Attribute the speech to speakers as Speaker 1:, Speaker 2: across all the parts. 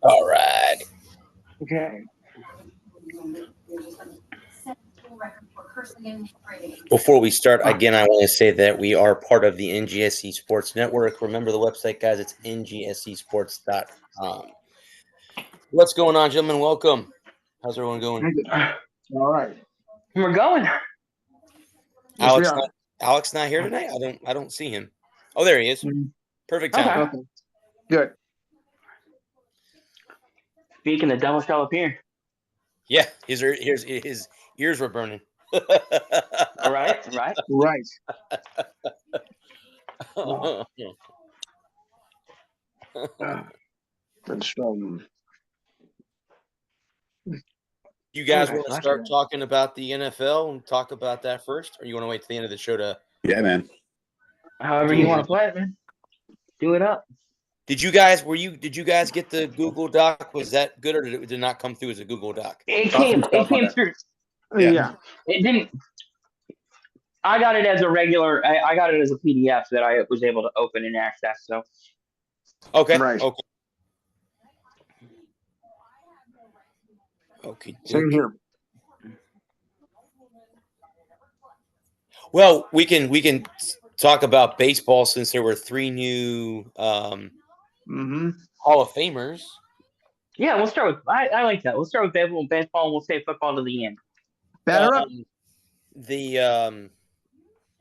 Speaker 1: All right.
Speaker 2: Okay.
Speaker 1: Before we start, again, I want to say that we are part of the NGSC Sports Network. Remember the website, guys. It's ngscsports.com. What's going on, gentlemen? Welcome. How's everyone going?
Speaker 2: All right.
Speaker 3: We're going.
Speaker 2: Yes, we
Speaker 1: Alex,
Speaker 2: are.
Speaker 1: Alex not here tonight. I don't see him. Oh, there he is. Perfect time.
Speaker 3: Okay.
Speaker 2: Okay. Good.
Speaker 3: Speaking, the devil shall appear.
Speaker 1: Yeah, his ears were burning.
Speaker 3: All right. Right.
Speaker 2: Right. It's,
Speaker 1: You guys
Speaker 2: Okay,
Speaker 1: want to
Speaker 2: that's
Speaker 1: start
Speaker 2: right.
Speaker 1: talking about the NFL and talk about that first, or you want to wait to the end of the show to?
Speaker 4: Yeah, man.
Speaker 3: However you want to play it, man. Do it up.
Speaker 1: Did you guys get the Google Doc? Was that good, or did it not come through as a Google Doc?
Speaker 3: It
Speaker 4: Saw some
Speaker 3: came.
Speaker 4: stuff
Speaker 3: It
Speaker 4: on
Speaker 3: came
Speaker 4: there.
Speaker 3: through.
Speaker 2: Yeah.
Speaker 3: It didn't. I got it as a regular. I got it as a PDF that I was able to open and access. So
Speaker 1: Okay.
Speaker 2: Right.
Speaker 1: Okay. Okay.
Speaker 2: Same here.
Speaker 1: Well, we can talk about baseball since there were 3 new
Speaker 2: Mm-hmm.
Speaker 1: Hall of Famers.
Speaker 3: yeah, we'll start with. I like that. We'll start with baseball, and we'll save football to the end.
Speaker 2: Batter up.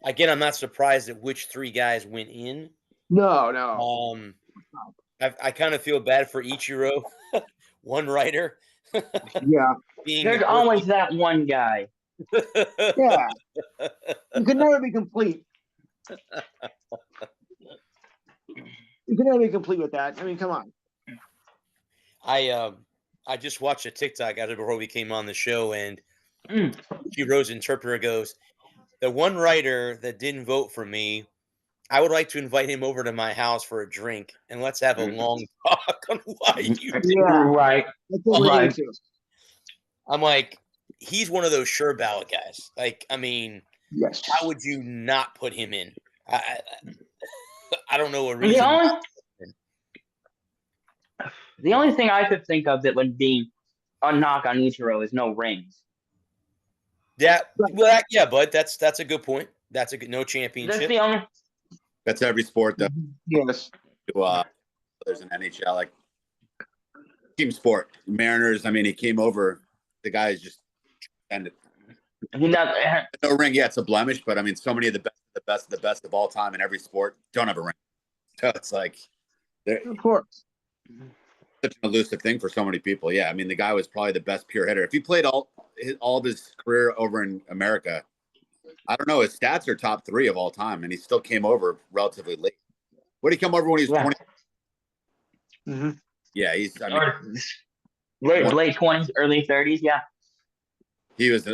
Speaker 1: Again, I'm not surprised at which 3 guys went in.
Speaker 2: No.
Speaker 1: I kind of feel bad for Ichiro, one writer.
Speaker 2: Yeah.
Speaker 1: being
Speaker 3: There's
Speaker 1: the
Speaker 3: always that one guy.
Speaker 2: Yeah. You can never be complete. You can never be complete with that. I mean, come on.
Speaker 1: I just watched a TikTok out of before we came on the show, and Ichiro's interpreter goes, "The one writer that didn't vote for me, I would like to invite him over to my house for a drink, and let's have a long talk on why you did."
Speaker 2: Yeah.
Speaker 3: Right.
Speaker 2: That's what we're
Speaker 3: Right.
Speaker 2: into.
Speaker 1: I'm like, he's one of those sure ballot guys. Like, I mean,
Speaker 2: Yes.
Speaker 1: how would you not put him in? I don't know a
Speaker 3: The
Speaker 1: reason.
Speaker 3: only thing I could think of that would be a knock on Ichiro is no rings.
Speaker 1: Yeah, well, yeah, bud, that's a good point. That's a good no
Speaker 3: That's
Speaker 1: championship.
Speaker 3: the only.
Speaker 4: That's every sport though.
Speaker 2: Yes.
Speaker 4: There's an NHL like team sport. Mariners. I mean, he came over. The guy is just ended. No ring. Yeah, it's a blemish, but I mean, so many of the best of all time in every sport don't have a ring. So it's like,
Speaker 2: Of course.
Speaker 4: such an elusive thing for so many people. Yeah, I mean, the guy was probably the best pure hitter. If he played all of his career over in America, I don't know. His stats are top 3 of all time, and he still came over relatively late. What did he come over when he was 20?
Speaker 2: Mm-hmm.
Speaker 4: Yeah, he's. I mean,
Speaker 3: late 20s, early 30s. Yeah.
Speaker 4: he was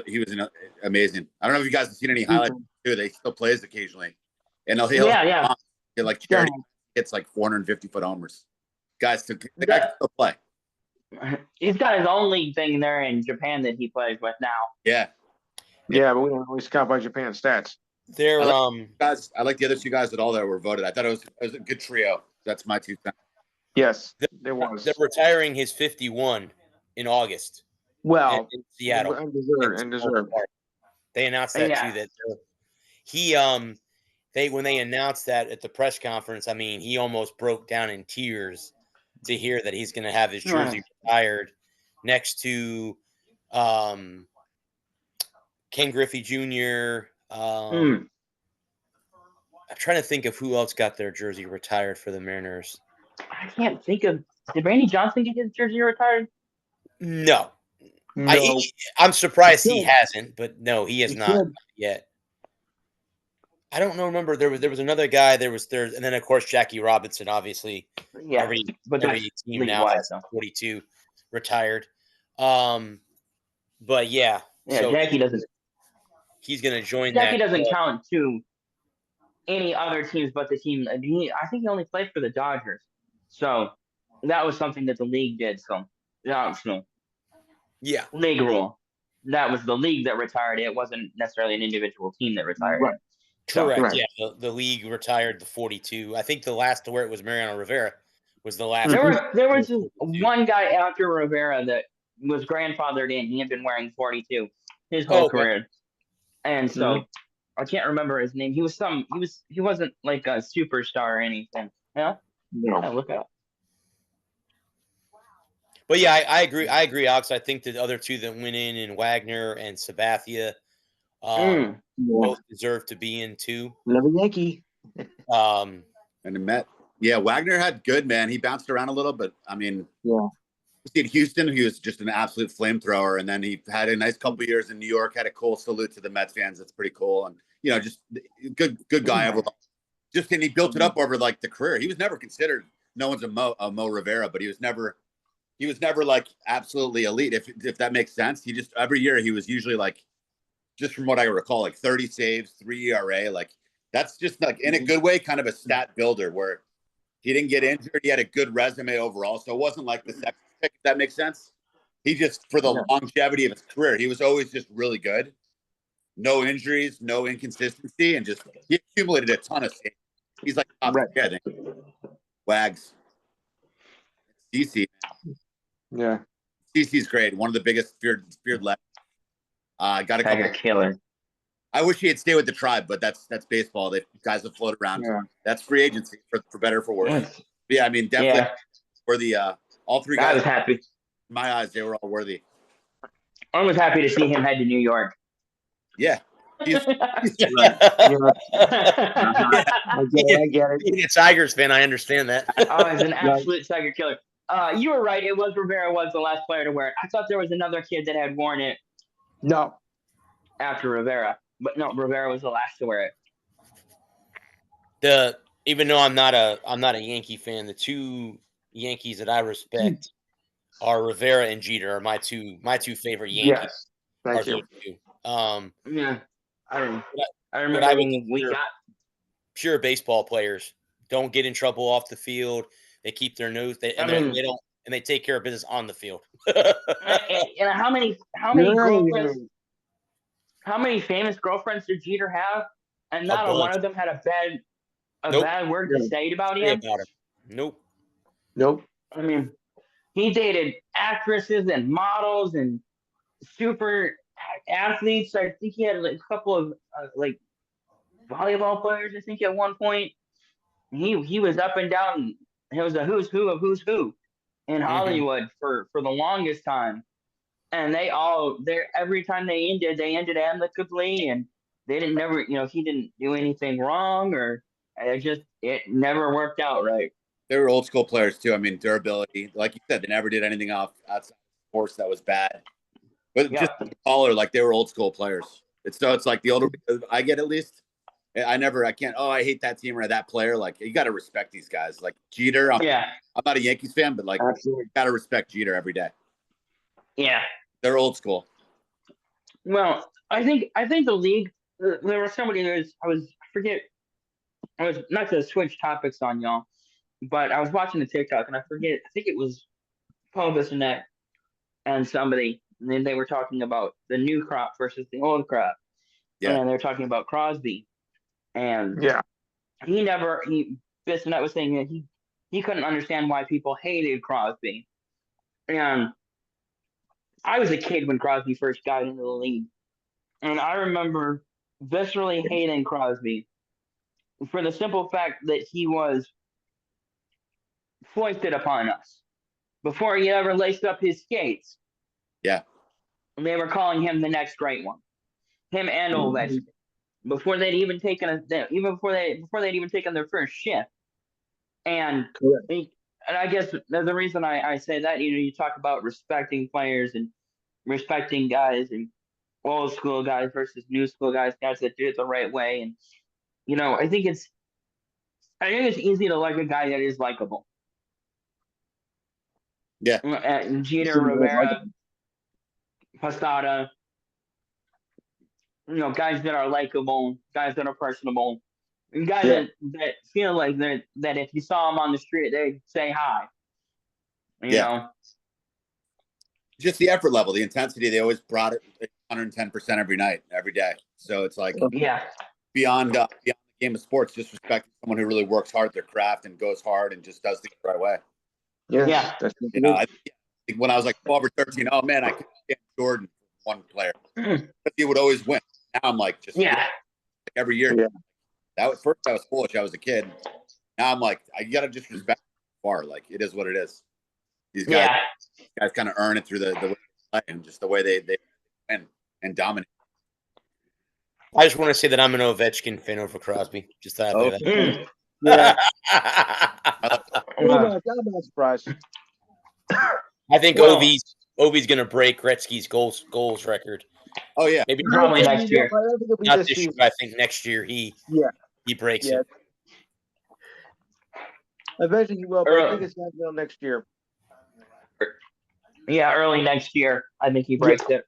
Speaker 4: amazing. I don't know if you guys have seen any highlights too. They still plays occasionally, and he'll like charity hits like 450-foot homers. Guys, the guy can still play.
Speaker 3: He's got his own league thing there in Japan that he plays with now.
Speaker 4: Yeah.
Speaker 2: Yeah, but we don't always scout by Japan stats.
Speaker 1: They're
Speaker 4: guys. I like the other 2 guys that all that were voted. I thought it was a good trio. That's my 2 cents.
Speaker 2: Yes, there was.
Speaker 1: They're retiring his 51 in August.
Speaker 2: Well,
Speaker 1: in Seattle.
Speaker 2: Undeserved.
Speaker 1: They announced that too. That when they announced that at the press conference, I mean, he almost broke down in tears to hear that he's going to have his jersey retired next to Ken Griffey Jr. I'm trying to think of who else got their jersey retired for the Mariners.
Speaker 3: I can't think of. Did Randy Johnson get his jersey retired?
Speaker 1: No. I'm surprised he hasn't, but no, he has not yet. I don't know. Remember, there was another guy. And then of course Jackie Robinson. Obviously, every team now has 42 retired. But yeah, so
Speaker 3: Jackie doesn't.
Speaker 1: He's going to join.
Speaker 3: Jackie doesn't count to any other teams but the team. I think he only played for the Dodgers, so that was something that the league did. So yeah, league rule. That was the league that retired it. It wasn't necessarily an individual team that retired it.
Speaker 1: Correct. Yeah, the league retired the 42. I think the last to wear it was Mariano Rivera was the last.
Speaker 3: There was one guy after Rivera that was grandfathered in. He had been wearing 42 his whole career, and so I can't remember his name. He wasn't like a superstar or anything. Yeah, no. Look up.
Speaker 1: But yeah, I agree. I agree, Alex. I think the other two that went in Wagner and Sabathia, both deserve to be in too.
Speaker 2: Another Yankee.
Speaker 1: And
Speaker 4: the Met. Yeah, Wagner had good, man. He bounced around a little, but I mean, in Houston, he was just an absolute flamethrower, and then he had a nice couple of years in New York. Had a cool salute to the Mets fans. That's pretty cool, and just good guy overall. Just and he built it up over like the career. He was never considered. No one's a Mo Rivera, but he was never like absolutely elite. If that makes sense, he just every year he was usually like, just from what I recall, like 30 saves, 3 ERA. Like that's just like in a good way, kind of a stat builder where he didn't get injured. He had a good resume overall, so it wasn't like the second pick. If that makes sense. He just for the longevity of his career, he was always just really good. No injuries, no inconsistency, and just he accumulated a ton of saves. He's like top three, I think. Wags. CC.
Speaker 2: Yeah.
Speaker 4: CC's great. One of the biggest feared left. Got a
Speaker 3: Tiger killer.
Speaker 4: I wish he had stayed with the Tribe, but that's baseball. The guys have floated around. Yeah. That's free agency for better or for worse.
Speaker 3: Yes.
Speaker 4: Yeah, I mean definitely worthy. All three guys.
Speaker 3: I was happy.
Speaker 4: In my eyes, they were all worthy.
Speaker 3: I was happy to see him head to New York.
Speaker 4: Yeah.
Speaker 2: I get it.
Speaker 1: Being a Tigers fan, I understand that.
Speaker 3: He's an absolute Tiger killer. You were right. It was Rivera was the last player to wear it. I thought there was another kid that had worn it.
Speaker 2: No.
Speaker 3: After Rivera, but no, Rivera was the last to wear
Speaker 1: it. Even though I'm not a Yankee fan, the two Yankees that I respect are Rivera and Jeter. Are my two favorite Yankees.
Speaker 2: Yes. Thank you.
Speaker 3: Yeah. I remember when we got
Speaker 1: pure baseball players don't get in trouble off the field. They keep their nose. They take care of business on the field.
Speaker 3: and how many girlfriends? How many famous girlfriends did Jeter have? And not one of them had a bad word to say about him.
Speaker 1: Nope.
Speaker 3: I mean, he dated actresses and models and super athletes. I think he had a couple of like volleyball players. I think at one point he was up and down. He was a who's who of who's who in Hollywood for the longest time. And every time they ended amicably, and they didn't he didn't do anything wrong, or it never worked out right.
Speaker 4: They were old school players too. I mean, durability, like you said, they never did anything outside of sports that was bad. But just taller, like they were old school players. It's like the older I get, at least, I can't. Oh, I hate that team or that player. Like you got to respect these guys. Like Jeter. I'm not a Yankees fan, but like you got to respect Jeter every day.
Speaker 3: Yeah,
Speaker 4: they're old school.
Speaker 3: Well, I think the league. There was somebody I was not to switch topics on y'all, but I was watching the TikTok and I think it was Paul Bissonnette and somebody, and then they were talking about the new crop versus the old crop. Yeah, and they're talking about Crosby, and Bissonnette was saying that he couldn't understand why people hated Crosby, and I was a kid when Crosby first got into the league, and I remember viscerally hating Crosby for the simple fact that he was foisted upon us before he ever laced up his skates.
Speaker 4: Yeah,
Speaker 3: they were calling him the next great one, him and Ovechkin, before they'd even taken their first shift, and. And I guess the reason I say that, you talk about respecting players and respecting guys and old school guys versus new school guys that do it the right way. And, I think it's easy to like a guy that is likable.
Speaker 4: Yeah.
Speaker 3: Jeter, Rivera, Posada, guys that are likable, guys that are personable. Guys that feel like that if you saw them on the street, they'd say hi. You know?
Speaker 4: Just the effort level, the intensity, they always brought it 110% every night, every day. So it's like beyond the game of sports, just respecting someone who really works hard at their craft and goes hard and just does things the right way.
Speaker 2: Yes,
Speaker 3: Yeah.
Speaker 2: that's
Speaker 4: You know, I think when I was like 12 or 13, oh man, I couldn't stand Jordan for one player. But he would always win. Now I'm like, just
Speaker 3: Yeah.
Speaker 4: every year.
Speaker 2: Yeah.
Speaker 4: That was first. I was foolish. I was a kid. Now I'm like, I gotta just respect far. Like it is what it is. These guys, guys kind of earn it through the way they play and just the way they win and dominate.
Speaker 1: I just want to say that I'm an Ovechkin fan over Crosby. Just that.
Speaker 2: Yeah. I'm not surprised.
Speaker 1: I think Ovi's going to break Gretzky's goals record.
Speaker 4: Oh yeah,
Speaker 1: maybe
Speaker 3: probably next year.
Speaker 1: Not this year. I think next year he breaks it.
Speaker 2: Eventually he will, but I think it's not until next year.
Speaker 3: Yeah, early next year. I think he breaks it.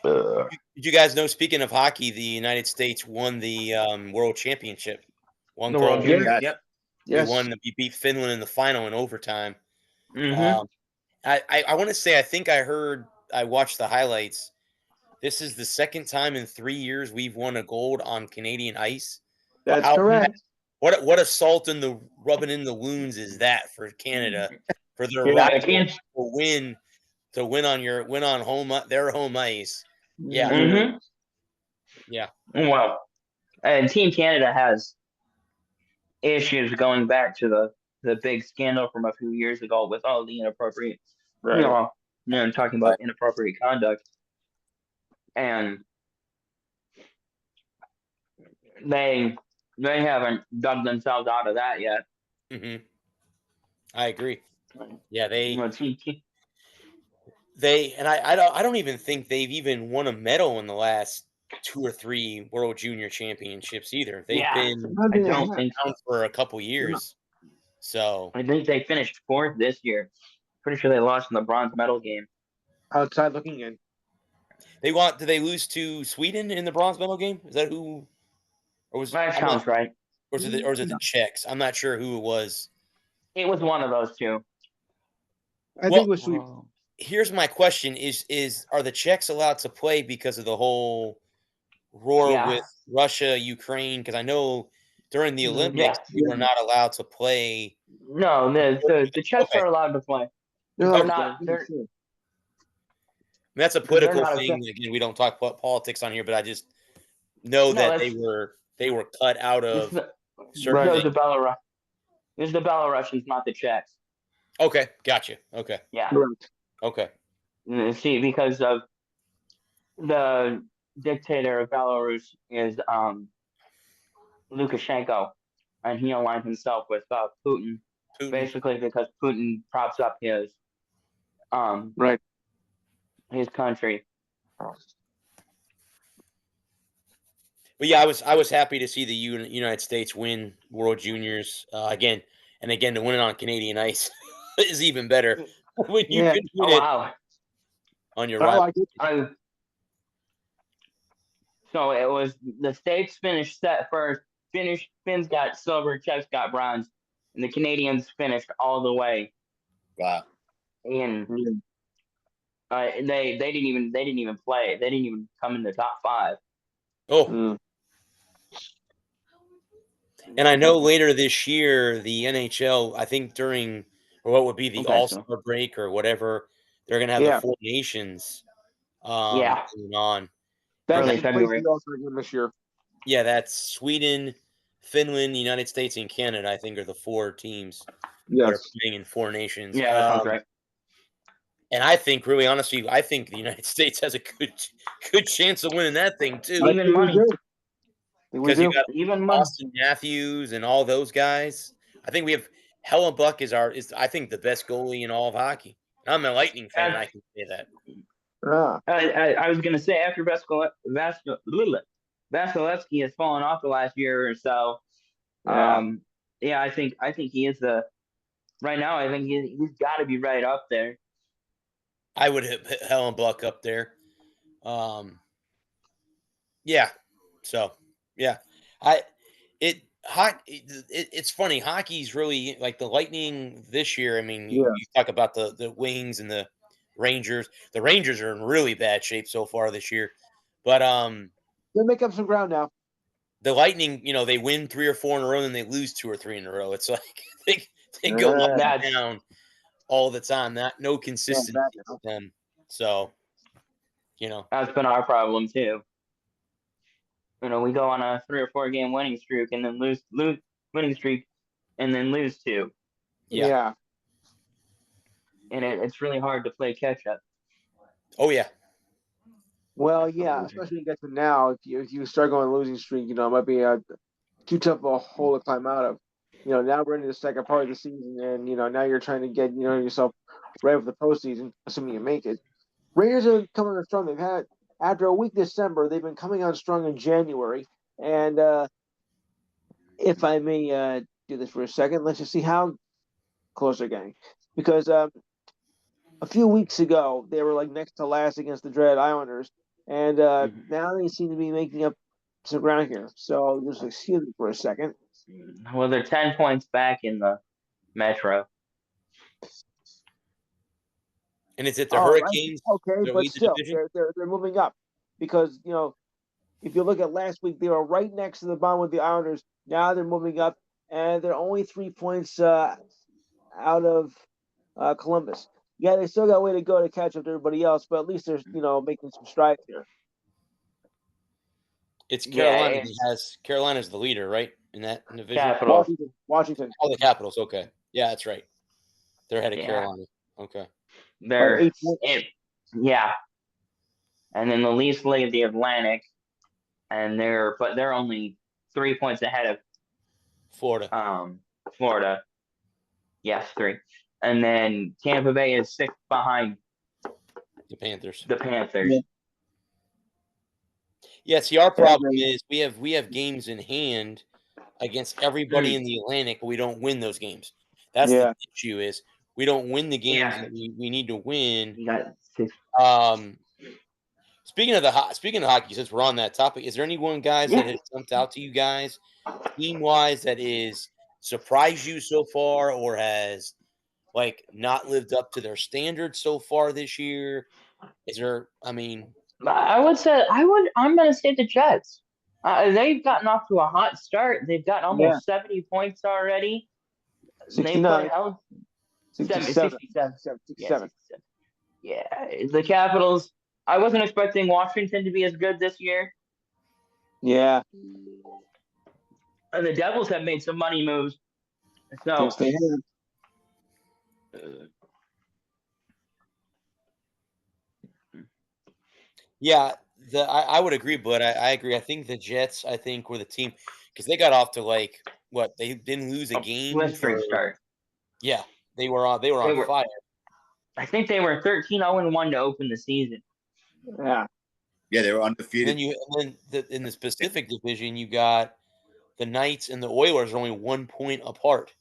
Speaker 1: Did you guys know, speaking of hockey, the United States won the World Championship?
Speaker 3: The World Junior. Yep.
Speaker 1: We beat Finland in the final in overtime.
Speaker 3: Mm-hmm.
Speaker 1: I want to say, I watched the highlights. This is the second time in 3 years we've won a gold on Canadian ice.
Speaker 2: That's correct.
Speaker 1: What a salt in the rubbing in the wounds is that for Canada, for their to win on their home ice. Yeah.
Speaker 3: Mm-hmm.
Speaker 1: Yeah.
Speaker 3: Well, and Team Canada has issues going back to the big scandal from a few years ago with all the inappropriate, talking about inappropriate conduct, and they haven't dug themselves out of that yet.
Speaker 1: Mm-hmm. I agree. Yeah, I don't even think they've even won a medal in the last 2 or 3 World Junior Championships either. They've been around for a couple years. So
Speaker 3: I think they finished 4th this year. Pretty sure they lost in the bronze medal game.
Speaker 2: Outside looking in.
Speaker 1: Did they lose to Sweden in the bronze medal game? Is that who?
Speaker 3: That sounds right.
Speaker 1: Or is it the Czechs? I'm not sure who it was.
Speaker 3: It was one of those two.
Speaker 2: I think it was Sweden.
Speaker 1: Here's my question: are the Czechs allowed to play because of the whole roar with Russia, Ukraine? Because I know during the Olympics we were not allowed to play.
Speaker 3: No, the Czechs are allowed to play. They're not.
Speaker 1: That's a political thing. Again, we don't talk about politics on here, but I just know that they were cut out of.
Speaker 3: There's the Belarus. There's the Belarusians, not the Czechs.
Speaker 1: Okay, gotcha. Okay.
Speaker 3: Yeah.
Speaker 1: Okay.
Speaker 3: See, because of the dictator of Belarus is Lukashenko, and he aligned himself with Putin, basically because Putin props up his his country.
Speaker 1: But yeah, I was happy to see the United States win World Juniors again and again. To win it on Canadian ice is even better when you can win it on your rival.
Speaker 3: So it was the States finished set first. Finns got silver, Czechs got bronze, and the Canadians finished all the way.
Speaker 4: Wow.
Speaker 3: And they didn't even play. They didn't even come in the top 5.
Speaker 1: Oh. And I know later this year, the NHL, I think during what would be the All-Star break or whatever, they're going to have the 4 nations going on.
Speaker 3: Early February.
Speaker 2: This year.
Speaker 1: Yeah, that's Sweden, Finland, United States, and Canada, I think, are the 4 teams that are playing in 4 nations.
Speaker 3: Yeah, that sounds right.
Speaker 1: And I think, really honestly, the United States has a good chance of winning that thing, too.
Speaker 3: Even money.
Speaker 1: Because you got Austin Matthews and all those guys. I think we have Hellenbuck is I think the best goalie in all of hockey. I'm a Lightning fan. I can say that.
Speaker 3: I was gonna say after Vasilevsky has fallen off the last year or so. I think he is right now. I think he's got to be right up there.
Speaker 1: I would hit Hellenbuck up there. Yeah. So. Yeah, it's funny. Hockey's really like the Lightning this year. I mean, you talk about the Wings and the Rangers. The Rangers are in really bad shape so far this year, but
Speaker 2: they'll make up some ground now.
Speaker 1: The Lightning, they win 3 or 4 in a row, and then they lose 2 or 3 in a row. It's like They go up and down all the time. No consistency with them. So,
Speaker 3: that's been our problem too. We go on a 3 or 4 game winning streak and then lose winning streak and then lose 2.
Speaker 2: Yeah.
Speaker 3: And it's really hard to play catch up.
Speaker 1: Oh yeah.
Speaker 2: Well, yeah, especially when you get to now, if you start going losing streak, it might be too tough of a hole to climb out of. Now we're into the second part of the season, and now you're trying to get yourself ready for the postseason, assuming you make it. Raiders are coming on strong. They've had, after a weak December, they've been coming on strong in January. And if I may do this for a second, let's just see how close they're getting. Because a few weeks ago, they were next to last against the dreaded Islanders. And now they seem to be making up some ground here. So just excuse me for a second.
Speaker 3: Well, they're 10 points back in the Metro.
Speaker 1: And is it the Hurricanes?
Speaker 2: Okay, but still, they're moving up. Because, if you look at last week, they were right next to the bottom with the Islanders. Now they're moving up, and they're only 3 points out of Columbus. Yeah, they still got a way to go to catch up to everybody else, but at least they're, making some strides here.
Speaker 1: It's Carolina. Carolina's the leader, right, in that division?
Speaker 3: Capitals.
Speaker 2: Washington.
Speaker 1: Oh, the Capitals. Okay. Yeah, that's right. They're ahead of Carolina. Okay.
Speaker 3: They're 8 points. Yeah. And then the Leafs lead the Atlantic, and they're only 3 points ahead of
Speaker 1: Florida.
Speaker 3: Florida. Yes, 3. And then Tampa Bay is 6 behind
Speaker 1: the Panthers. Yeah, see, our problem is we have games in hand against everybody in the Atlantic, but we don't win those games. That's the issue is we don't win the games that we need to win. Speaking of hockey, since we're on that topic, is there anyone, guys, that has jumped out to you guys, team-wise, that is surprised you so far or has not lived up to their standards so far this year? Is there? I mean,
Speaker 3: I'm going to say the Jets. They've gotten off to a hot start. They've got almost 70 points already.
Speaker 2: 69.
Speaker 3: 67. Yeah, the Capitals. I wasn't expecting Washington to be as good this year.
Speaker 2: Yeah.
Speaker 3: And the Devils have made some money moves. So.
Speaker 2: Yes, they have.
Speaker 1: Yeah, I would agree, but I agree. I think the Jets, were the team because they got off to they didn't lose a game.
Speaker 3: Start.
Speaker 1: Yeah, they were on fire.
Speaker 3: I think they were 13-0-1 to open the season.
Speaker 2: Yeah.
Speaker 4: Yeah, they were undefeated.
Speaker 1: And then in the Pacific Division, you got the Knights and the Oilers are only 1 point apart.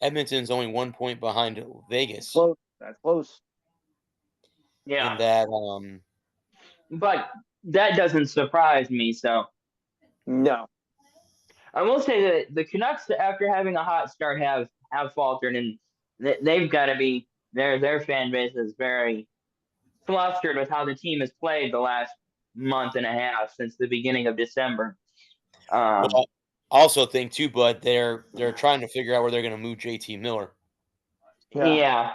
Speaker 1: Edmonton's only 1 point behind Vegas.
Speaker 2: Close. That's close.
Speaker 3: Yeah.
Speaker 1: And that
Speaker 3: but that doesn't surprise me, so.
Speaker 2: No.
Speaker 3: I will say that the Canucks, after having a hot start, have faltered, and they've got to be their fan base is very flustered with how the team has played the last month and a half since the beginning of December.
Speaker 1: I also think too, Bud, they're trying to figure out where they're going to move JT Miller.
Speaker 3: Yeah.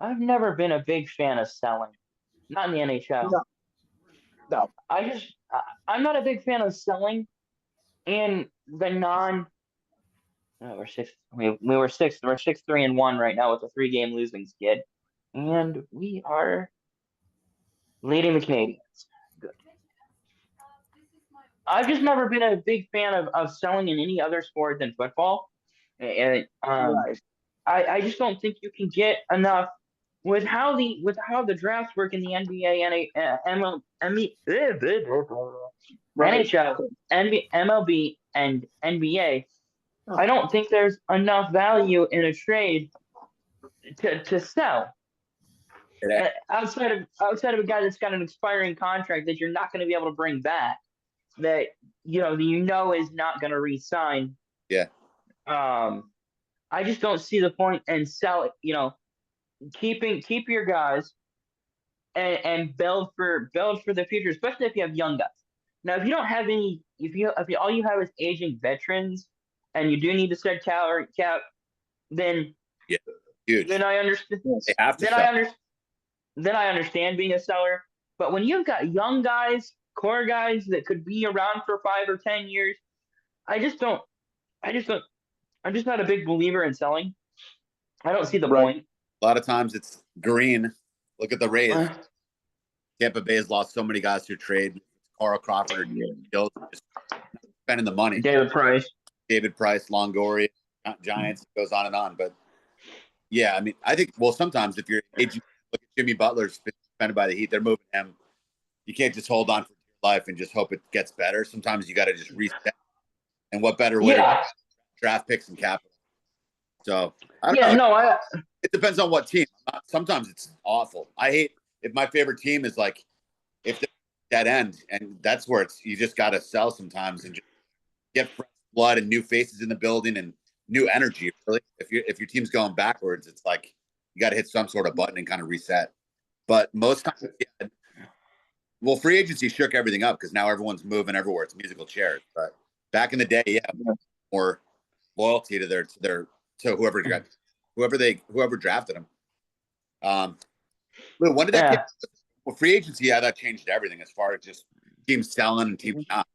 Speaker 3: I've never been a big fan of selling. Not in the NHL.
Speaker 2: No.
Speaker 3: I'm not a big fan of selling in the non. We're 6. We were 6. We're 6-3-1 right now with a 3-game losing skid, and we are leading the Canadiens. Good. I've just never been a big fan of selling in any other sport than football, and I just don't think you can get enough with how the drafts work in the NBA and NHL, MLB, and NBA. I don't think there's enough value in a trade to sell. Outside of a guy that's got an expiring contract that you're not going to be able to bring back, that is not going to re-sign.
Speaker 4: Yeah.
Speaker 3: I just don't see the point in sell it. Keep your guys and build for the future, especially if you have young guys. Now, if you don't have any, if all you have is aging veterans, and you do need to set salary cap then
Speaker 4: huge.
Speaker 3: Then I understand.
Speaker 4: They have to
Speaker 3: Then I understand being a seller. But when you've got young guys, core guys that could be around for 5 or 10 years, I'm just not a big believer in selling. I don't see the point.
Speaker 4: A lot of times it's green. Look at the Rays. Tampa Bay has lost so many guys through trade. Carl Crawford or just spending the money.
Speaker 3: David Price,
Speaker 4: Longoria, Giants, goes on and on. But yeah, I mean, I think, well, sometimes if you're aging, look at Jimmy Butler's suspended by the Heat, they're moving him. You can't just hold on for your life and just hope it gets better. Sometimes you got to just reset. And what better way to draft picks and capital? So I don't know. It depends on what team. Sometimes it's awful. I hate if my favorite team is like if they're dead end, and that's where you just got to sell sometimes and just get fresh blood and new faces in the building and new energy. Really, if your team's going backwards, it's like you got to hit some sort of button and kind of reset. But most times, well, free agency shook everything up because now everyone's moving everywhere. It's musical chairs. But back in the day, more loyalty to whoever drafted them. When did that get? Well, free agency, that changed everything as far as just teams selling and teams not.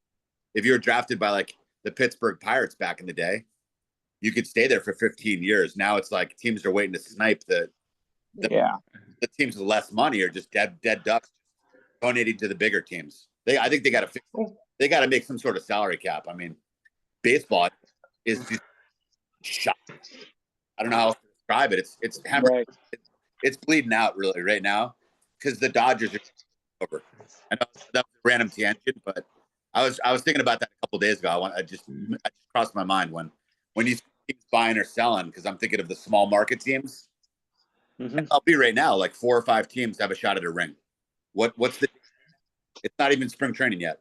Speaker 4: If you were drafted by like the Pittsburgh Pirates back in the day, you could stay there for 15 years. Now it's like teams are waiting to snipe the teams with less money or just dead ducks donating to the bigger teams. I think they got to fix it. They got to make some sort of salary cap. I mean, baseball is just shot. I don't know how else to describe it. It's hemorrhaging. It's bleeding out really right now because the Dodgers are over. I know that was a random tangent, but I was thinking about that a couple of days ago. I just crossed my mind when you keep buying or selling because I'm thinking of the small market teams. Mm-hmm. I'll be right now like 4 or 5 teams have a shot at a ring. What's the? It's not even spring training yet,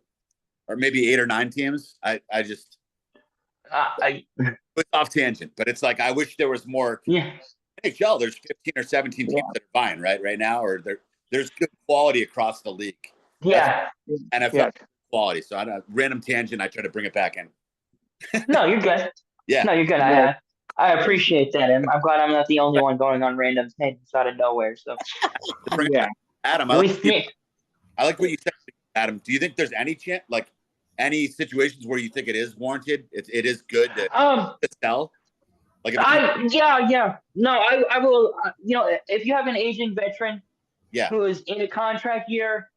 Speaker 4: or maybe 8 or 9 teams. I it's off tangent, but it's like I wish there was more.
Speaker 3: Yeah.
Speaker 4: NHL, there's 15 or 17 teams that are buying right now, or there's good quality across the league.
Speaker 3: Yeah.
Speaker 4: That's NFL quality. So on a random tangent, I try to bring it back in.
Speaker 3: No, you're good.
Speaker 4: Yeah.
Speaker 3: No, you're good. I appreciate that, and I'm glad I'm not the only one going on random tangents out of nowhere. So
Speaker 4: Adam, I like what you said, Adam. Do you think there's any chance, like any situations where you think it is warranted? It is good to sell. Like
Speaker 3: No, I will. If you have an aging veteran, who is in a contract year,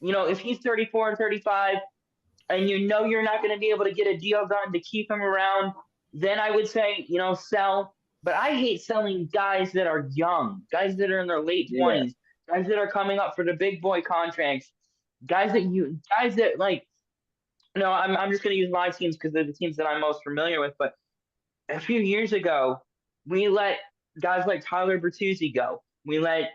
Speaker 3: if he's 34 and 35, and you're not going to be able to get a deal done to keep him around, then I would say sell. But I hate selling guys that are young, guys that are in their late 20s, guys that are coming up for the big boy contracts, guys that like. I'm just going to use my teams because they're the teams that I'm most familiar with, but. A few years ago, we let guys like Tyler Bertuzzi go. We let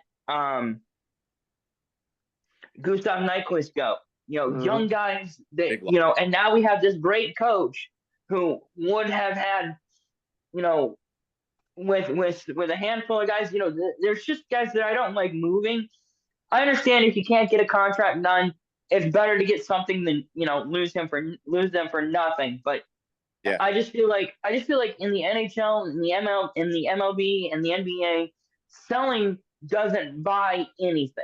Speaker 3: Gustav Nyquist go. Young guys that and now we have this great coach who would have had, with a handful of guys. There's just guys that I don't like moving. I understand if you can't get a contract done, it's better to get something than lose them for nothing. But I just feel like in the NHL, in the MLB, and the NBA, selling doesn't buy anything.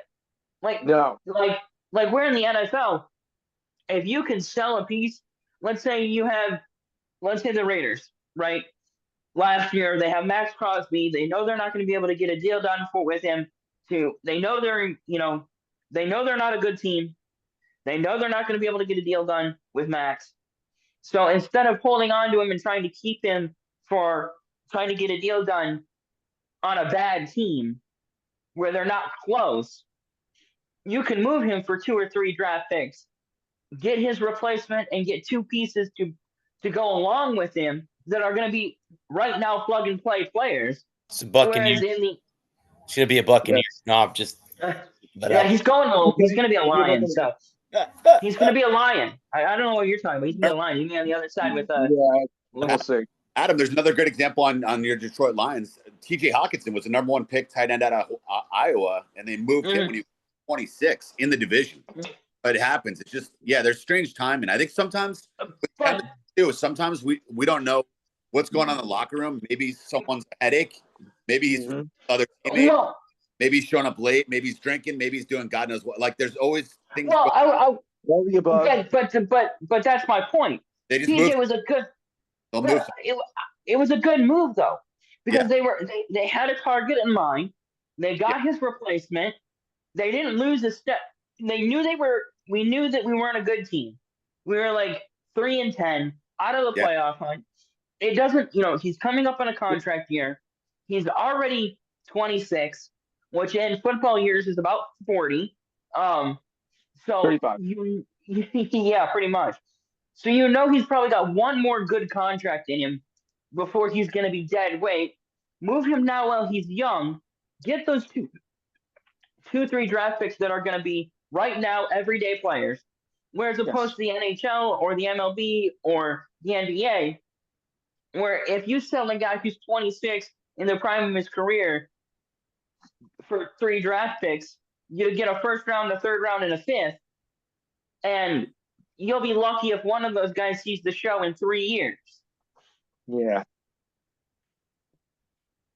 Speaker 3: Like we're in the NFL. If you can sell a piece, let's say the Raiders, right? Last year they have Max Crosby. They know they're not going to be able to get a deal done with him. They know they're not a good team. They know they're not going to be able to get a deal done with Max. So instead of holding on to him and trying to keep him for trying to get a deal done on a bad team where they're not close, you can move him for 2 or 3 draft picks, get his replacement, and get 2 pieces to go along with him that are going to be right now plug and play players.
Speaker 1: It's a Buccaneers. It's going to be a Buccaneers. No, I'm just.
Speaker 3: He's going to be a Lion. So. He's going to be a Lion. I don't know what you're talking about. He's going to be a Lion. He's going to be on the other side with
Speaker 2: we'll see.
Speaker 4: Adam, there's another great example on your Detroit Lions. TJ Hawkinson was the number 1 pick tight end out of Iowa, and they moved him when he was 26 in the division. But it happens. It's just there's strange timing. I think sometimes we don't know what's going on in the locker room. Maybe someone's a headache. Maybe he's other teammates.
Speaker 3: Well,
Speaker 4: maybe he's showing up late. Maybe he's drinking. Maybe he's doing God knows what. Like there's always things.
Speaker 3: Well,
Speaker 2: all the above.
Speaker 3: but that's my point.
Speaker 4: They just
Speaker 3: TJ
Speaker 4: move.
Speaker 3: was a good.
Speaker 4: They'll move.
Speaker 3: It was a good move though, because they had a target in mind. They got his replacement. They didn't lose a step. They knew we knew that we weren't a good team. We were like 3-10 out of the playoff hunt. It doesn't, he's coming up on a contract year. He's already 26, which in football years is about 40. So
Speaker 2: 35.
Speaker 3: Yeah, pretty much. So he's probably got one more good contract in him before he's going to be dead weight. Move him now while he's young. Get those 3 draft picks that are going to be right now everyday players, whereas opposed to the NHL or the MLB or the NBA, where if you sell a guy who's 26 in the prime of his career for 3 draft picks, you get a first round, a third round, and a fifth, and you'll be lucky if one of those guys sees the show in 3 years.
Speaker 2: Yeah.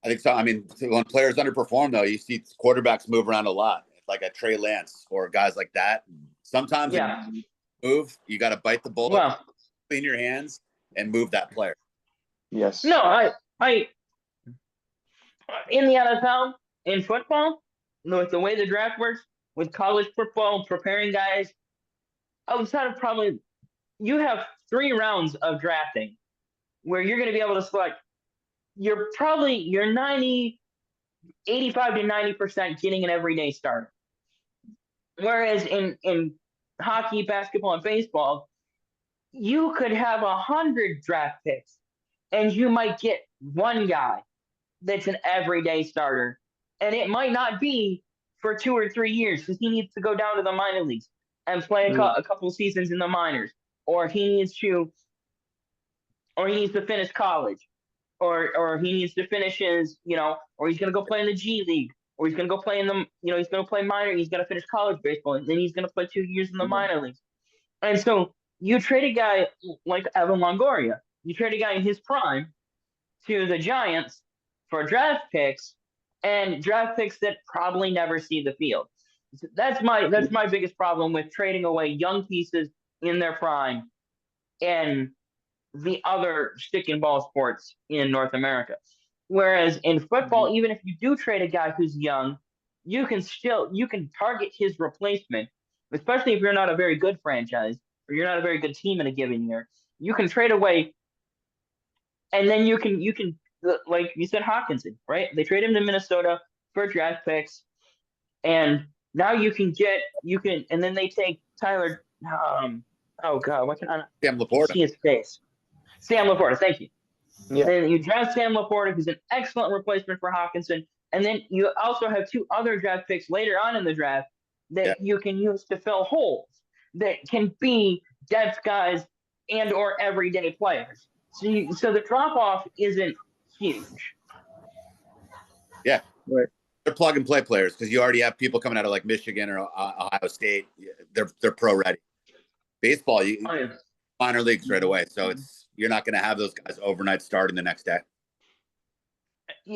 Speaker 4: I think so. I mean, when players underperform, though, you see quarterbacks move around a lot, like a Trey Lance or guys like that. Sometimes move, you got to bite the bullet, clean your hands, and move that player.
Speaker 2: Yes.
Speaker 3: No, I in the NFL, in football, with the way the draft works, with college football, preparing guys, outside of probably, you have 3 rounds of drafting where you're going to be able to select. You're 85 to 90% getting an everyday starter. Whereas in hockey, basketball, and baseball, you could have 100 draft picks and you might get one guy that's an everyday starter. And it might not be for 2 or 3 years because he needs to go down to the minor leagues and play a couple seasons in the minors, or he needs to finish college. Or he needs to finish his, or he's going to go play in the G League, or he's going to go play in the, he's going to play minor, he's going to finish college baseball, and then he's going to play 2 years in the minor leagues. And so you trade a guy like Evan Longoria, you trade a guy in his prime to the Giants for draft picks, and draft picks that probably never see the field. So that's my biggest problem with trading away young pieces in their prime and the other stick and ball sports in North America. Whereas in football, even if you do trade a guy who's young, you can target his replacement, especially if you're not a very good franchise or you're not a very good team in a given year. You can trade away, and then you can like you said, Hockenson, right? They trade him to Minnesota for draft picks, and now and then they take Tyler. Oh God, what can I?
Speaker 4: Sam Laporta.
Speaker 3: See his face. Sam Laporta, thank you.
Speaker 2: Yeah.
Speaker 3: Then you draft Sam Laporta, who's an excellent replacement for Hockenson, and then you also have 2 other draft picks later on in the draft that you can use to fill holes that can be depth guys and or everyday players. So the drop off isn't huge.
Speaker 4: Yeah,
Speaker 2: right.
Speaker 4: They're plug and play players because you already have people coming out of like Michigan or Ohio State. They're pro ready. Baseball, minor leagues right away, so you're not going to have those guys overnight starting the next day.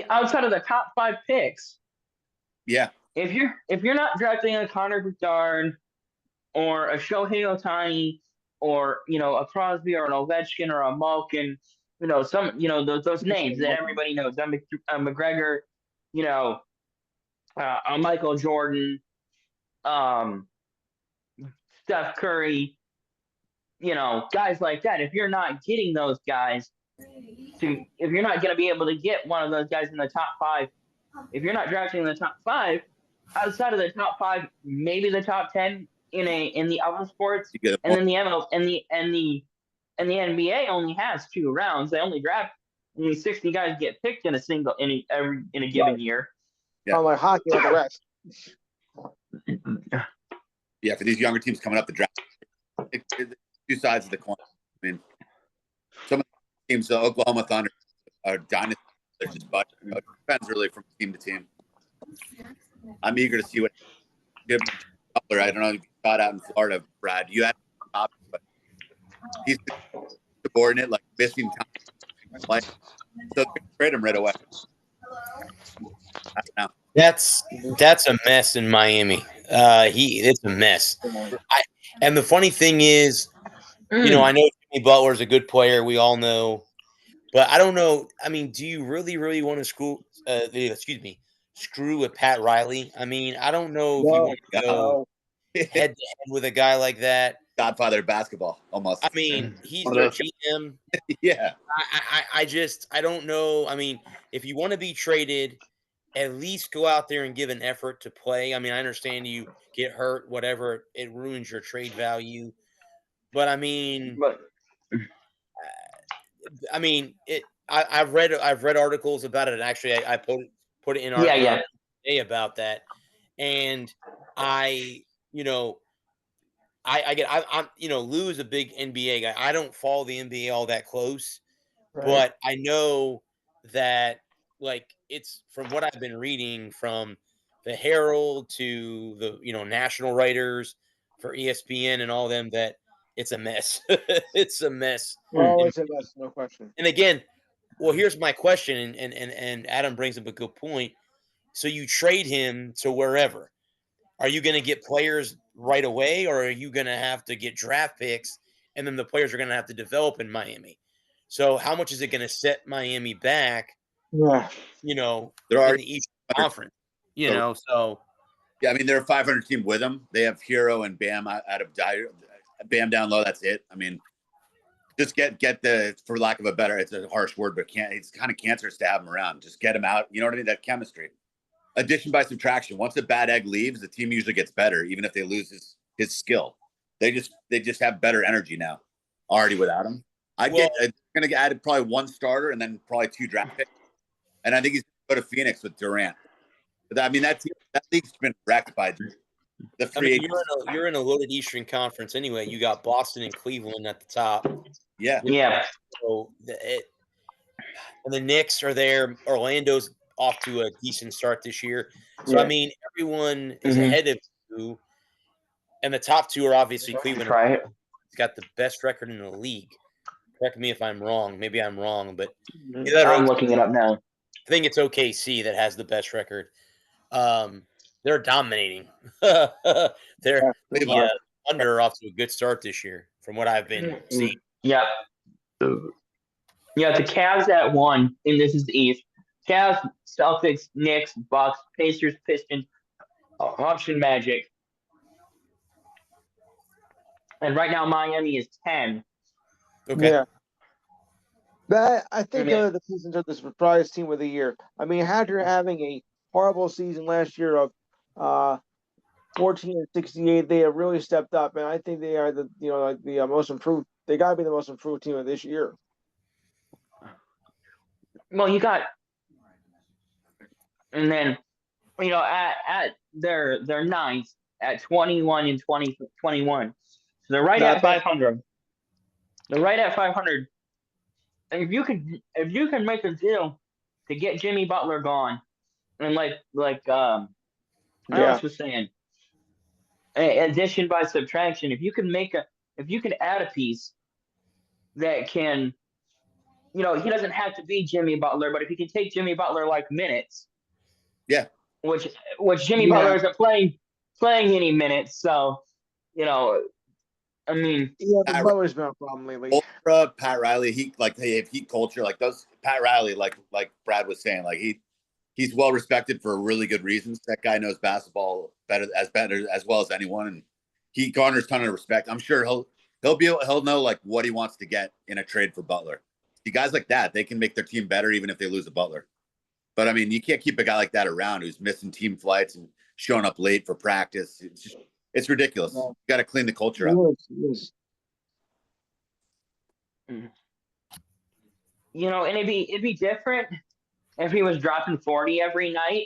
Speaker 3: Outside of the top 5 picks, if you're not drafting a Connor Bedard or a Shohei Ohtani or a Crosby or an Ovechkin or a Malkin, those names that everybody knows, a McGregor, a Michael Jordan, Steph Curry, guys like that. If you're not getting those guys, if you're not going to be able to get one of those guys in the top 5, if you're not drafting in the top 5, outside of the top 5, maybe the top 10 in the other sports, and then the ML and the NBA only has 2 rounds. They only draft 60 guys get picked in a given year.
Speaker 2: Yeah. Like hockey, like the rest.
Speaker 4: Yeah, for these younger teams coming up the draft, it's 2 sides of the coin. I mean, some of the teams, the Oklahoma Thunder, are dynasty. They're just it depends really from team to team. I'm eager to see what. I don't know if you got out in Florida, Brad. You had but he's subordinate, like missing time Like, so trade him right away. I don't know.
Speaker 1: That's a mess in Miami. It's a mess. And the funny thing is, you know, I know Jimmy Butler's a good player. We all know, but I don't know. I mean, do you really, really want to screw with Pat Riley? I mean, I don't know if you want to go head to head with a guy like that.
Speaker 4: Godfather of basketball, almost.
Speaker 1: I mean, he's their GM.
Speaker 4: Yeah.
Speaker 1: I don't know. I mean, if you want to be traded, at least go out there and give an effort to play. I mean, I understand you get hurt, whatever, it ruins your trade value. But I mean, I've read articles about it, and actually, I put it in our day about that. And I'm Lou is a big NBA guy. I don't follow the NBA all that close, but I know that, like, it's from what I've been reading from the Herald to the national writers for ESPN and all them, that it's a mess. It's a mess.
Speaker 2: Oh, it's a mess, no question.
Speaker 1: And again, well, here's my question, and Adam brings up a good point. So you trade him to wherever. Are you going to get players right away, or are you going to have to get draft picks, and then the players are going to have to develop in Miami? So how much is it going to set Miami back?
Speaker 2: Yeah.
Speaker 1: They're already in the Eastern Conference. So
Speaker 4: yeah, I mean, they're a 500 team with them. They have Hero and Bam out of Bam down low. That's it. I mean, just get the, for lack of a better, it's a harsh word, but it's kind of cancerous to have them around. Just get them out. You know what I mean? That chemistry. Addition by subtraction. Once a bad egg leaves, the team usually gets better, even if they lose his skill. They just have better energy now, already without him. I'm going to add probably one starter and then probably 2 draft picks. And I think he's going to go to Phoenix with Durant. But I mean, that league's been wrecked by the free agents.
Speaker 1: You're in a loaded Eastern Conference anyway. You got Boston and Cleveland at the top.
Speaker 4: Yeah.
Speaker 3: Yeah.
Speaker 1: So and the Knicks are there. Orlando's off to a decent start this year. So, I mean, everyone is ahead of you. And the top 2 are obviously Cleveland.
Speaker 3: Right.
Speaker 1: It's got the best record in the league. Correct me if I'm wrong. Maybe I'm wrong, but
Speaker 3: I'm looking it up now.
Speaker 1: I think it's OKC that has the best record. They're dominating. They're Thunder off to a good start this year, from what I've been seeing.
Speaker 3: Yeah. Yeah, the Cavs at 1, and this is the East. Cavs, Celtics, Knicks, Bucks, Pacers, Pistons, Hawks, and Magic. And right now, Miami is 10.
Speaker 1: Okay.
Speaker 2: Yeah. I think the Pistons are the surprise team of the year. I mean, after having a horrible season last year of 14-68, they have really stepped up, and I think they are the most improved. They got to be the most improved team of this year.
Speaker 3: Well, you got, and then at their ninth at 21 and 21, so they're right at 500. They're right at 500. And if you can make a deal to get Jimmy Butler gone, and Alex was saying, addition by subtraction, if you can add a piece that can, he doesn't have to be Jimmy Butler, but if he can take Jimmy Butler like minutes, which Jimmy Butler isn't playing any minutes, so I mean,
Speaker 2: Butler's been a problem lately.
Speaker 4: Pat Riley, they have heat culture, like those. Pat Riley, like Brad was saying, like he's well respected for really good reasons. That guy knows basketball better as well as anyone, and he garners a ton of respect. I'm sure he'll know like what he wants to get in a trade for Butler. See, guys like that, they can make their team better even if they lose a Butler. But I mean, you can't keep a guy like that around who's missing team flights and showing up late for practice. It's ridiculous. You got to clean the culture up.
Speaker 3: And it'd be different if he was dropping 40 every night.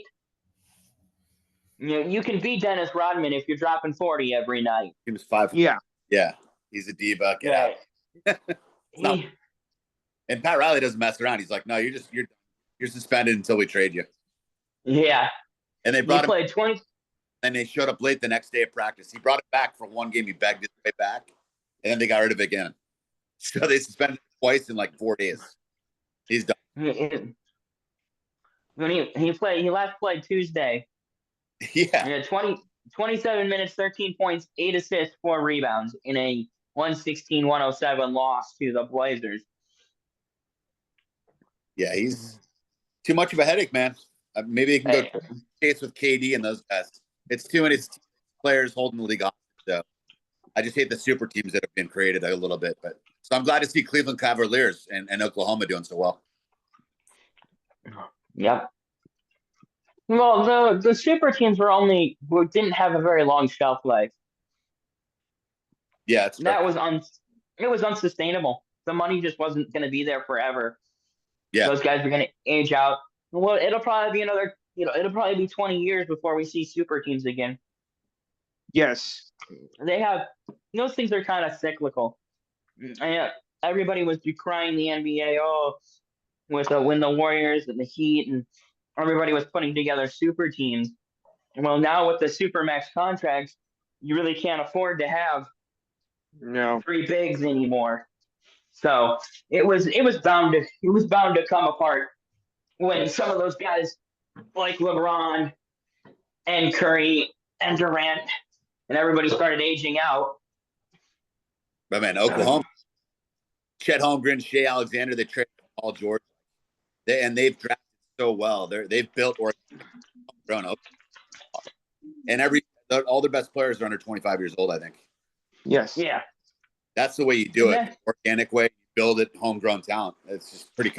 Speaker 3: You can beat Dennis Rodman if you're dropping 40 every night.
Speaker 4: He was 5.
Speaker 2: Yeah.
Speaker 4: He's a diva. Get out. And Pat Riley doesn't mess around. He's like, no, you're suspended until we trade you.
Speaker 3: Yeah.
Speaker 4: And they brought him.
Speaker 3: Played 20.
Speaker 4: And they showed up late the next day of practice. He brought it back for one game. He begged his way back, and then they got rid of it again. So they suspended him twice in like 4 days. He's done.
Speaker 3: When he last played Tuesday.
Speaker 4: Yeah.
Speaker 3: He had 27 minutes, 13 points, 8 assists, 4 rebounds in a 116-107 loss to the Blazers.
Speaker 4: Yeah, he's too much of a headache, man. Maybe they can go chase with KD and those guys. It's too many players holding the league on. So I just hate the super teams that have been created a little bit. But so I'm glad to see Cleveland Cavaliers and Oklahoma doing so well.
Speaker 3: Yep. Well, the super teams didn't have a very long shelf life.
Speaker 4: Yeah,
Speaker 3: it was unsustainable. The money just wasn't going to be there forever.
Speaker 4: Yeah,
Speaker 3: those guys are going to age out. Well, it'll probably be 20 years before we see super teams again.
Speaker 2: Yes,
Speaker 3: those things are kind of cyclical. Everybody was decrying the NBA. When the Warriors and the Heat and everybody was putting together super teams. Well, now with the Supermax contracts, you really can't afford to have 3 bigs anymore. So it was bound to come apart when some of those guys like LeBron and Curry and Durant and everybody started aging out.
Speaker 4: But man, Oklahoma, Chet Holmgren, Shea Alexander, they traded Paul George, they've drafted so well. They've built or grown up, and all their best players are under 25 years old, I think.
Speaker 2: Yes.
Speaker 3: Yeah.
Speaker 4: That's the way you do it. Organic way, you build it, homegrown talent. It's just pretty.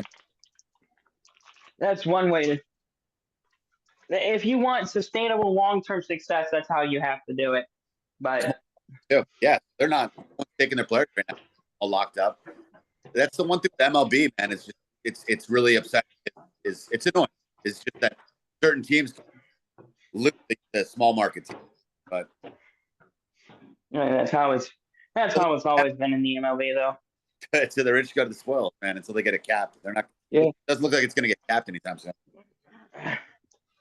Speaker 3: That's one way to. If you want sustainable long-term success, that's how you have to do it. But
Speaker 4: yeah, they're not taking their players right now, all locked up. That's the one thing with MLB, man. It's really upsetting. It's annoying. It's just that certain teams lose the small market team. But
Speaker 3: that's how it's always been in the MLB, though.
Speaker 4: To the rich go to the spoiled, man. Until they get a cap, they're not.
Speaker 2: Yeah,
Speaker 4: it doesn't look like it's going to get capped anytime soon.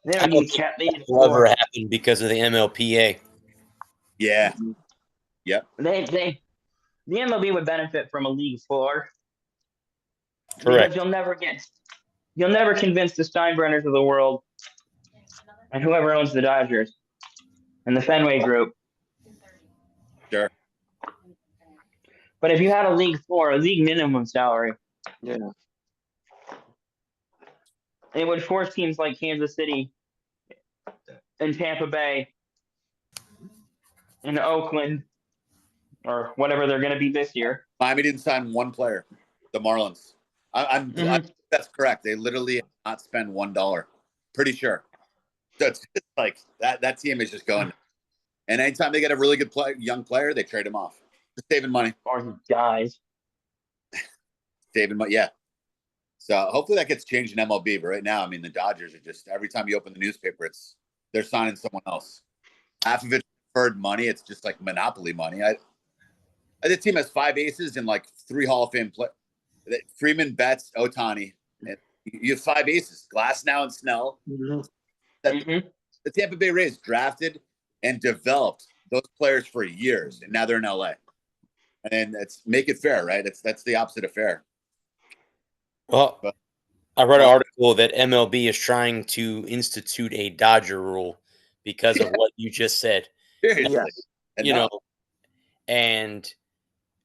Speaker 3: They don't need cap.
Speaker 1: Will ever happen because of the MLPA.
Speaker 4: Yeah. Yep.
Speaker 3: The MLB would benefit from a league floor.
Speaker 1: Correct.
Speaker 3: Because you'll never convince the Steinbrenners of the world and whoever owns the Dodgers and the Fenway Group.
Speaker 4: Sure.
Speaker 3: But if you had a league floor, a league minimum salary, it would force teams like Kansas City and Tampa Bay and Oakland or whatever they're going to be this year.
Speaker 4: Miami didn't sign one player. The Marlins. I'm that's correct. They literally have not spent $1. Pretty sure. So it's just like that team is just going. And anytime they get a really good young player, they trade him off. Just saving money.
Speaker 3: Or he dies.
Speaker 4: Saving money, yeah. So hopefully that gets changed in MLB. But right now, I mean, the Dodgers are just every time you open the newspaper, they're signing someone else. Half of it's deferred money. It's just like monopoly money. The team has 5 aces and like 3 Hall of Fame players. Freeman, Betts, Ohtani. And you have 5 aces. Glasnow and Snell.
Speaker 2: Mm-hmm.
Speaker 4: The Tampa Bay Rays drafted and developed those players for years, and now they're in LA. And make it fair, right? That's the opposite of fair.
Speaker 1: Well, I read an article that MLB is trying to institute a Dodger rule because of what you just said.
Speaker 4: Seriously.
Speaker 1: And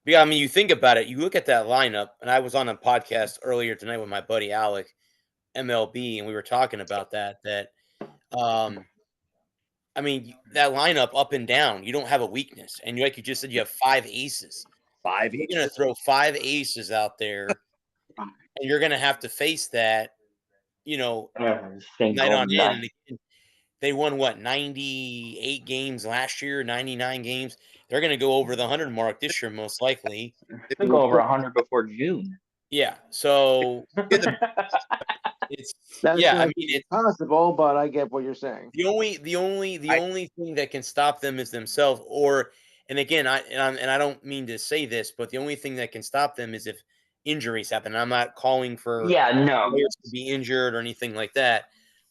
Speaker 1: I mean, you think about it, you look at that lineup, and I was on a podcast earlier tonight with my buddy Alec, MLB, and we were talking about that I mean, that lineup up and down, you don't have a weakness. And like you just said, you have 5 aces.
Speaker 4: 5
Speaker 1: You're going to throw 5 aces out there, and you're going to have to face that, night on end. They won, 98 games last year, 99 games. They're going to go over the 100 mark this year, most likely.
Speaker 3: They'll go over 100 before June.
Speaker 1: Yeah. So it's
Speaker 2: possible, but I get what you're saying.
Speaker 1: The only thing that can stop them is themselves. And again, I don't mean to say this, but the only thing that can stop them is if injuries happen. I'm not calling for players to be injured or anything like that,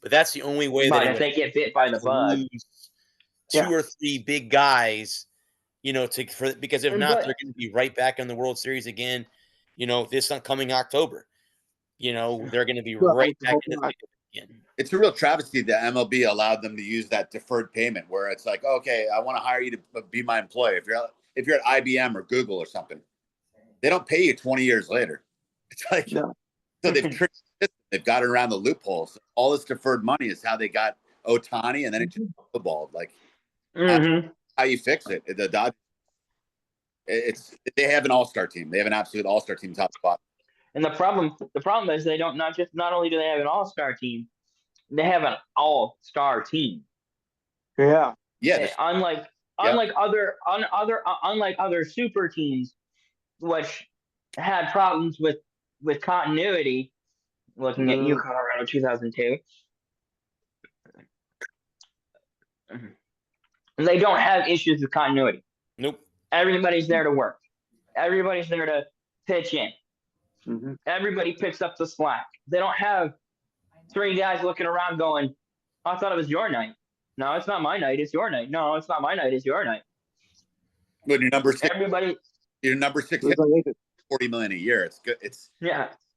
Speaker 1: but that's the only way that
Speaker 3: if they get bit by the bug,
Speaker 1: 2 or 3 big guys, because if not, they're going to be right back in the World Series again. This coming October. they're going to be right back in the thick of it again.
Speaker 4: It's a real travesty that MLB allowed them to use that deferred payment, where it's like, okay, I want to hire you to be my employee. If you're at IBM or Google or something, they don't pay you 20 years later. It's like, so they've tricked. They've got around the loopholes. All this deferred money is how they got Ohtani, and then it just footballed. Like, how you fix it? The Dodgers. They have an all-star team. They have an absolute all-star team, top spot.
Speaker 3: And the problem is they don't not only do they have an all-star team, they have an all-star team.
Speaker 2: Yeah.
Speaker 4: Yeah.
Speaker 3: Unlike other super teams, which had problems with continuity. Looking at you, Colorado 2002. They don't have issues with continuity.
Speaker 1: Nope.
Speaker 3: Everybody's there to work. Everybody's there to pitch in.
Speaker 2: Mm-hmm.
Speaker 3: Everybody picks up the slack. They don't have three guys looking around going, I thought it was your night. No, it's not my night. It's your night. No, it's not my night. It's your night.
Speaker 4: When you're number 6,
Speaker 3: your
Speaker 4: number 6 hit, $40 million a year. It's good. It's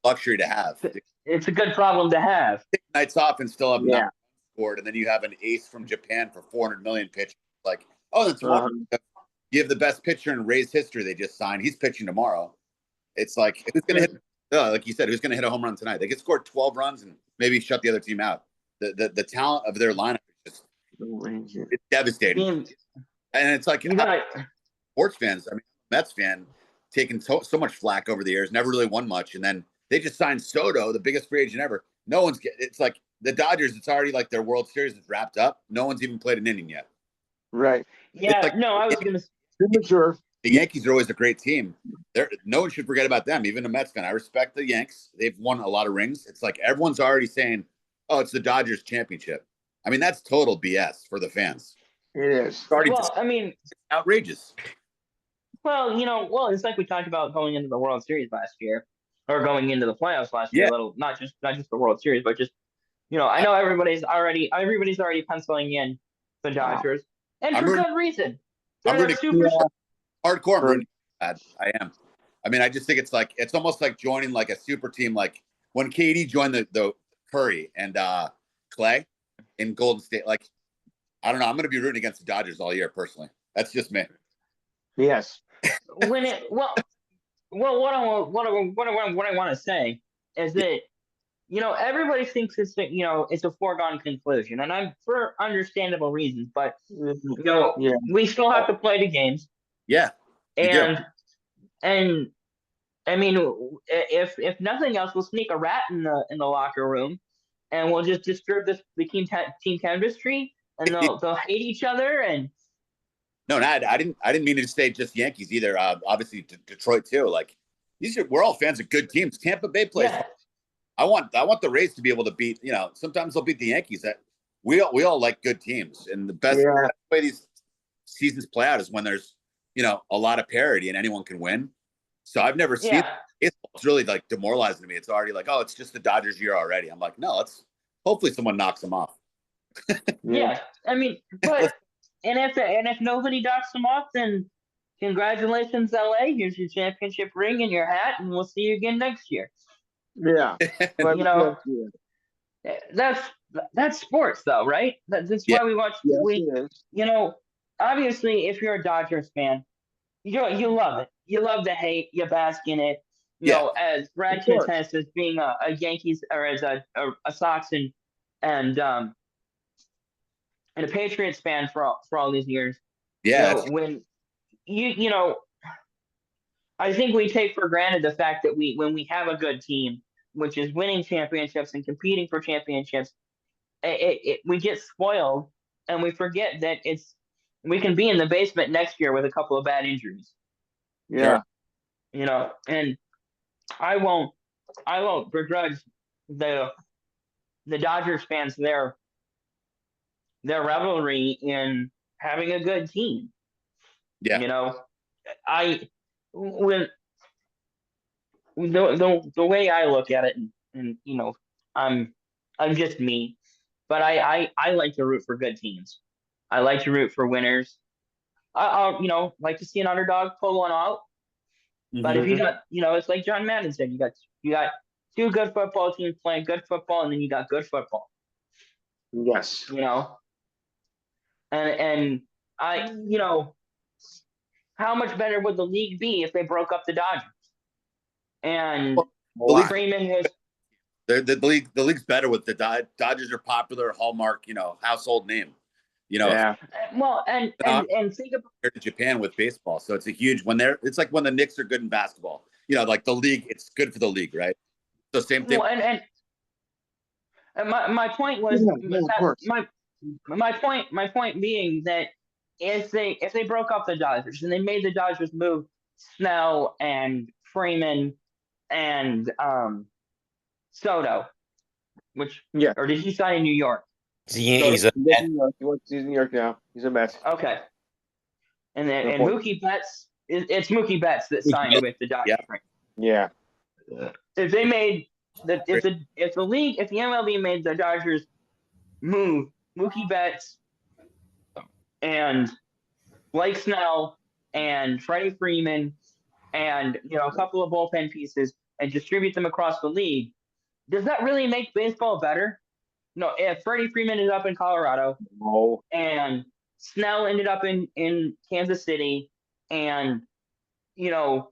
Speaker 4: luxury to have.
Speaker 3: It's a good problem to have.
Speaker 4: 6 nights off and still have scored, and then you have an ace from Japan for $400 million pitch. Like, oh, that's wonderful. You have the best pitcher in Rays history they just signed. He's pitching tomorrow. It's like, who's going to hit? Like you said, who's going to hit a home run tonight? They could score 12 runs and maybe shut the other team out. The talent of their lineup is just it's devastating. And it's like sports fans. I mean, Mets fan taking so much flack over the years, never really won much, and then they just signed Soto, the biggest free agent ever. It's like the Dodgers. It's already like their World Series is wrapped up. No one's even played an inning yet.
Speaker 2: Right.
Speaker 3: Yeah.
Speaker 4: Like,
Speaker 3: I was going to.
Speaker 2: Sure.
Speaker 4: The Yankees are always a great team. No one should forget about them. Even a Mets fan. I respect the Yanks. They've won a lot of rings. It's like everyone's already saying, "Oh, it's the Dodgers championship." I mean, that's total BS for the fans.
Speaker 2: It is.
Speaker 4: It's outrageous.
Speaker 3: Well, it's like we talked about going into the World Series last year, or going into the playoffs last year. Not just the World Series, but just I know everybody's already penciling in the Dodgers, and for good reason.
Speaker 4: I'm rooting hardcore. I'm rooting. I am. I mean, I just think it's almost like joining like a super team, like when KD joined the Curry and Clay in Golden State. Like, I don't know. I'm going to be rooting against the Dodgers all year personally. That's just me.
Speaker 2: Yes.
Speaker 3: What I want to say is that everybody thinks it's a foregone conclusion, and I'm for understandable reasons, but we still have to play the games.
Speaker 4: Yeah.
Speaker 3: And I mean, if nothing else, we'll sneak a rat in the locker room, and we'll just disturb the team chemistry, and they'll hate each other. And
Speaker 4: no, I didn't mean to say just Yankees either. Obviously Detroit too. Like we're all fans of good teams. Tampa Bay plays. Yeah. I want the Rays to be able to beat. Sometimes they'll beat the Yankees. That we all like good teams, and the best way these seasons play out is when there's a lot of parity and anyone can win. So I've never seen it's really like demoralizing to me. It's already like, oh, it's just the Dodgers year already. I'm like, no, hopefully someone knocks them off.
Speaker 3: Yeah, I mean, but if nobody knocks them off, then congratulations, LA. Here's your championship ring and your hat, and we'll see you again next year.
Speaker 2: Yeah,
Speaker 3: but that's sports, though, right? That's why we watch. Obviously, if you're a Dodgers fan, you love it. You love the hate. You bask in it. As Brad contests as being a Yankees or as a Sox and a Patriots fan for all these years.
Speaker 4: Yeah.
Speaker 3: When I think we take for granted the fact that when we have a good team, which is winning championships and competing for championships, we get spoiled and we forget that we can be in the basement next year with a couple of bad injuries.
Speaker 2: Yeah.
Speaker 3: And I won't begrudge the Dodgers fans their revelry in having a good team.
Speaker 4: Yeah.
Speaker 3: The way I look at it, and I'm just me, but I like to root for good teams. I like to root for winners. I'll like to see an underdog pull one out. Mm-hmm. But if you got, it's like John Madden said, you got two good football teams playing good football, and then you got good football.
Speaker 2: Yes.
Speaker 3: And how much better would the league be if they broke up the Dodgers? And Freeman was.
Speaker 4: The league's better with the Dodgers are popular, hallmark, household name.
Speaker 2: Yeah.
Speaker 3: Well, and think about
Speaker 4: Japan with baseball, so it's a huge it's like when the Knicks are good in basketball. Like the league, it's good for the league, right? So same thing.
Speaker 3: Well, and my point was my point being that if they broke up the Dodgers and they made the Dodgers move Snell and Freeman and Soto, or did he sign in New York?
Speaker 1: He's
Speaker 2: in New York now. He's a Met.
Speaker 3: Okay. And then Mookie Betts, it's Mookie Betts that signed with the Dodgers.
Speaker 2: Yeah.
Speaker 3: If they made if the MLB made the Dodgers move Mookie Betts and Blake Snell and Freddie Freeman and a couple of bullpen pieces and distribute them across the league, does that really make baseball better? No, if Freddie Freeman ended up in Colorado and Snell ended up in Kansas City and Betts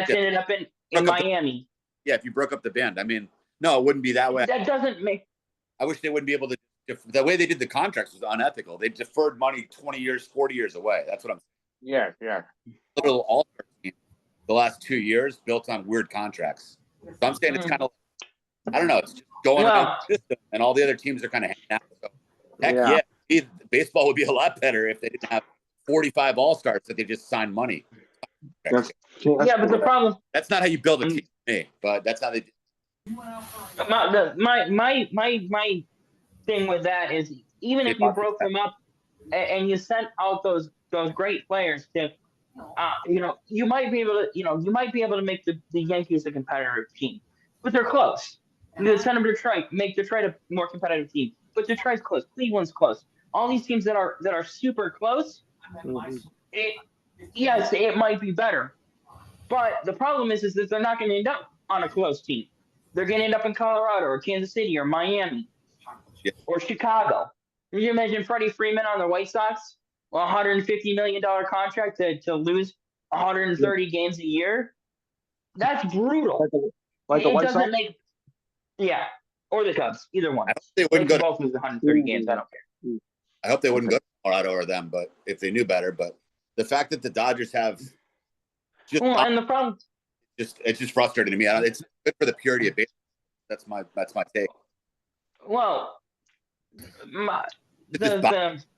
Speaker 3: ended up in Miami.
Speaker 4: If you broke up the band. I mean, no, it wouldn't be that way.
Speaker 3: That doesn't make.
Speaker 4: I wish they wouldn't be able to. The way they did the contracts was unethical. They deferred money 20 years, 40 years away. That's what I'm
Speaker 2: saying. Yeah.
Speaker 4: Little all-star team the last 2 years built on weird contracts. So I'm saying it's kind of, I don't know, it's just going around the system, and all the other teams are kind of hanging out. So, heck baseball would be a lot better if they didn't have 45 all-stars that they just signed money.
Speaker 3: But the problem,
Speaker 4: that's not how you build a team, to me, but that's how they do.
Speaker 3: My thing with that is, even if you broke them up and you sent out those great players to, you might be able to make the Yankees a competitive team, but they're close. You send them to Detroit, make Detroit a more competitive team, but Detroit's close, Cleveland's close. All these teams that are super close, it might be better, but the problem is that they're not going to end up on a close team. They're going to end up in Colorado or Kansas City or Miami or Chicago. Can you imagine Freddie Freeman on the White Sox? $150 million contract to lose 130 games a year? That's brutal.
Speaker 2: Like the White Sox?
Speaker 3: Or the Cubs, either one.
Speaker 4: I hope they wouldn't go
Speaker 3: both lose 130 games. I don't care.
Speaker 4: I hope they wouldn't go to Colorado or them, but if they knew better. But the fact that the Dodgers have
Speaker 3: and the problem,
Speaker 4: it's just frustrating to me. It's good for the purity of baseball. That's my take.
Speaker 3: Well,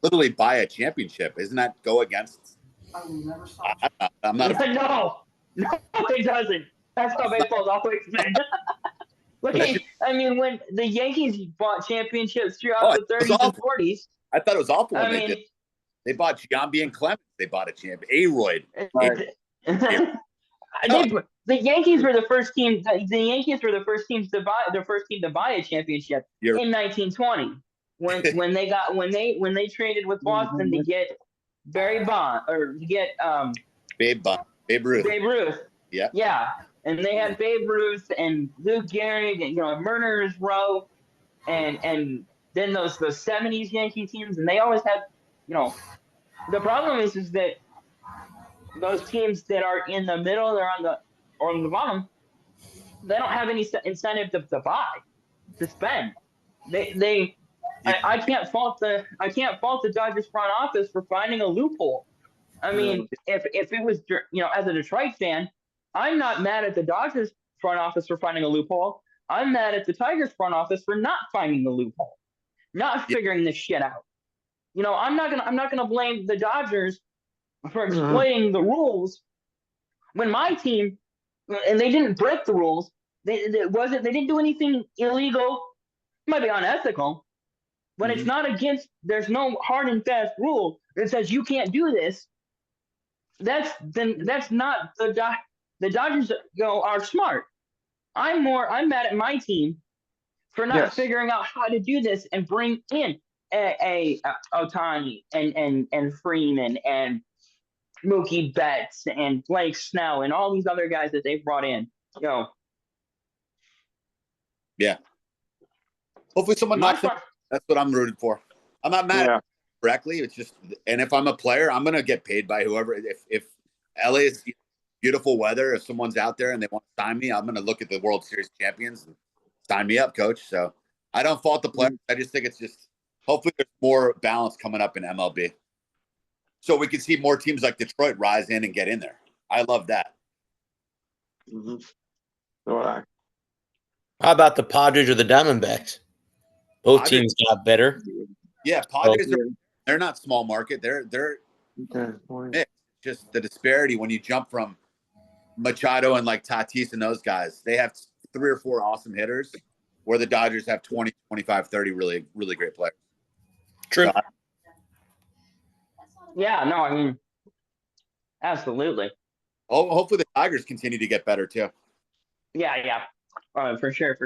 Speaker 4: literally buy a championship. Isn't that go against? I'm not.
Speaker 3: No, it doesn't. That's how baseball's always been. Look, when the Yankees bought championships throughout the 30s and 40s.
Speaker 4: I thought it was awful when they did. They bought Giambi and Clemens. They bought a champ. Aroyd.
Speaker 3: The Yankees were the first team. The Yankees were the first team to buy a championship in 1920 when they traded with Boston to get Barry Bonds or to get
Speaker 4: Babe Ruth.
Speaker 3: Babe Ruth.
Speaker 4: Yeah.
Speaker 3: Yeah, and they had Babe Ruth and Lou Gehrig and Murderers Row, and then those 70s Yankee teams, and they always had the problem is that those teams that are in the middle, they're on the bottom, they don't have any incentive to buy, to spend. I can't fault the Dodgers front office for finding a loophole. I mean, if it was as a Detroit fan, I'm not mad at the Dodgers front office for finding a loophole. I'm mad at the Tigers front office for not finding the loophole, not figuring this shit out. I'm not gonna blame the Dodgers for exploiting the rules when my team, and they didn't break the rules. They didn't do anything illegal. It might be unethical, but it's not against. There's no hard and fast rule that says you can't do this. That's not the Dodgers are smart. I'm mad at my team for not figuring out how to do this and bring in a Ohtani and Freeman and Mookie Betts and Blake Snell and all these other guys that they've brought in.
Speaker 4: Yeah. Hopefully someone knocks them. That's what I'm rooting for. I'm not mad correctly. It's just, and if I'm a player, I'm gonna get paid by whoever. If LA is beautiful weather, if someone's out there and they want to sign me, I'm gonna look at the World Series champions and sign me up, coach. So I don't fault the players. I just think it's just hopefully there's more balance coming up in MLB, so we can see more teams like Detroit rise in and get in there. I love that.
Speaker 2: Mm-hmm. All right.
Speaker 1: How about the Padres or the Diamondbacks? Both teams got better.
Speaker 4: Yeah, Padres they're not small market. They're mixed. Just the disparity when you jump from Machado and like Tatis and those guys. They have 3 or 4 awesome hitters, where the Dodgers have 20, 25, 30 really, really great players.
Speaker 1: True.
Speaker 4: So,
Speaker 3: yeah, no, I mean, absolutely.
Speaker 4: Hopefully the Tigers continue to get better too.
Speaker 3: Yeah. For sure.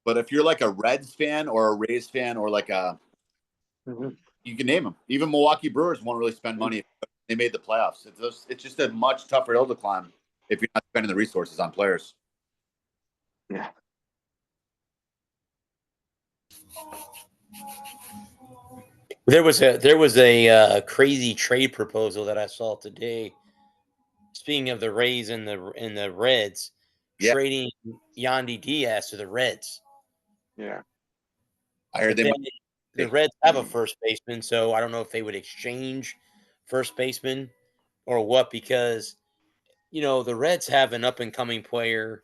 Speaker 4: But if you're like a Reds fan or a Rays fan or like you can name them. Even Milwaukee Brewers won't really spend money if they made the playoffs. It's just a much tougher hill to climb if you're not spending the resources on players.
Speaker 2: Yeah.
Speaker 1: There was a crazy trade proposal that I saw today. Speaking of the Rays and the Reds, trading Yandy Diaz to the Reds.
Speaker 2: Yeah.
Speaker 4: I heard
Speaker 1: the Reds have a first baseman, so I don't know if they would exchange first baseman or what, because the Reds have an up and coming player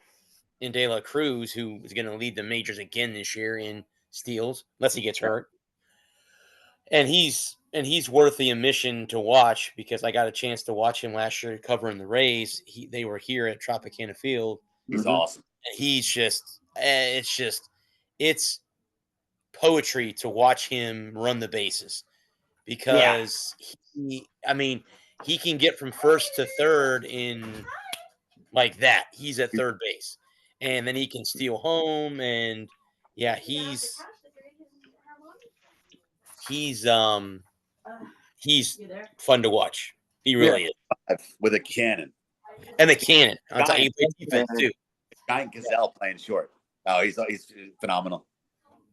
Speaker 1: in De La Cruz who is going to lead the majors again this year in steals, unless he gets hurt. And he's worth the admission to watch, because I got a chance to watch him last year covering the Rays. They were here at Tropicana Field.
Speaker 4: He's awesome.
Speaker 1: And he's just it's poetry to watch him run the bases, because he can get from first to third in like that. He's at third base, and then he can steal home, and he's fun to watch. He really is.
Speaker 4: With a cannon.
Speaker 1: And a cannon. I'll tell you, he plays defense too.
Speaker 4: Giant gazelle playing short. Oh, he's phenomenal.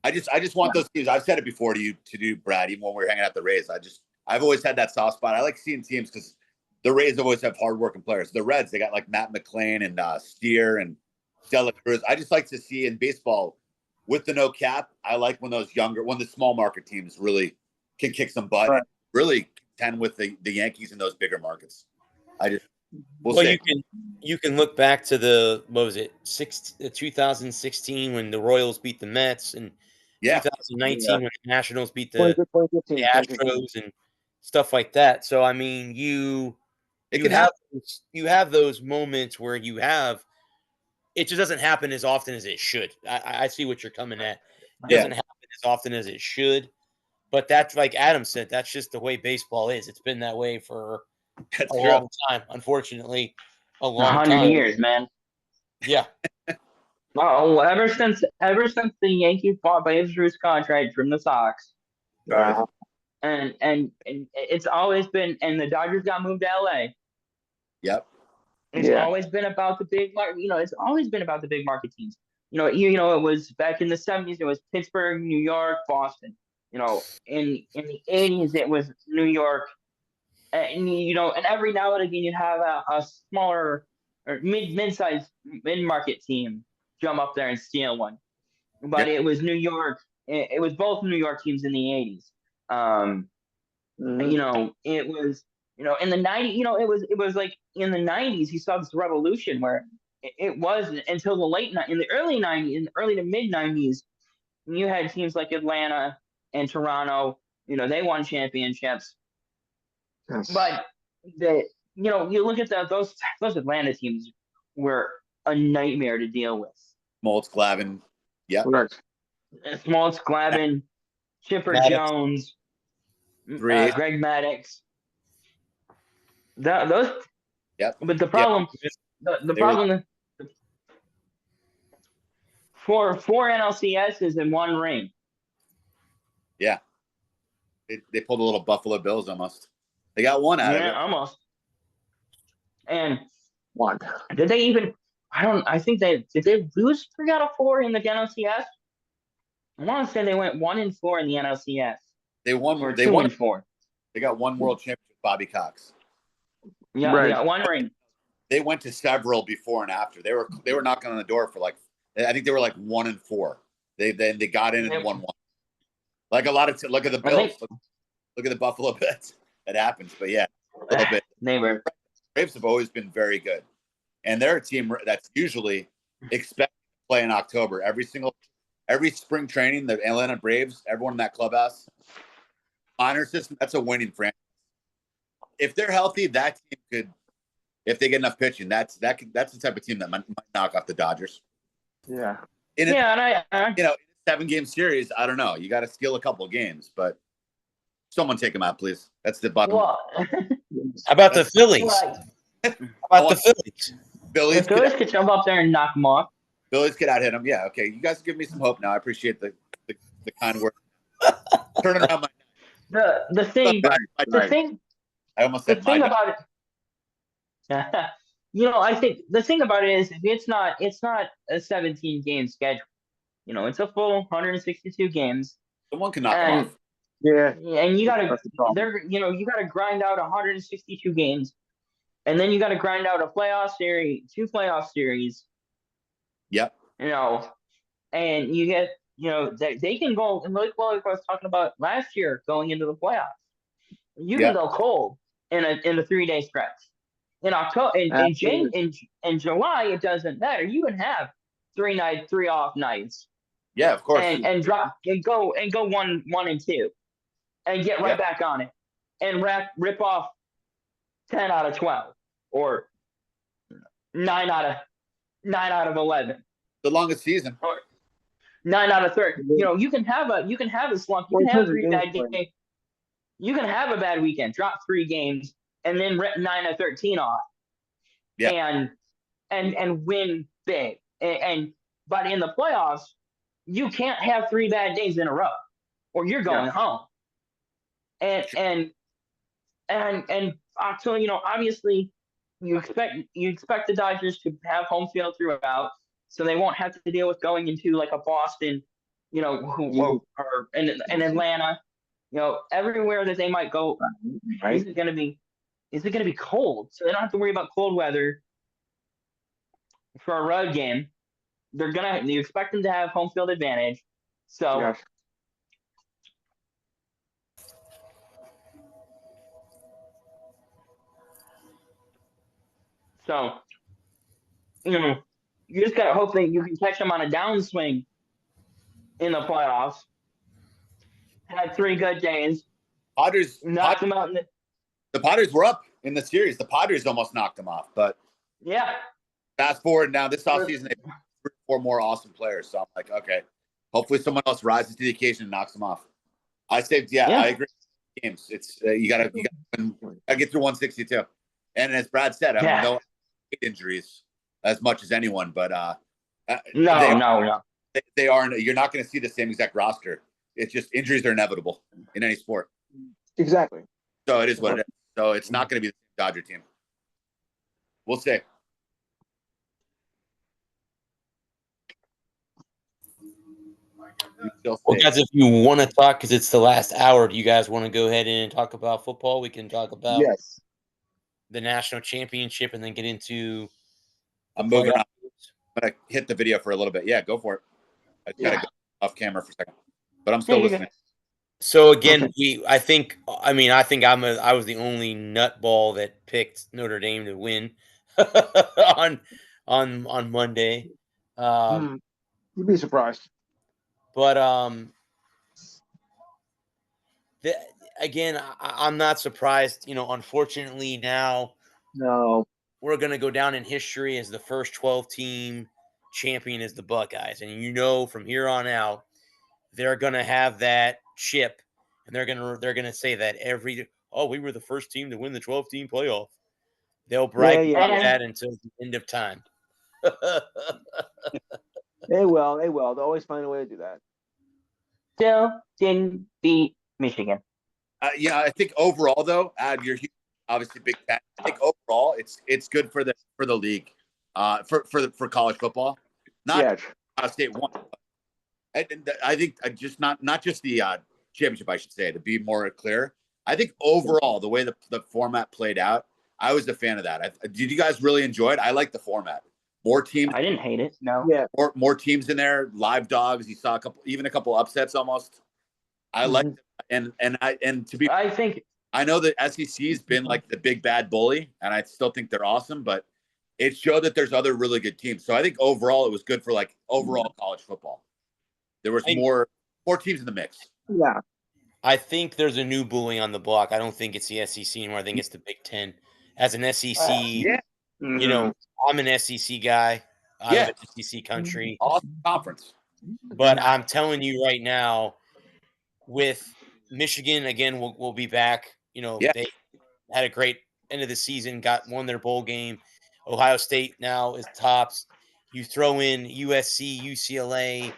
Speaker 4: I just want those teams. I've said it before to you, Brad, even when we were hanging out at the Rays. I've always had that soft spot. I like seeing teams because the Rays always have hardworking players. The Reds, they got like Matt McClain and Steer and De La Cruz. I just like to see in baseball with the no cap. I like when the small market teams really can kick some butt, and really contend with the Yankees in those bigger markets.
Speaker 1: You can look back to the 2016 when the Royals beat the Mets, and 2019 when the Nationals beat the Astros and stuff like that. So I mean, you have those moments where you have it just doesn't happen as often as it should. I see what you're coming at. It doesn't happen as often as it should, but that's like Adam said. That's just the way baseball is. It's been that way for a long time. Unfortunately, a long
Speaker 3: 100 years, man.
Speaker 1: Yeah.
Speaker 3: Oh, ever since the Yankees bought Babe Ruth's contract from the Sox, and it's always been, and the Dodgers got moved to LA.
Speaker 4: Yep.
Speaker 3: It's always been about the big market. It's always been about the big market teams. It was back in the 70s. It was Pittsburgh, New York, Boston. In the 80s, it was New York. And every now and again, you have a smaller or mid-sized mid-market team jump up there and steal one. But it was New York. It was both New York teams in the 80s. It was in the 90s. It was like in the 90s, you saw this revolution where it was until the early 90s, in the early to mid 90s, you had teams like Atlanta and Toronto. They won championships. Yes. But you look at those Atlanta teams were a nightmare to deal with.
Speaker 4: Smoltz, Glavine,
Speaker 3: Smoltz, Glavine, Chipper Jones, Greg Maddux. Those.
Speaker 4: Yep.
Speaker 3: But the problem, the problem is four NLCSs and one ring.
Speaker 4: Yeah. They pulled a little Buffalo Bills almost. They got one out of it.
Speaker 3: Yeah, almost. And
Speaker 2: One.
Speaker 3: did they even? I think did they lose 3 out of 4 in the NLCS? I want to say they went 1-4 in the NLCS.
Speaker 4: They won.
Speaker 3: Or
Speaker 4: They
Speaker 3: 2-4.
Speaker 4: They got one world championship. Bobby Cox.
Speaker 3: Yeah,
Speaker 2: Right.
Speaker 3: they got 1 ring.
Speaker 4: They went to several before and after. They were knocking on the door for like, I think they were like 1-4. They got in and won one. Like a lot of look at the Bills. Look at the Buffalo Bills. It happens, but yeah, a little bit.
Speaker 3: They were.
Speaker 4: Braves have always been very good, and they're a team that's usually expected to play in October. Every spring training, the Atlanta Braves, everyone in that clubhouse, honor system, that's a winning franchise. If they're healthy, that team could, if they get enough pitching, that's the type of team that might knock off the Dodgers.
Speaker 2: Yeah.
Speaker 4: And
Speaker 3: I
Speaker 4: 7-game series, I don't know. You got to steal a couple of games, but someone take them out, please. That's the bottom.
Speaker 3: Well,
Speaker 1: How about the Phillies? How about the Phillies?
Speaker 3: The Phillies could jump up there and knock them off.
Speaker 4: Phillies could out hit them. Yeah, okay. You guys give me some hope now. I appreciate the kind word. Turn around my
Speaker 3: The thing
Speaker 4: I almost said
Speaker 3: the thing about it. I think the thing about it is it's not a 17-game schedule. It's a full 162 games.
Speaker 4: Someone can knock them off.
Speaker 2: Yeah.
Speaker 3: And you gotta grind out 162 games, and then you gotta grind out a playoff series, 2 playoff series.
Speaker 4: Yep.
Speaker 3: And you get they can go, and like I was talking about last year going into the playoffs. You can go cold in a 3-day stretch. In October, in July, it doesn't matter. You can have 3 off nights.
Speaker 4: Yeah, of course.
Speaker 3: And drop and go 1-2, and get right back on it, and rip off 10 out of 12 or 9 out of 11.
Speaker 4: The longest season.
Speaker 3: Or 9 out of 30. You can have a slump. You can have 3 bad games. You can have a bad weekend, drop 3 games, and then rip 9 of 13 off.
Speaker 4: Yeah.
Speaker 3: And win big. But in the playoffs, you can't have 3 bad days in a row, or you're going home. And October, obviously you expect the Dodgers to have home field throughout, so they won't have to deal with going into like a Boston, or in Atlanta, everywhere that they might go.
Speaker 2: Right.
Speaker 3: Is it going to be cold? So they don't have to worry about cold weather for a road game. You expect them to have home field advantage. So.
Speaker 2: Yeah.
Speaker 3: So, you just gotta hope that you can catch them on a downswing in the playoffs. Had 3 good days.
Speaker 4: Padres
Speaker 3: knocked them out.
Speaker 4: The Padres were up in the series. The Padres almost knocked them off, but fast forward now, this offseason, they have 3 or 4 more awesome players. So I'm like, okay, hopefully someone else rises to the occasion and knocks them off. I agree. Games, it's you gotta get through 162. And as Brad said, I don't know injuries as much as anyone, but
Speaker 3: no.
Speaker 4: They are. You're not going to see the same exact roster. It's just injuries are inevitable in any sport.
Speaker 2: Exactly.
Speaker 4: So it is what it is. So it's not going to be the Dodger team. We'll see.
Speaker 1: Well, guys, if you want to talk, because it's the last hour, do you guys want to go ahead and talk about football? We can talk about the national championship and then get into.
Speaker 4: I'm moving on. I'm going to hit the video for a little bit. Yeah, go for it. I got to go off camera for a second, but I'm still listening.
Speaker 1: So again, I think I was the only nutball that picked Notre Dame to win on Monday.
Speaker 2: You'd be surprised.
Speaker 1: But again, I'm not surprised. Unfortunately, now we're going to go down in history as the first 12-team champion is the Buckeyes, and from here on out, they're going to have that chip, and they're going to say that we were the first team to win the 12-team playoff. They'll brag about that until the end of time.
Speaker 2: They will. They'll always find a way to do that.
Speaker 3: Still didn't beat Michigan.
Speaker 4: I think overall though, you're obviously Big Ten. I think overall it's good for the league, for college football. Not Ohio State won. I think just not just the championship, I should say, to be more clear. I think overall the way the format played out, I was a fan of that. Did you guys really enjoy it? I like the format. More teams.
Speaker 3: I didn't hate it. No.
Speaker 2: Yeah.
Speaker 4: More teams in there. Live dogs. You saw a couple upsets almost. I like and to be. I know that SEC's been like the big bad bully, and I still think they're awesome, but it showed that there's other really good teams. So I think overall it was good for like overall college football. There was more teams in the mix.
Speaker 2: Yeah.
Speaker 1: I think there's a new bully on the block. I don't think it's the SEC anymore. I think it's the Big Ten. As an SEC, you know, I'm an SEC guy. I'm an SEC country.
Speaker 4: Awesome conference.
Speaker 1: But I'm telling you right now, with Michigan, again, we'll be back. You know, they had a great end of the season, won their bowl game. Ohio State now is tops. You throw in USC, UCLA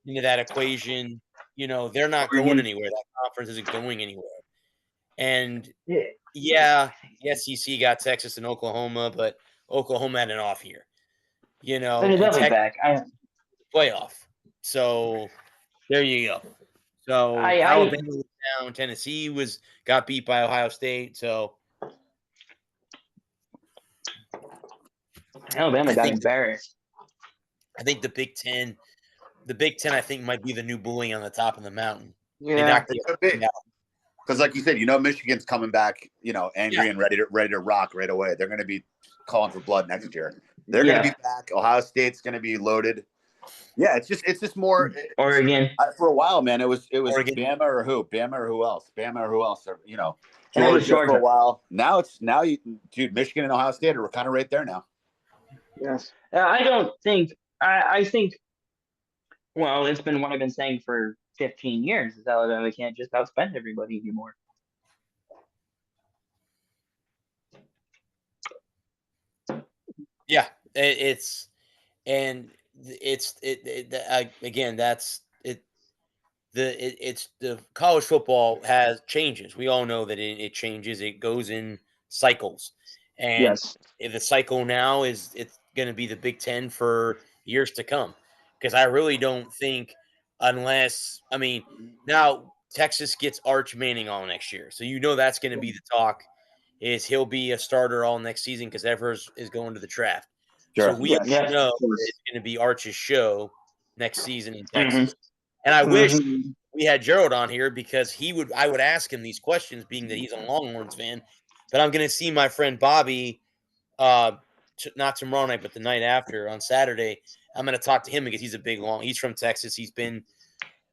Speaker 1: into that equation, you know, they're not going anywhere. That conference isn't going anywhere. And the SEC got Texas and Oklahoma, but Oklahoma had an off year. You know,
Speaker 3: they'll be back.
Speaker 1: Playoff. So there you go. So Alabama was down. Tennessee got beat by Ohio State. So
Speaker 3: Alabama got embarrassed.
Speaker 1: I think the Big Ten, I think, might be the new bully on the top of the mountain.
Speaker 2: Yeah,
Speaker 4: because like you said, you know, Michigan's coming back, you know, angry and ready to rock right away. They're going to be calling for blood next year. They're going to be back. Ohio State's going to be loaded. Yeah, it's just more.
Speaker 3: Oregon.
Speaker 4: For a while, man, it was
Speaker 1: Oregon.
Speaker 4: Bama or who? Bama or who else? You know,
Speaker 3: Georgia
Speaker 4: for a while. Now dude, Michigan and Ohio State are kind of right there now.
Speaker 2: Yes.
Speaker 3: I don't think. I think. Well, it's been what I've been saying for 15 years. Is Alabama can't just outspend everybody anymore.
Speaker 1: Yeah, it's the college football has changes. We all know that it changes. It goes in cycles, and the cycle now it's going to be the Big Ten for years to come. Because I really don't think, unless now Texas gets Arch Manning all next year, so you know that's going to be the talk. Is he'll be a starter all next season because Evers is going to the draft.
Speaker 4: Sure.
Speaker 1: So we know it's going to be Arch's show next season in Texas. And I wish we had Gerald on here because I would ask him these questions, being that he's a Longhorns fan. But I'm going to see my friend Bobby, not tomorrow night, but the night after on Saturday. I'm going to talk to him because he's from Texas. He's been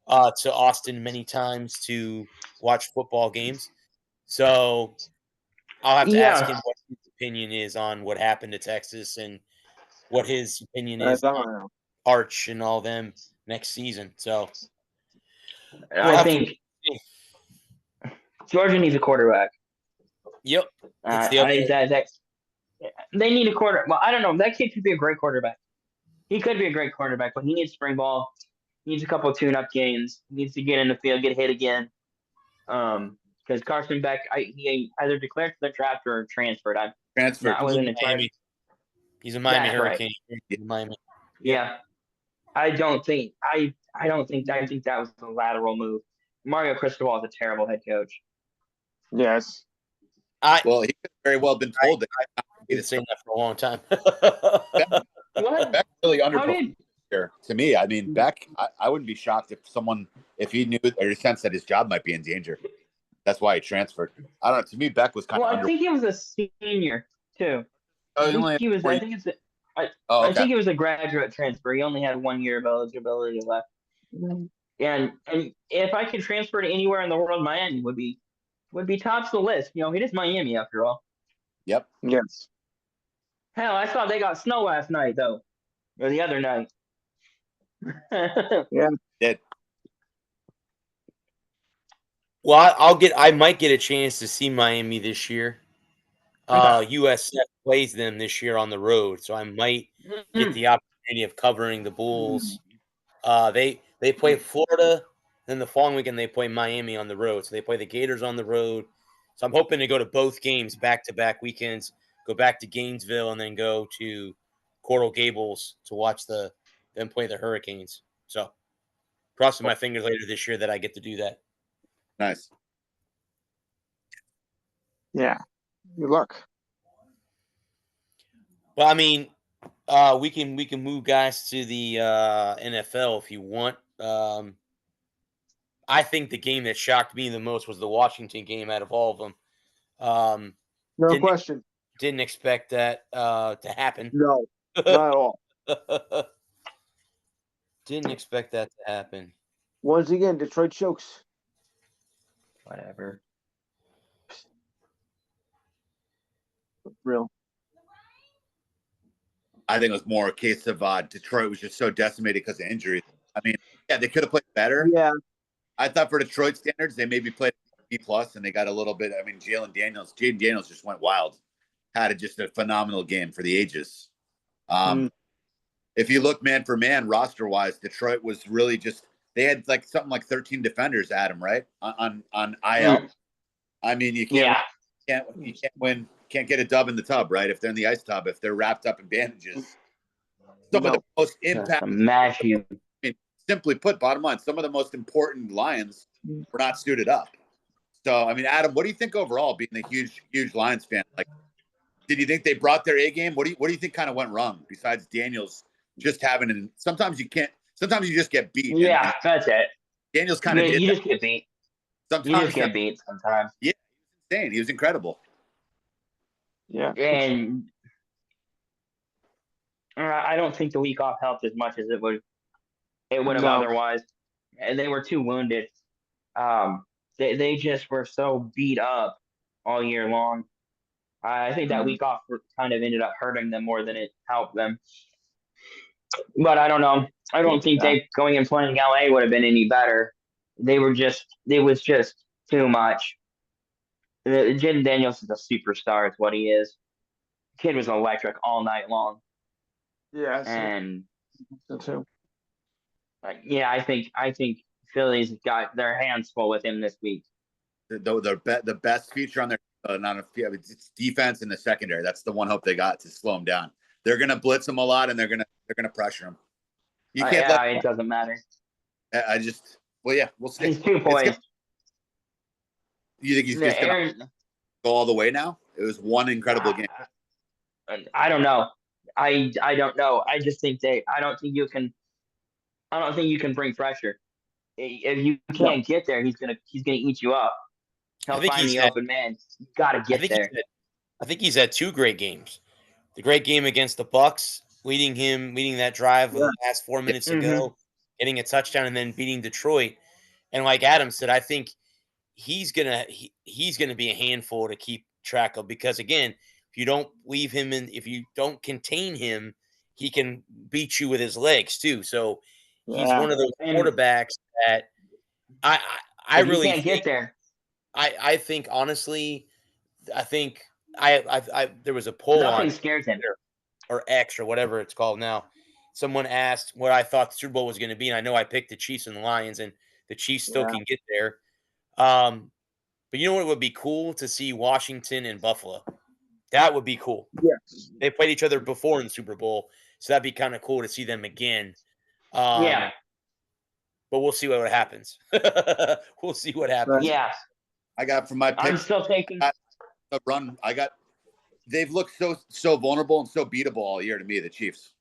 Speaker 1: to Austin many times to watch football games. So I'll have to ask him what his opinion is on what happened to Texas and what his opinion is on Arch and all them next season. So
Speaker 3: I think Georgia needs a quarterback.
Speaker 1: Yep.
Speaker 3: They need a quarter. Well, I don't know. That kid could be a great quarterback. He could be a great quarterback, but he needs spring ball. He needs a couple of tune-up games. He needs to get in the field, get hit again. Because Carson Beck, he either declared for the draft or transferred.
Speaker 4: Transferred.
Speaker 1: He's a Miami Hurricane. Right. Miami.
Speaker 3: Yeah. I think that was a lateral move. Mario Cristobal is a terrible head coach.
Speaker 2: Yes.
Speaker 4: He could very well been told that.
Speaker 1: I've been saying that for a long time.
Speaker 4: Beck really underperformed here. To me, I mean, Beck, I wouldn't be shocked if he knew or sensed that his job might be in danger. That's why he transferred. I don't know. To me, Beck was kind of.
Speaker 3: I think he was a senior too. I think he was a graduate transfer. He only had 1 year of eligibility left. And if I could transfer to anywhere in the world, Miami would be tops the list. You know, it is Miami after all.
Speaker 4: Yep.
Speaker 2: Yes.
Speaker 3: Hell, I saw they got snow last night though, or the other night.
Speaker 2: Yeah.
Speaker 4: Did.
Speaker 1: Well, I might get a chance to see Miami this year. USF plays them this year on the road, so I might get the opportunity of covering the Bulls. They play Florida Then the following weekend they play Miami on the road. So they play the Gators on the road. So I'm hoping to go to both games back-to-back weekends, go back to Gainesville, and then go to Coral Gables to watch them play the Hurricanes. So crossing my fingers later this year that I get to do that.
Speaker 4: Nice.
Speaker 2: Yeah. Good luck.
Speaker 1: Well, I mean, we can move guys to the NFL if you want. I think the game that shocked me the most was the Washington game out of all of them.
Speaker 2: No question.
Speaker 1: Didn't expect that to happen.
Speaker 2: No, not at all.
Speaker 1: Didn't expect that to happen.
Speaker 2: Once again, Detroit chokes.
Speaker 3: Whatever.
Speaker 2: Real.
Speaker 4: I think it was more a case of Detroit was just so decimated because of injuries. I mean, yeah, they could have played better.
Speaker 2: Yeah.
Speaker 4: I thought for Detroit standards, they maybe played B+, and they got a little bit. I mean, Jaden Daniels just went wild. Had just a phenomenal game for the ages. If you look man for man, roster-wise, Detroit was really just – they had something like 13 defenders, Adam, right, on IL. I mean, you can't win – can't get a dub in the tub, right? If they're in the ice tub, if they're wrapped up in bandages. Some of the most impact.
Speaker 3: I
Speaker 4: mean, simply put, bottom line, some of the most important Lions were not suited up. So, I mean, Adam, what do you think overall, being a huge Lions fan? Like, did you think they brought their A game? What do you think kind of went wrong besides Daniels just having and sometimes you can't. Sometimes you just get beat.
Speaker 3: Yeah, that's it.
Speaker 4: Daniels kind of did.
Speaker 3: You just get beat.
Speaker 4: Sometimes
Speaker 3: you just get beat sometimes.
Speaker 4: Yeah, he was insane. He was incredible.
Speaker 2: Yeah.
Speaker 3: And I don't think the week off helped as much as it would have otherwise. And they were too wounded. They just were so beat up all year long. I think that week off kind of ended up hurting them more than it helped them. But I don't know. I don't think they going and playing LA would have been any better. It was just too much. Jaden Daniels is a superstar. It's what he is. Kid was electric all night long.
Speaker 2: Yeah,
Speaker 3: and
Speaker 2: so too.
Speaker 3: Yeah, I think Philly's got their hands full with him this week.
Speaker 4: The best feature on their it's defense in the secondary. That's the one hope they got to slow him down. They're gonna blitz him a lot, and they're gonna pressure him. You can't.
Speaker 3: It doesn't matter.
Speaker 4: We'll see.
Speaker 3: He's 2 points.
Speaker 4: You think he's just going to go all the way now? It was one incredible game.
Speaker 3: I don't know. I don't know. I just think I don't think you can bring pressure. If you can't get there, he's gonna eat you up. He'll find the open man. You gotta get there.
Speaker 1: I think he's had 2 great games. The great game against the Bucks, leading that drive with the last 4 minutes to go, getting a touchdown, and then beating Detroit. And like Adam said, I think he's gonna be a handful to keep track of because again, if you don't leave him in, if you don't contain him, he can beat you with his legs too. So he's one of those quarterbacks that I really
Speaker 3: can't get there.
Speaker 1: I think honestly, I think I there was a poll
Speaker 3: Nothing scares him
Speaker 1: or X or whatever it's called now. Someone asked what I thought the Super Bowl was going to be, and I know I picked the Chiefs and the Lions, and the Chiefs still can get there. But you know what would be cool to see Washington and Buffalo. That would be cool.
Speaker 2: Yes.
Speaker 1: They played each other before in the Super Bowl, so that'd be kind of cool to see them again. But we'll see what happens. We'll see what happens.
Speaker 3: Yeah.
Speaker 4: I got from my pick.
Speaker 3: I'm still taking
Speaker 4: the run. They've looked so vulnerable and so beatable all year to me, the Chiefs.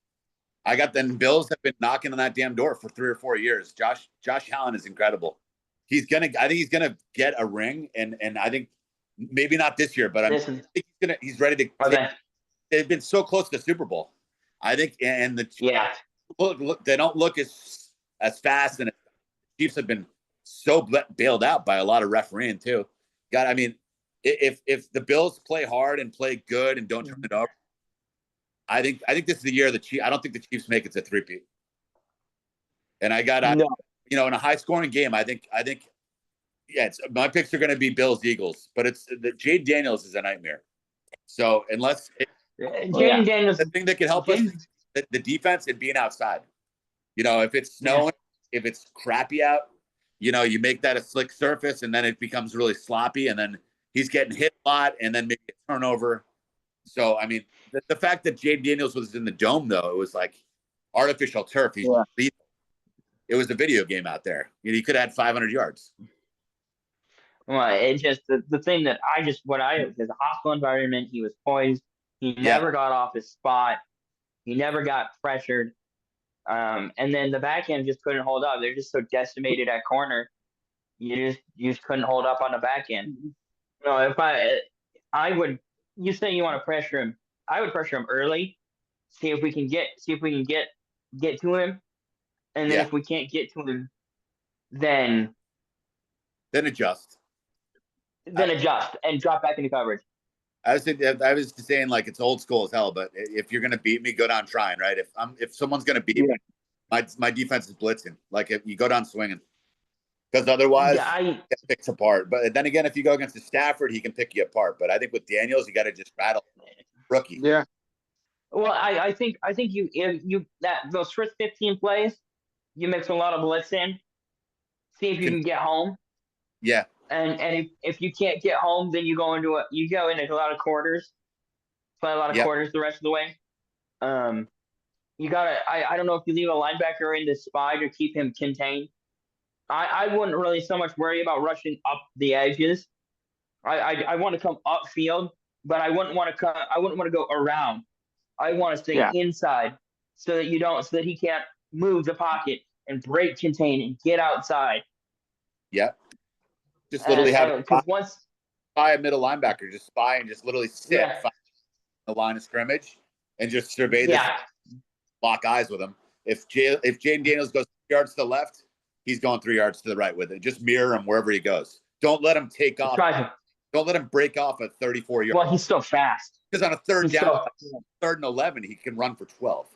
Speaker 4: I got the Bills have been knocking on that damn door for 3 or 4 years. Josh Allen is incredible. I think he's gonna get a ring, and I think maybe not this year, but I think he's ready to. They've been so close to the Super Bowl. I think, and look, they don't look as fast, and the Chiefs have been so bailed out by a lot of refereeing too. I mean, if the Bills play hard and play good and don't turn it over, I think this is the year of the Chiefs. I don't think the Chiefs make it to 3-peat. And I got in a high scoring game, I think my picks are going to be Bills Eagles, but it's the Jade Daniels is a nightmare. So unless
Speaker 3: Daniels,
Speaker 4: the thing that could help us, the defense and being outside. If it's snowing, if it's crappy out, you make that a slick surface, and then it becomes really sloppy, and then he's getting hit a lot, and then maybe a turnover. So, I mean, the fact that Jaden Daniels was in the dome, though, it was like artificial turf. It was a video game out there. He could have had 500 yards.
Speaker 3: Well, it just the thing that his hostile environment. He was poised. He never got off his spot. He never got pressured. And then the back end just couldn't hold up. They're just so decimated at corner. You just couldn't hold up on the back end. If I would, you say you want to pressure him, I would pressure him early. See if we can get to him, and then if we can't get to him, then
Speaker 4: adjust.
Speaker 3: Then adjust and drop back into coverage.
Speaker 4: I was saying like it's old school as hell, but if you're gonna beat me, go down trying, right? If someone's gonna beat me, my defense is blitzing. Like if you go down swinging, because otherwise it picks apart. But then again, if you go against the Stafford, he can pick you apart. But I think with Daniels, you got to just rattle rookie.
Speaker 2: Yeah.
Speaker 3: Well, I think those first 15 plays, you mix a lot of blitz in, see if you can get home.
Speaker 4: Yeah.
Speaker 3: And if you can't get home, then you go into a lot of quarters, play a lot of quarters the rest of the way. You gotta. I don't know if you leave a linebacker in the spy to keep him contained. I wouldn't really so much worry about rushing up the edges. I want to come upfield, but I wouldn't want to go around. I want to stay inside so that he can't move the pocket and break contain and get outside.
Speaker 4: Yep. Just literally have a middle linebacker, just spy and just literally sit the line of scrimmage and just survey this, lock eyes with him. If Jaden Daniels goes 3 yards to the left, he's going 3 yards to the right with it. Just mirror him wherever he goes. Don't let him take off. Don't let him break off at 34 yards.
Speaker 3: Well, he's so fast.
Speaker 4: Because on a third and 11, he can run for 12.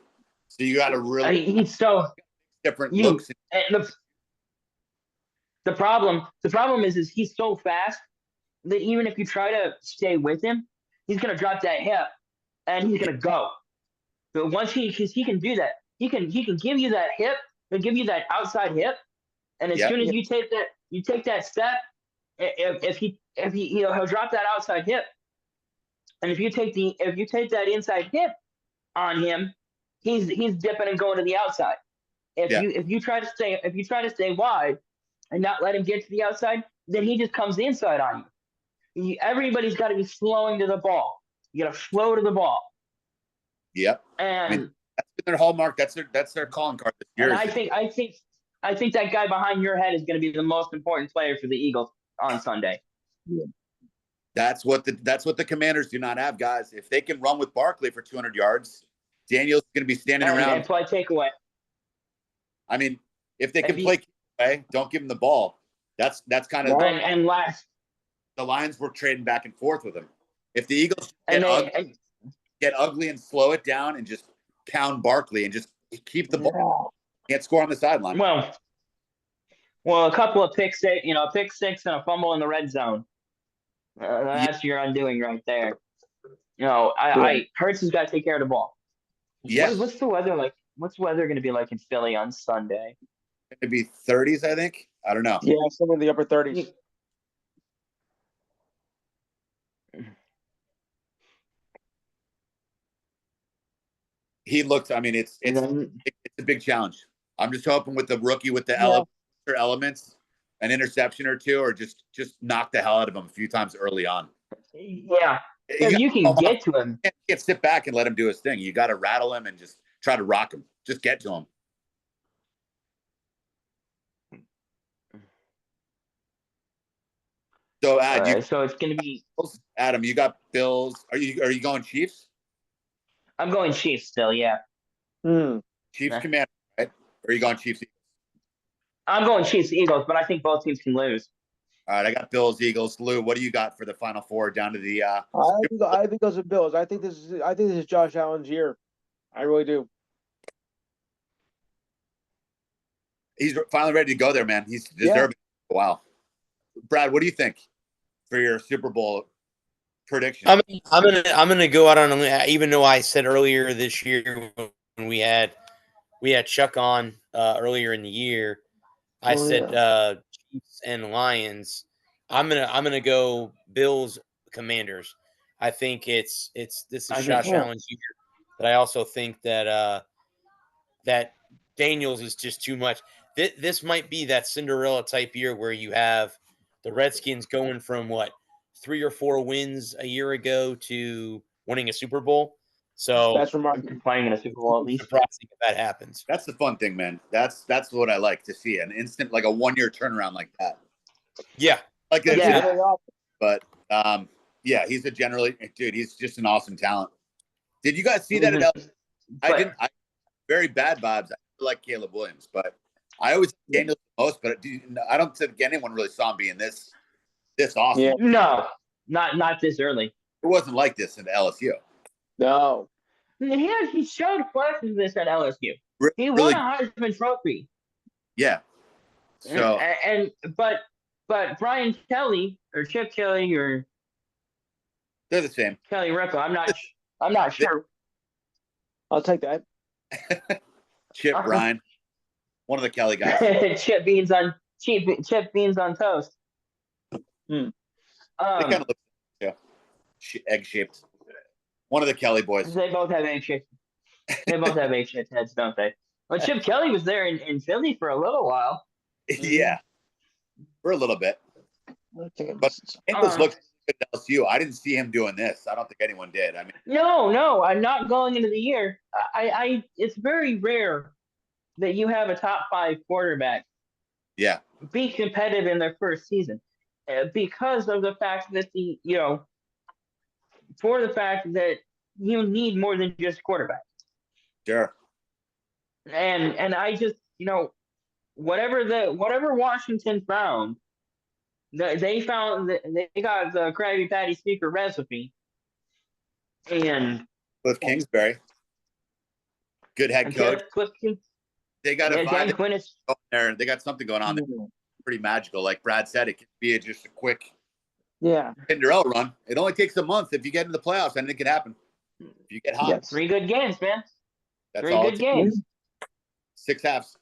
Speaker 4: So you got to really
Speaker 3: he's so
Speaker 4: different looks.
Speaker 3: The problem is he's so fast that even if you try to stay with him, he's gonna drop that hip and he's gonna go. But once he can do that, he can give you that hip, he'll give you that outside hip, and as soon as you take that step, he'll drop that outside hip, and if you take that inside hip on him, he's dipping and going to the outside. If you try to stay wide and not let him get to the outside, then he just comes inside on you. Everybody's got to be slowing to the ball. You got to slow to the ball.
Speaker 4: Yep.
Speaker 3: And
Speaker 4: that's their hallmark. That's their calling card this year.
Speaker 3: And I think that guy behind your head is going to be the most important player for the Eagles on Sunday.
Speaker 2: Yeah.
Speaker 4: That's what the Commanders do not have, guys. If they can run with Barkley for 200 yards, Daniel's going to be standing around
Speaker 3: and play takeaway.
Speaker 4: I mean, if they can play takeaway, don't give him the ball. That's kind of
Speaker 3: and last.
Speaker 4: The Lions were trading back and forth with him. If the Eagles get ugly and slow it down and just pound Barkley and just keep the ball, can't score on the sideline.
Speaker 3: Well, a couple of pick six and a fumble in the red zone. That's your undoing right there. Hurts has got to take care of the ball.
Speaker 4: Yes.
Speaker 3: What's the weather like? What's the weather going to be like in Philly on Sunday?
Speaker 4: It'd be 30s, I think. I don't know.
Speaker 2: Yeah, somewhere in the upper 30s.
Speaker 4: He looks. I mean, it's a big challenge. I'm just hoping with the rookie with the elements, an interception or two, or just knock the hell out of him a few times early on.
Speaker 3: Yeah, if you can get to him,
Speaker 4: you can't sit back and let him do his thing. You got to rattle him and just try to rock him. Just get to him. So,
Speaker 3: so it's going to be
Speaker 4: Adam. You got Bills. Are you going Chiefs?
Speaker 3: I'm going Chiefs still. Yeah.
Speaker 4: Chiefs Commander, right? Or are you going Chiefs?
Speaker 3: I'm going Chiefs Eagles, but I think both teams can lose.
Speaker 4: All right, I got Bills Eagles. Lou, what do you got for the Final Four down to the?
Speaker 2: I think those are Bills. I think this is Josh Allen's year. I really do.
Speaker 4: He's finally ready to go there, man. He's deserving. Yeah. Wow. Brad, what do you think for your Super Bowl prediction?
Speaker 1: I'm gonna go out on a limb, even though I said earlier this year when we had Chuck on earlier in the year, I said Chiefs and Lions. I'm gonna go Bills Commanders. I think this is Josh Allen's year, but I also think that that Daniels is just too much. This might be that Cinderella type year where you have the Redskins going from 3 or 4 wins a year ago to winning a Super Bowl. So
Speaker 2: that's remarkable.
Speaker 3: Playing in a Super Bowl at least.
Speaker 1: Surprising if that happens.
Speaker 4: That's the fun thing, man. That's what I like to see, an instant, like a 1-year turnaround like that.
Speaker 1: Yeah,
Speaker 4: like
Speaker 3: Yeah.
Speaker 4: But yeah, he's he's just an awesome talent. Did you guys see that at I didn't. Very bad vibes. I like Caleb Williams, but I always Daniels the most. But I don't think anyone really saw him being this awesome.
Speaker 2: Yeah.
Speaker 3: No, not this early.
Speaker 4: It wasn't like this in LSU.
Speaker 2: No.
Speaker 3: He showed flashes of this at LSU. He won
Speaker 4: Really?
Speaker 3: a Heisman Trophy.
Speaker 4: Yeah. So
Speaker 3: but Brian Kelly or Chip Kelly or
Speaker 4: they're the same.
Speaker 3: Kelly Ripa, I'm not sure.
Speaker 2: I'll take that.
Speaker 4: Chip Bryan, one of the Kelly guys.
Speaker 3: Chip beans on toast.
Speaker 4: They kind of look egg shaped. One of the Kelly boys.
Speaker 3: They both have egg shaped. They both have egg shaped heads, don't they? Well, Chip Kelly was there in Philly for a little while.
Speaker 4: Yeah, for a little bit. But Daniels looked good at LSU. I didn't see him doing this. I don't think anyone did. I mean,
Speaker 3: no, I'm not going into the year. It's very rare that you have a top 5 quarterback.
Speaker 4: Yeah,
Speaker 3: be competitive in their first season because of the fact that for the fact that you need more than just quarterback.
Speaker 4: Sure.
Speaker 3: And I just whatever Washington found, they got the Krabby Patty secret recipe. And
Speaker 4: Cliff Kingsbury, good head coach. They got a vibe there. They got something going on there. Pretty magical. Like Brad said, it can be just a quick Cinderella run. It only takes a month. If you get into the playoffs, anything can happen. If you get hot.
Speaker 2: Yes.
Speaker 3: 3 good games, man.
Speaker 4: That's
Speaker 3: 3
Speaker 4: all
Speaker 3: good games.
Speaker 4: 6 halves.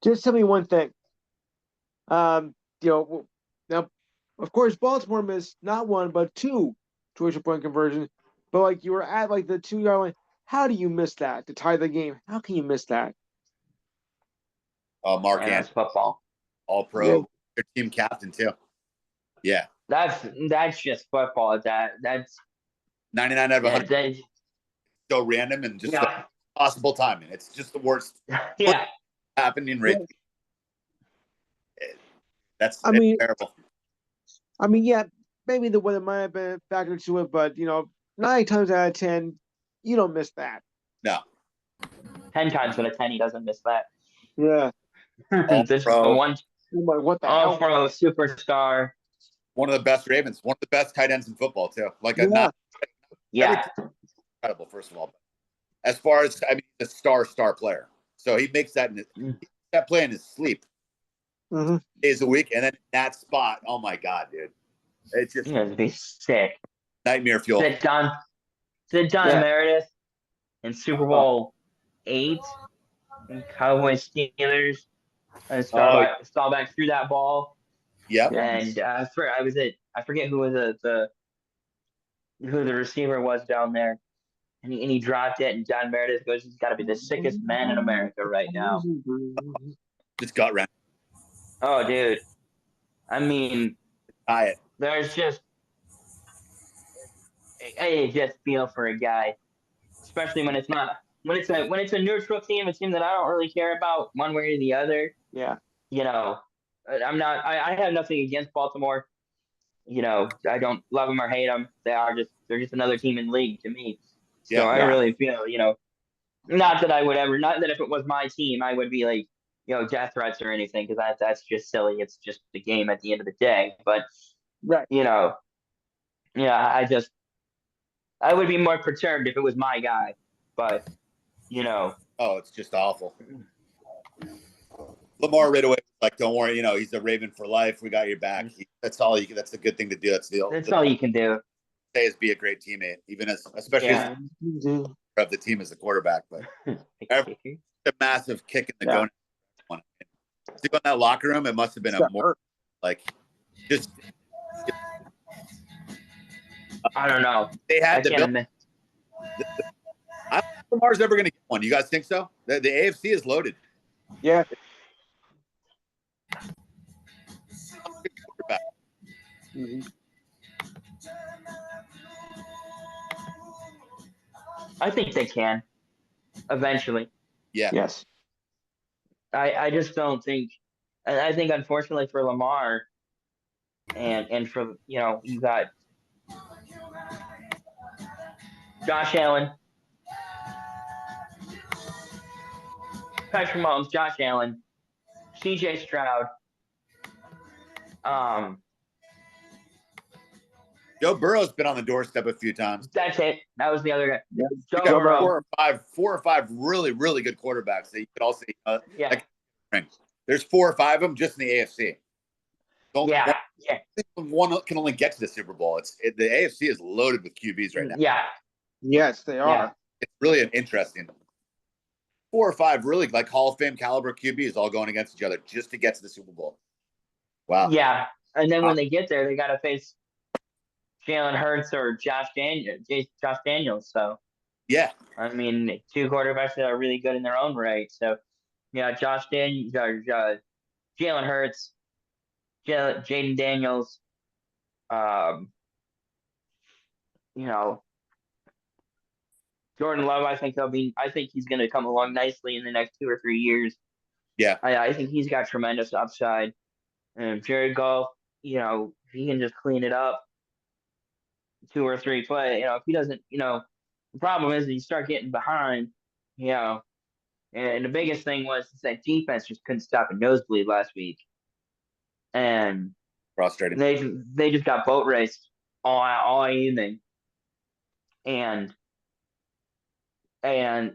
Speaker 2: Just tell me one thing. Now, of course, Baltimore missed not 1 but 2 Georgia point conversions. But you were at the 2-yard line. How do you miss that to tie the game? How can you miss that?
Speaker 4: Mark
Speaker 3: That's football.
Speaker 4: All pro, your team captain too. Yeah,
Speaker 3: that's just football. That's
Speaker 4: 99 out of 100. So random and just possible timing. It's just the worst.
Speaker 3: Yeah,
Speaker 4: happening right. That's terrible.
Speaker 2: I mean, yeah, maybe the weather might have been a factor to it, but 9 times out of 10, you don't miss that.
Speaker 4: No.
Speaker 3: 10 times out of 10, he doesn't miss that.
Speaker 2: Yeah.
Speaker 3: This pro.
Speaker 2: What the hell?
Speaker 3: Pro superstar.
Speaker 4: One of the best Ravens. One of the best tight ends in football too. Incredible. First of all, as far as a star player. So he makes that that play in his sleep. Days a week, and then that spot. Oh my god, dude! It's just
Speaker 3: it'd be sick.
Speaker 4: Nightmare fuel.
Speaker 3: Sit Don Meredith in Super Bowl 8, and Cowboys Steelers. And Staubach threw that ball.
Speaker 4: Yep.
Speaker 3: And I forget who the receiver was down there, and he dropped it, and John Meredith goes, "He's got to be the sickest man in America right now."
Speaker 4: Just gut wrench.
Speaker 3: Oh, dude. I mean, there's I just feel for a guy, especially when it's a neutral team, a team that I don't really care about one way or the other.
Speaker 2: Yeah.
Speaker 3: I have nothing against Baltimore. I don't love them or hate them. They're just another team in the league to me. So I really feel, not that if it was my team, I would be like, death threats or anything, because that's just silly. It's just the game at the end of the day. But, I would be more perturbed if it was my guy. But,
Speaker 4: Oh, it's just awful. Lamar right away, don't worry, he's a Raven for life. We got your back. That's all you can. That's a good thing to do. That's
Speaker 3: all you can do.
Speaker 4: Say is be a great teammate, especially as of the team as a quarterback. But a massive kick in the goal. in that locker room, it must have been a more like just.
Speaker 3: I don't know.
Speaker 4: They had I don't think Lamar's ever going to get one. You guys think so? The AFC is loaded.
Speaker 2: Yeah.
Speaker 3: Mm-hmm. I think they can eventually.
Speaker 4: Yeah.
Speaker 2: Yes.
Speaker 3: I just don't think. I think unfortunately for Lamar, and for you got Josh Allen, Patrick Mahomes, Josh Allen, C.J. Stroud.
Speaker 4: Joe Burrow's been on the doorstep a few times.
Speaker 3: That's it. That was the other guy.
Speaker 2: Yeah.
Speaker 3: Joe Burrow.
Speaker 4: Four or five really, really good quarterbacks that you could all see.
Speaker 3: Yeah.
Speaker 4: There's 4 or 5 of them just in the AFC. One can only get to the Super Bowl. The AFC is loaded with QBs right now.
Speaker 3: Yeah.
Speaker 2: Yes, they are.
Speaker 3: Yeah.
Speaker 4: It's really an interesting 4 or 5 really like Hall of Fame caliber QBs all going against each other just to get to the Super Bowl. Wow.
Speaker 3: Yeah. And then when they get there, they got to face Jalen Hurts or Josh Daniels. So,
Speaker 4: yeah.
Speaker 3: I mean, 2 quarterbacks that are really good in their own right. So, yeah, Josh Daniels, Jalen Hurts, Jaden Daniels, Jordan Love. I think he's going to come along nicely in the next 2 or 3 years.
Speaker 4: Yeah.
Speaker 3: I think he's got tremendous upside. And Jared Goff, if he can just clean it up 2 or 3 play, if he doesn't, the problem is that you start getting behind, and the biggest thing was that defense just couldn't stop a nosebleed last week. And
Speaker 4: frustrating.
Speaker 3: They just got boat raced all evening. And Jaden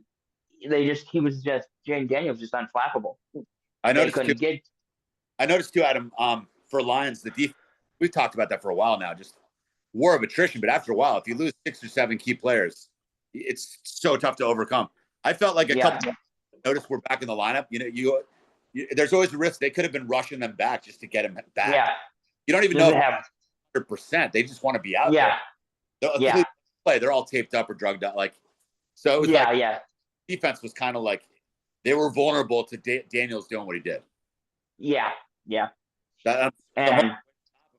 Speaker 3: Daniels just unflappable.
Speaker 4: I noticed too, Adam, for Lions, the defense, we've talked about that for a while now, just war of attrition. But after a while, if you lose 6 or 7 key players, it's so tough to overcome. I felt like a couple noticed we're back in the lineup. There's always a risk. They could have been rushing them back just to get them back.
Speaker 3: Yeah.
Speaker 4: You don't even know 100%. They just want to be out there. They're all taped up or drugged up. So it was defense was kind of like they were vulnerable to Daniels doing what he did.
Speaker 3: Yeah.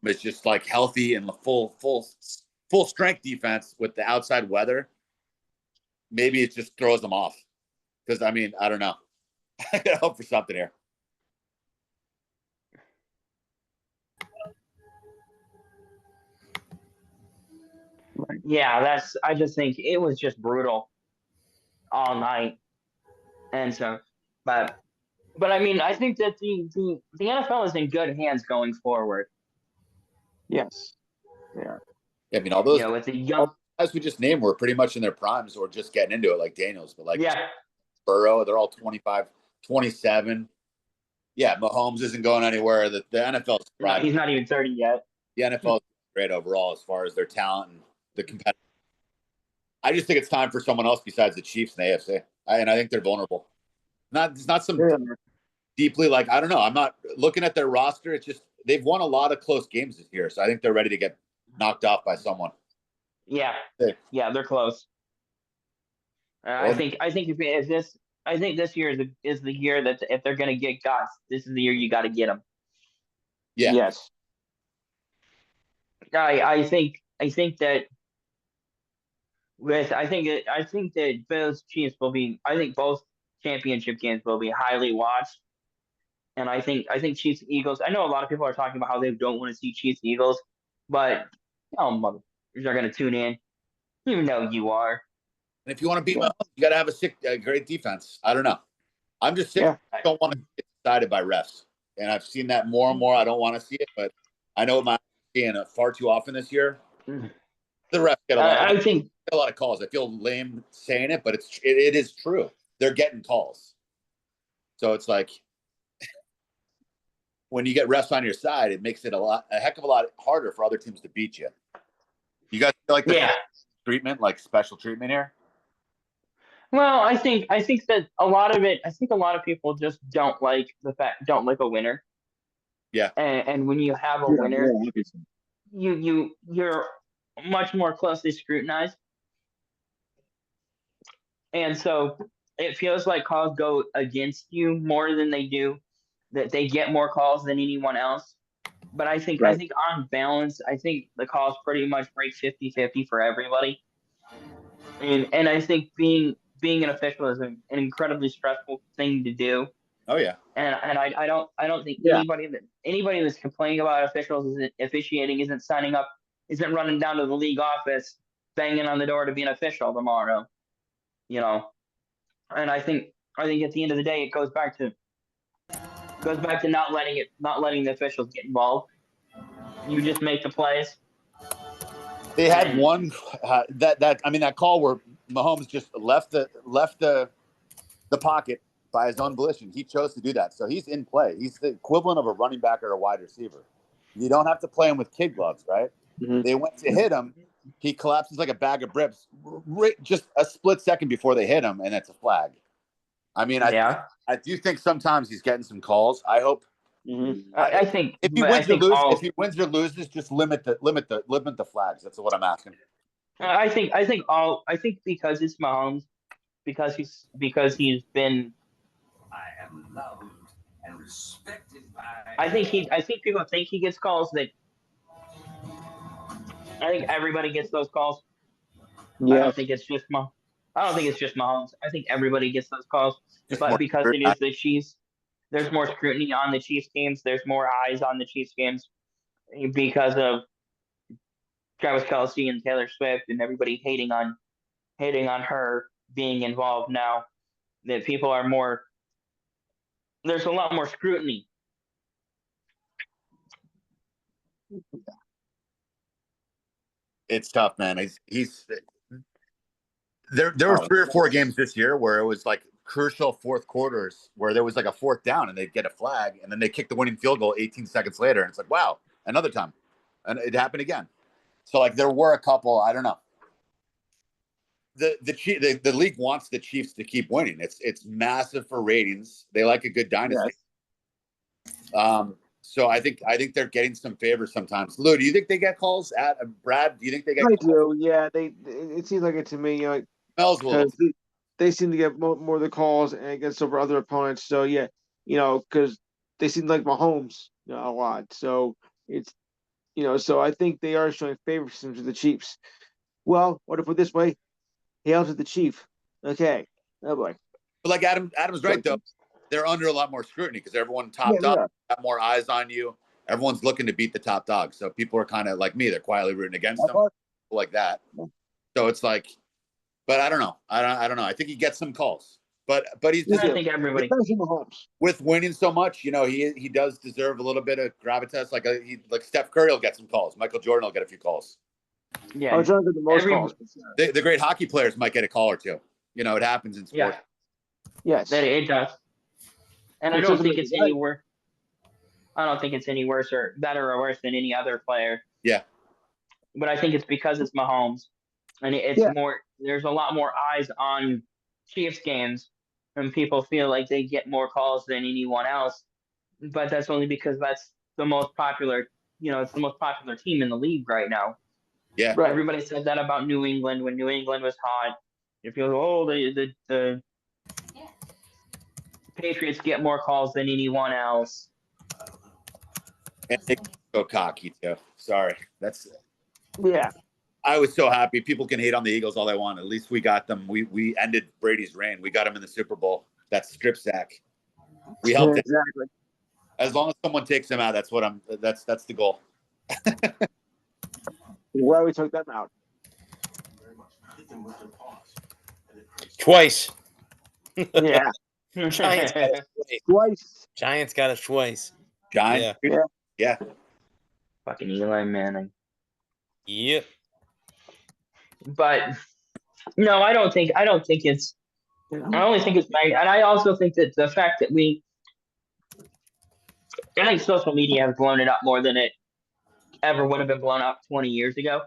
Speaker 4: It's just like healthy and the full strength defense with the outside weather. Maybe it just throws them off. Because I don't know. I gotta hope for something here.
Speaker 3: Yeah, I just think it was just brutal all night. And so, but I think that the NFL is in good hands going forward.
Speaker 2: Yes. Yeah.
Speaker 4: All those
Speaker 3: with the young
Speaker 4: guys we just named were pretty much in their primes or just getting into it, like Daniels, but Burrow, they're all 25, 27. Yeah, Mahomes isn't going anywhere. The NFL is
Speaker 3: right. He's not even 30 yet.
Speaker 4: The NFL is great overall as far as their talent and the competitive. I just think it's time for someone else besides the Chiefs and the AFC. And I think they're vulnerable. It's not some deeply I don't know. I'm not looking at their roster. It's just they've won a lot of close games this year, so I think they're ready to get knocked off by someone.
Speaker 3: Yeah, they're close. I think this year is the year that if they're going to get guys, this is the year you got to get them.
Speaker 4: Yeah.
Speaker 2: Yes.
Speaker 3: I think that both Chiefs will be. I think both championship games will be highly watched, and I think Chiefs Eagles. I know a lot of people are talking about how they don't want to see Chiefs Eagles, but mother, they're going to tune in. You know you are.
Speaker 4: And if you want to beat Mahomes, you got to have a great defense. I don't know. I'm just sick. I don't want to get decided by refs, and I've seen that more and more. I don't want to see it, but I know I'm seeing it far too often this year. The refs get a lot of calls. I feel lame saying it, but it is true. They're getting calls. So it's like when you get refs on your side, it makes it a heck of a lot harder for other teams to beat you. You guys feel like the treatment, like special treatment here?
Speaker 3: Well, I think that a lot of it. I think a lot of people just don't like a winner.
Speaker 4: Yeah.
Speaker 3: And when you have a winner, you're much more closely scrutinized, and so it feels like calls go against you more than they do. That they get more calls than anyone else. But I think on balance, I think the calls pretty much break 50-50 for everybody. And I think being an official is an incredibly stressful thing to do.
Speaker 4: Oh yeah.
Speaker 3: And I don't think
Speaker 2: Yeah.
Speaker 3: anybody that's complaining about officials isn't officiating isn't signing up isn't running down to the league office banging on the door to be an official tomorrow. You know. And I think at the end of the day it goes back to not letting the officials get involved. You just make the plays.
Speaker 4: They had one that call where Mahomes just left the pocket by his own volition. He chose to do that, so he's in play. He's the equivalent of a running back or a wide receiver. You don't have to play him with kid gloves, right? Mm-hmm. They went to hit him. He collapses like a bag of bricks, just a split second before they hit him, and it's a flag. I mean, I do think sometimes he's getting some calls. I hope.
Speaker 3: Mm-hmm. I think
Speaker 4: if he wins or loses, just limit the flags. That's what I'm asking.
Speaker 3: I think because it's Mahomes, because he's been.
Speaker 5: I am loved and respected by.
Speaker 3: I think people think he gets calls that. I think everybody gets those calls. Yeah. I don't think it's just Mahomes. I think everybody gets those calls, but because it is the Chiefs, there's more scrutiny on the Chiefs games. There's more eyes on the Chiefs games because of Travis Kelce and Taylor Swift and everybody hating on her being involved now. That people are more. There's a lot more scrutiny.
Speaker 4: It's tough, man. He's there were 3 or 4 games this year where it was like crucial fourth quarters where there was like a fourth down and they'd get a flag and then they kick the winning field goal 18 seconds later. And it's like, wow, another time. And it happened again. So like there were a couple, I don't know. The league wants the Chiefs to keep winning. It's massive for ratings. They like a good dynasty. Yes. So I think they're getting some favors sometimes. Lou, do you think they get calls at Brad? Do you think they get?
Speaker 2: I do. Yeah, it seems like it to me. You know, they seem to get more of the calls and against over other opponents. So yeah, you know, because they seem like Mahomes, you know, a lot. So it's, you know, so I think they are showing favoritism to the Chiefs. Well, what if put this way? Hail to the Chief. Okay. Oh boy.
Speaker 4: But like Adam's right though. They're under a lot more scrutiny because everyone top dog have more eyes on you. Everyone's looking to beat the top dog. So people are kind of like me. They're quietly rooting against them like that. So it's like, but I don't know. I don't know. I think he gets some calls, but he's just,
Speaker 3: I think everybody
Speaker 4: with winning so much, you know, he does deserve a little bit of gravitas. Like Steph Curry will get some calls. Michael Jordan will get a few calls.
Speaker 3: Yeah.
Speaker 2: I'm trying to get the most calls.
Speaker 4: The great hockey players might get a call or two. You know, it happens in sports.
Speaker 3: Yeah. Yes. It does. And I don't think it's any worse. I don't think it's any worse or better or worse than any other player.
Speaker 4: Yeah.
Speaker 3: But I think it's because it's Mahomes, and it's more. There's a lot more eyes on Chiefs games, and people feel like they get more calls than anyone else. But that's only because that's the most popular. You know, it's the most popular team in the league right now.
Speaker 4: Yeah.
Speaker 2: Right.
Speaker 3: Everybody said that about New England when New England was hot. If you go, the Patriots get more calls than anyone else.
Speaker 4: And they go cocky too. Sorry. That's
Speaker 2: yeah.
Speaker 4: I was so happy. People can hate on the Eagles all they want. At least we got them. We ended Brady's reign. We got him in the Super Bowl. That strip sack. We helped it.
Speaker 2: Exactly.
Speaker 4: As long as someone takes him out, that's the goal.
Speaker 2: Well, we took them out.
Speaker 1: Twice.
Speaker 2: Yeah.
Speaker 1: Giants got it
Speaker 2: twice.
Speaker 1: Giants got it twice.
Speaker 4: Giants. Yeah.
Speaker 3: Fucking Eli Manning.
Speaker 1: Yep.
Speaker 3: But no, I don't think it's. I only think it's Manning, and I also think that the fact that I think social media has blown it up more than it ever would have been blown up 20 years ago.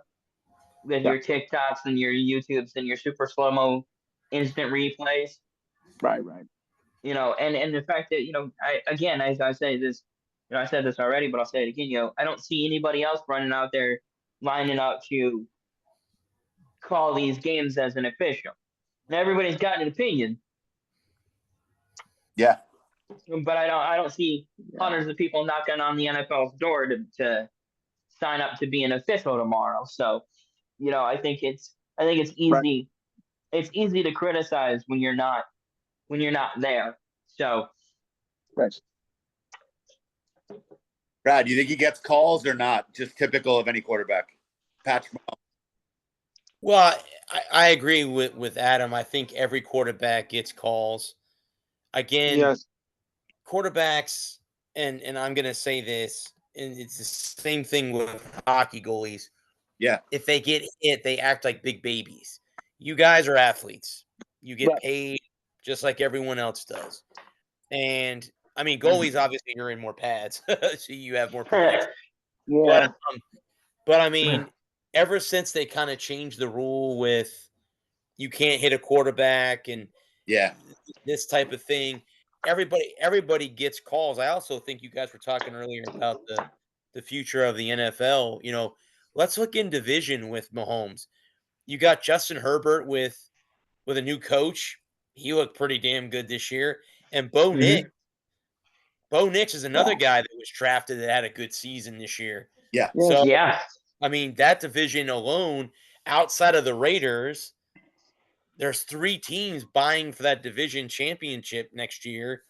Speaker 3: With your TikToks and your YouTubes and your super slow-mo instant replays.
Speaker 2: Right.
Speaker 3: And the fact that, as I say this, I said this already, but I'll say it again, I don't see anybody else running out there lining up to call these games as an official. Now everybody's got an opinion.
Speaker 4: Yeah.
Speaker 3: But I don't see hundreds of people knocking on the NFL's door to sign up to be an official tomorrow. So, I think it's easy. Right. It's easy to criticize when you're not there. So,
Speaker 2: right.
Speaker 4: Brad, do you think he gets calls or not? Just typical of any quarterback. Patrick Mahomes.
Speaker 1: Well, I agree with Adam. I think every quarterback gets calls. Again,
Speaker 2: yes.
Speaker 1: Quarterbacks, and I'm going to say this, and it's the same thing with hockey goalies.
Speaker 4: Yeah.
Speaker 1: If they get hit, they act like big babies. You guys are athletes. You get paid just like everyone else does. And, I mean, goalies, obviously, you're in more pads, so you have more protection.
Speaker 2: Yeah.
Speaker 1: But, I mean, ever since they kind of changed the rule with you can't hit a quarterback and this type of thing, everybody gets calls. I also think you guys were talking earlier about the future of the NFL. Let's look in division with Mahomes. You got Justin Herbert with a new coach. He looked pretty damn good this year. And Bo Nix. Bo Nix is another guy that was drafted that had a good season this year.
Speaker 4: Yeah.
Speaker 1: So, I mean, that division alone, outside of the Raiders, there's 3 teams vying for that division championship next year.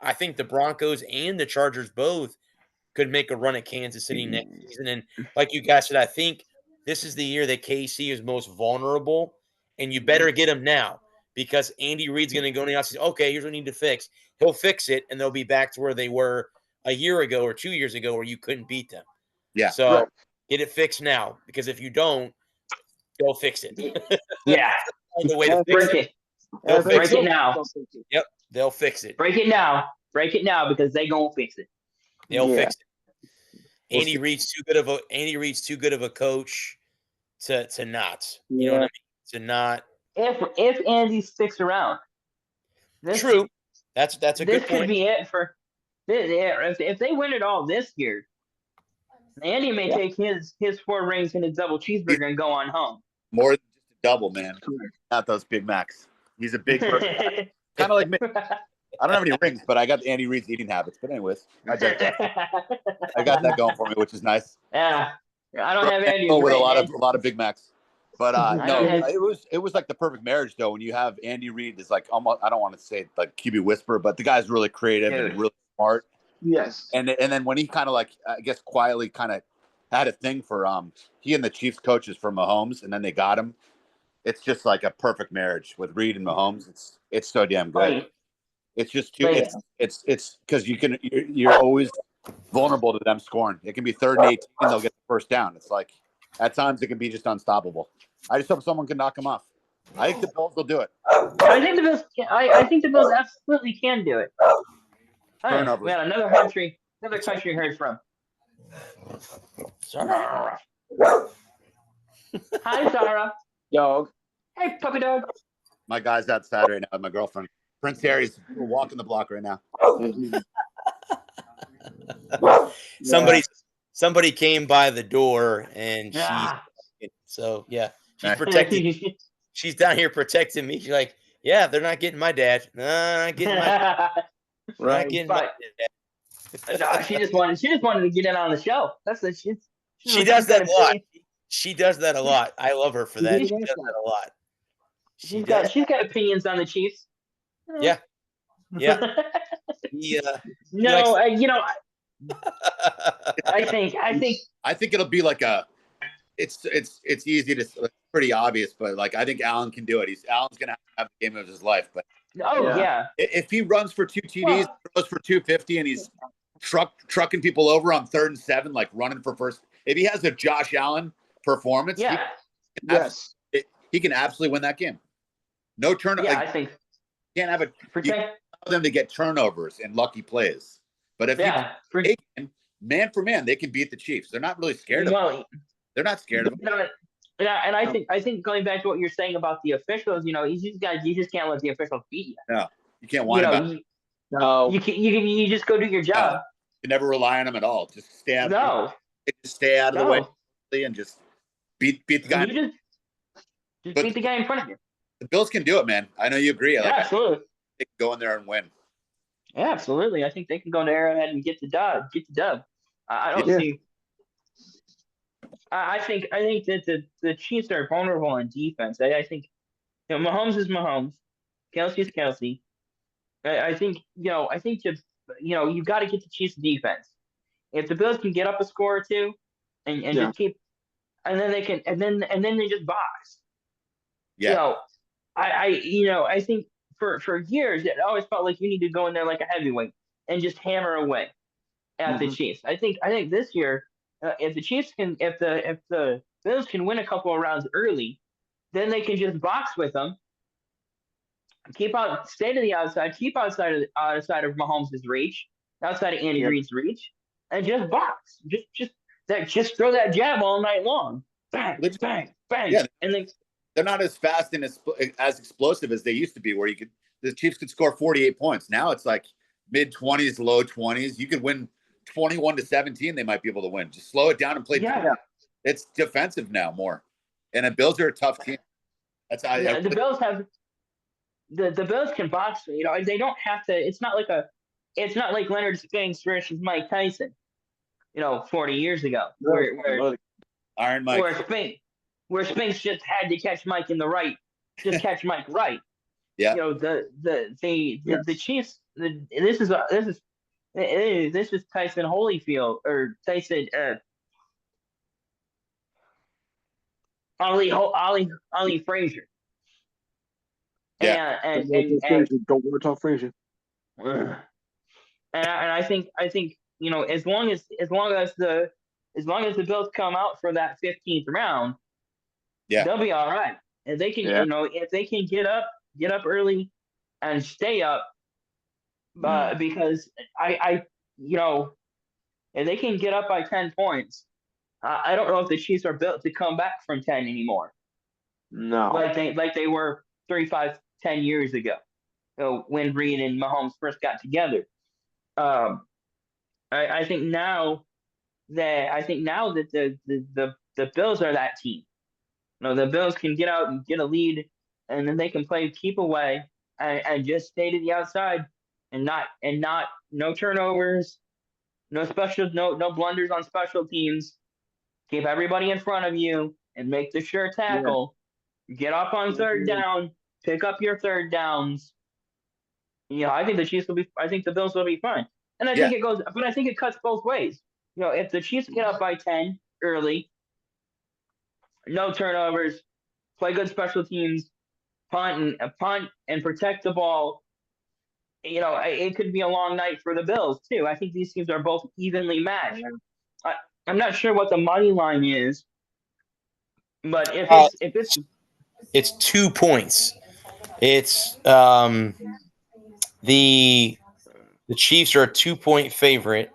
Speaker 1: I think the Broncos and the Chargers both could make a run at Kansas City next season. And like you guys said, I think this is the year that KC is most vulnerable, and you better get him now because Andy Reid's going to go in the house and say, okay, here's what we need to fix. He'll fix it, and they'll be back to where they were a year ago or 2 years ago where you couldn't beat them.
Speaker 4: Yeah.
Speaker 1: So get it fixed now because if you don't, they'll fix it.
Speaker 3: Yeah.
Speaker 1: The way to fix it.
Speaker 3: Break it now.
Speaker 1: Yep. They'll fix it.
Speaker 3: Break it now. Break it now because they gonna fix it.
Speaker 1: They'll fix it. Andy Reid's too good of a coach to not. You know what I mean? To not.
Speaker 3: If Andy sticks around.
Speaker 1: True. That's a good point.
Speaker 3: This could be it for if they win it all this year. Andy may take his 4 rings and a double cheeseburger and go on home.
Speaker 4: More than just a double, man. Not those Big Macs. He's a big person. Kind of like me. I don't have any rings, but I got Andy Reid's eating habits. But anyways, I got that going for me, which is nice.
Speaker 3: Yeah, I don't have Andy
Speaker 4: with a lot of Big Macs. But it was like the perfect marriage though. When you have Andy Reid is like almost, I don't want to say like QB whisper, but the guy's really creative and really smart.
Speaker 2: Yes.
Speaker 4: And then when he kind of like, I guess quietly kind of had a thing for he and the Chiefs coaches for Mahomes, and then they got him. It's just like a perfect marriage with Reid and Mahomes. It's so damn good.
Speaker 3: Right.
Speaker 4: It's just too. It's because you're always vulnerable to them scoring. It can be 3rd and 18, and they'll get the first down. It's like at times it can be just unstoppable. I just hope someone can knock them off. I think the Bills will do it.
Speaker 3: I think the Bills absolutely can do it. Right, we had another country heard from.
Speaker 1: Sarah.
Speaker 3: Hi, Sarah.
Speaker 2: Dog.
Speaker 3: Hey, puppy dog.
Speaker 4: My guy's outside right now with my girlfriend. Prince Harry's walking the block right now.
Speaker 1: Somebody came by the door and she's protecting. She's down here protecting me. She's like, yeah, they're not getting my dad. No, not getting my dad.
Speaker 2: Right.
Speaker 1: Not getting my dad.
Speaker 3: No, she just wanted to get in on the show. That's what
Speaker 1: she does that a lot. She does that a lot. I love her for that. She does that a lot.
Speaker 3: She's got opinions on the Chiefs.
Speaker 1: Yeah.
Speaker 3: No, I think
Speaker 4: it'll be like it's easy to, it's pretty obvious, but like I think Allen can do it. Allen's gonna have the game of his life. But if he runs for 2 TDs, throws for 250, and he's trucking people over on 3rd and 7, like running for first. If he has a Josh Allen performance, he can absolutely win that game. No turnover.
Speaker 3: Yeah, I think
Speaker 4: can't have them to get turnovers and lucky plays. But if they can, man for man, they can beat the Chiefs. They're not really scared of them. They're not scared of them.
Speaker 3: Yeah, and I think going back to what you're saying about the officials, you just can't let the officials beat you.
Speaker 4: No, you can't
Speaker 3: You
Speaker 4: whine
Speaker 3: know,
Speaker 4: about it.
Speaker 2: No.
Speaker 3: you just go do your
Speaker 4: No,
Speaker 3: job.
Speaker 4: you never rely on them at all. Just
Speaker 3: No,
Speaker 4: stay out of the way
Speaker 3: no,
Speaker 4: and just beat the guy.
Speaker 3: you just
Speaker 4: But
Speaker 3: beat the guy in front of you.
Speaker 4: the Bills can do it, man. I know you agree.
Speaker 3: Yeah,
Speaker 4: Like,
Speaker 3: absolutely.
Speaker 4: they can go in there and win.
Speaker 3: Yeah, absolutely. I think they can go to Arrowhead and get the dub. I don't
Speaker 2: Yeah.
Speaker 3: see. I think that the Chiefs are vulnerable on defense. I think Mahomes is Mahomes, Kelsey is Kelsey. I think just you've got to get the Chiefs defense. If the Bills can get up a score or two, and
Speaker 2: Yeah.
Speaker 3: just keep, and then they can, and then they just box.
Speaker 4: Yeah.
Speaker 3: I think for years it always felt like you need to go in there like a heavyweight and just hammer away at the Chiefs. I think this year, if the Chiefs can, if the Bills can win a couple of rounds early, then they can just box with them. Stay to the outside, keep outside of Mahomes' reach, outside of Andy Reid's reach, and just box. Just throw that jab all night long. Bang, bang, bang.
Speaker 4: Yeah.
Speaker 3: And then
Speaker 4: they're not as fast and as explosive as they used to be, where the Chiefs could score 48 points. Now it's like mid-20s, low 20s. You could win 21-17. They might be able to win. Just slow it down and play.
Speaker 3: Yeah.
Speaker 4: It's defensive now more. And the Bills are a tough team. That's how
Speaker 3: the Bills have the Bills can box. They don't have to. It's not like Leonard Spinks versus Mike Tyson. 40 years ago, where
Speaker 4: Iron Mike,
Speaker 3: where Spinks just had to catch Mike in the right, just catch Mike right.
Speaker 4: Yeah.
Speaker 3: The Chiefs. This is Tyson Holyfield or Tyson Ali Frazier.
Speaker 4: Yeah.
Speaker 3: And
Speaker 2: don't want to talk Frazier.
Speaker 3: And I think as long as the Bills come out for that 15th round,
Speaker 4: yeah,
Speaker 3: they'll be all right. And they can if they can get up early and stay up, because if they can get up by 10 points, I don't know if the Chiefs are built to come back from 10 anymore.
Speaker 2: No,
Speaker 3: like they were 10 years ago, when Reid and Mahomes first got together. I think now that the Bills are that team. The Bills can get out and get a lead, and then they can keep away and just stay to the outside and not no turnovers, no blunders on special teams. Keep everybody in front of you and make the sure tackle. Yeah. Get up on third down, pick up your third downs. I think the Bills will be fine. And I think it cuts both ways. If the Chiefs get up by 10 early, no turnovers, play good special teams, punt and protect the ball, it could be a long night for the Bills too. I think these teams are both evenly matched. I'm not sure what the money line is, but if
Speaker 1: it's 2 points. It's the Chiefs are a 2-point favorite,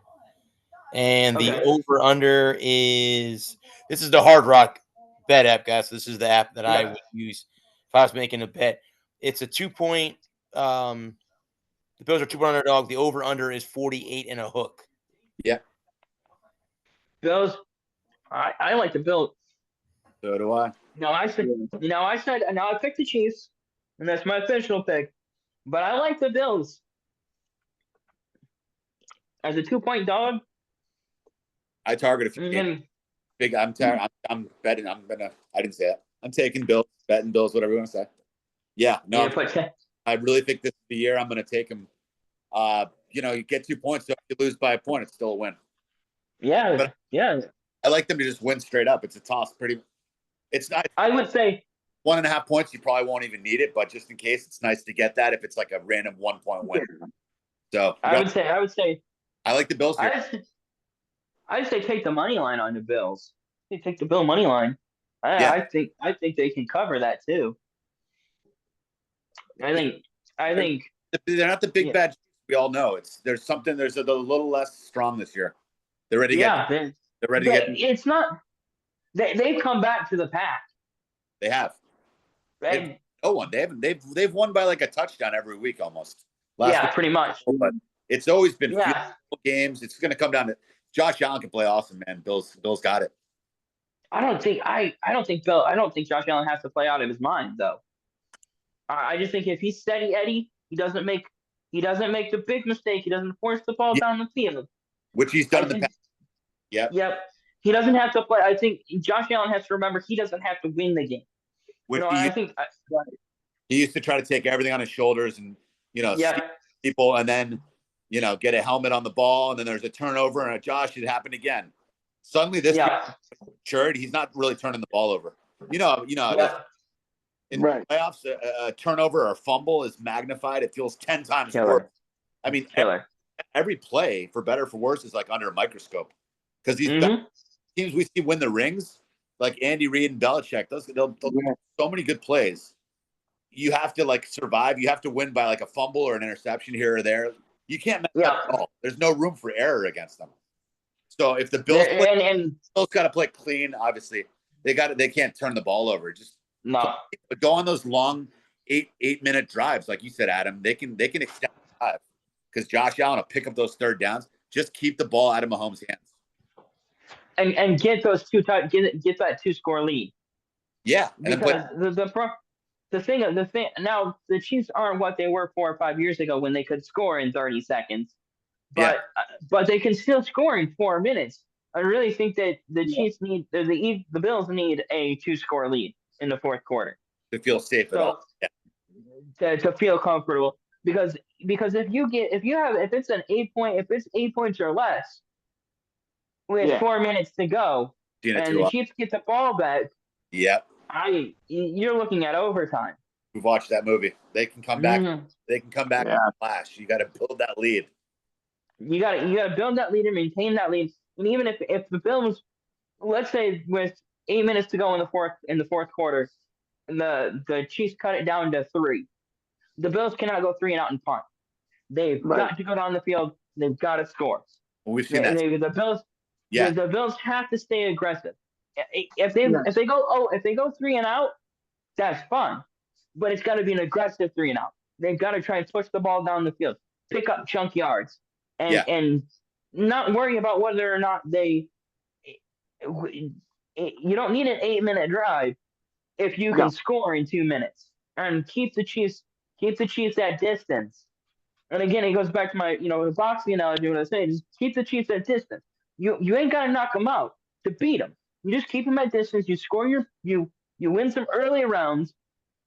Speaker 1: and the over under is, this is the Hard Rock bet app, guys. This is the app that I would use if I was making a bet. It's a 2-point. The Bills are 2-point underdog. The over under is 48 and a hook.
Speaker 4: Yeah.
Speaker 3: Bills. I like the Bills.
Speaker 4: So do I.
Speaker 3: I picked the Chiefs, and that's my official pick. But I like the Bills as a 2-point dog.
Speaker 4: I target a few big. I'm betting. I didn't say that. I'm taking Bills, betting Bills, whatever you want to say. Yeah. No. I really think this is the year I'm going to take them. You get 2 points, so if you lose by a point, it's still a win.
Speaker 3: Yeah.
Speaker 4: But
Speaker 3: yeah.
Speaker 4: I like them to just win straight up. It's a toss. It's not.
Speaker 3: I would say
Speaker 4: 1.5 points. You probably won't even need it, but just in case, it's nice to get that if it's like a random 1-point win. So
Speaker 3: I would say
Speaker 4: I like the Bills here.
Speaker 3: I'd say take the money line on the Bills. Take the Bill money line. I think they can cover that too. I think
Speaker 4: they're not the big bad. We all know there's a little less strong this year. They're ready to get. They're ready to get.
Speaker 3: It's not. They've come back to the pack.
Speaker 4: They have.
Speaker 3: And,
Speaker 4: No one. They've won by like a touchdown every week almost. Last week,
Speaker 3: pretty much.
Speaker 4: but it's always been
Speaker 3: Yeah.
Speaker 4: field games. It's going to come down to Josh Allen can play awesome, man. Bill's got it.
Speaker 3: I don't think Josh Allen has to play out of his mind though. I just think if he's steady Eddie, he doesn't make the big mistake. He doesn't force the ball down the field,
Speaker 4: which he's done in the past.
Speaker 3: Yep. He doesn't have to play. I think Josh Allen has to remember he doesn't have to win the game.
Speaker 4: Which
Speaker 3: He
Speaker 4: used to try to take everything on his shoulders and people, and then get a helmet on the ball, and then there's a turnover, and Josh, it happened again. Suddenly, this matured. He's not really turning the ball over. In playoffs, a turnover or a fumble is magnified. It feels 10 times worse. I mean, every play, for better or for worse, is like under a microscope because these teams we see win the rings, like Andy Reid and Belichick. They'll so many good plays. You have to like survive. You have to win by like a fumble or an interception here or there. You can't mess up at all. There's no room for error against them. So if the Bills Bills got to play clean, obviously they can't turn the ball over. But go on those long 8-minute drives, like you said, Adam. They can extend the drive because Josh Allen will pick up those third downs. Just keep the ball out of Mahomes' hands
Speaker 3: and get those get that 2-score lead.
Speaker 4: Yeah,
Speaker 3: because the thing now the Chiefs aren't what they were 4 or 5 years ago when they could score in 30 seconds. But they can still score in 4 minutes. I really think that the Chiefs need the Bills need a 2-score lead in the fourth quarter
Speaker 4: to feel safe to
Speaker 3: feel comfortable. Because if it's 8 points or less with 4 minutes to go and the Chiefs get the ball back, you're looking at overtime.
Speaker 4: We've watched that movie. They can come back. They can come back in a flash. You got to build that lead.
Speaker 3: You got to build that lead and maintain that lead. And even if the Bills, let's say with 8 minutes to go in the fourth quarter, and the Chiefs cut it down to 3, the Bills cannot go 3 and out and punt. They've got to go down the field. They've got to score.
Speaker 4: Well, we've seen that.
Speaker 3: The Bills have to stay aggressive. If they go 3 and out, that's fine. But it's got to be an aggressive 3 and out. They've got to try and push the ball down the field, pick up chunk yards. And not worry about whether or not you don't need an 8-minute drive if you can score in 2 minutes and keep the Chiefs at distance. And again, it goes back to my the boxing analogy when I say just keep the Chiefs at distance. You ain't got to knock them out to beat them. You just keep them at distance. You score you win some early rounds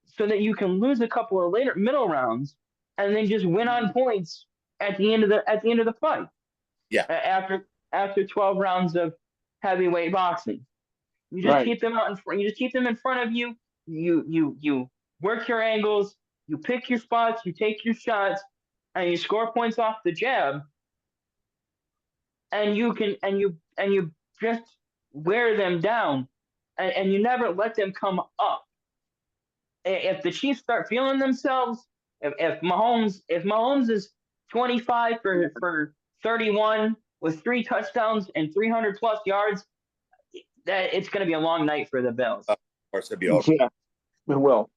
Speaker 3: so that you can lose a couple of later middle rounds and then just win on points at the end of the fight. After 12 rounds of heavyweight boxing, you just keep them out in front. You just keep them in front of you. You work your angles. You pick your spots. You take your shots, and you score points off the jab. And you just wear them down, and you never let them come up. If the Chiefs start feeling themselves, if Mahomes is 25 for 31 with 3 touchdowns and 300 plus yards, that it's going to be a long night for the Bills.
Speaker 4: Of course, it'll be over.
Speaker 2: Yeah, it will.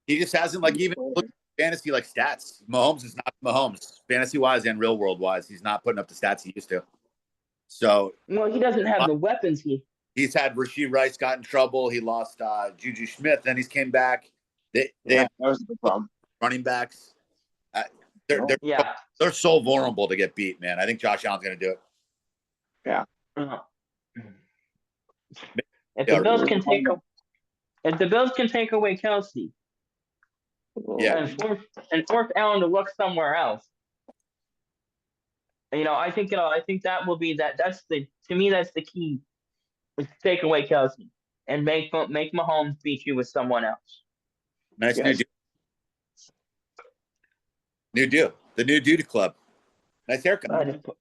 Speaker 4: He just hasn't even looked at fantasy stats. Mahomes is not Mahomes fantasy wise and real world wise. He's not putting up the stats he used to. So
Speaker 3: he doesn't have the weapons.
Speaker 4: He's had Rashee Rice got in trouble. He lost Juju Smith. Then he's came back. That
Speaker 2: was the problem.
Speaker 4: Running backs. They're so vulnerable to get beat, man. I think Josh Allen's going to do it.
Speaker 2: Yeah.
Speaker 3: If the Bills can take away Kelsey, and force Allen to look somewhere else, I think that will be that's the key, is to take away Kelsey and make Mahomes beat you with someone else.
Speaker 4: Nice new deal. The new dude club. Nice haircut.
Speaker 3: I just put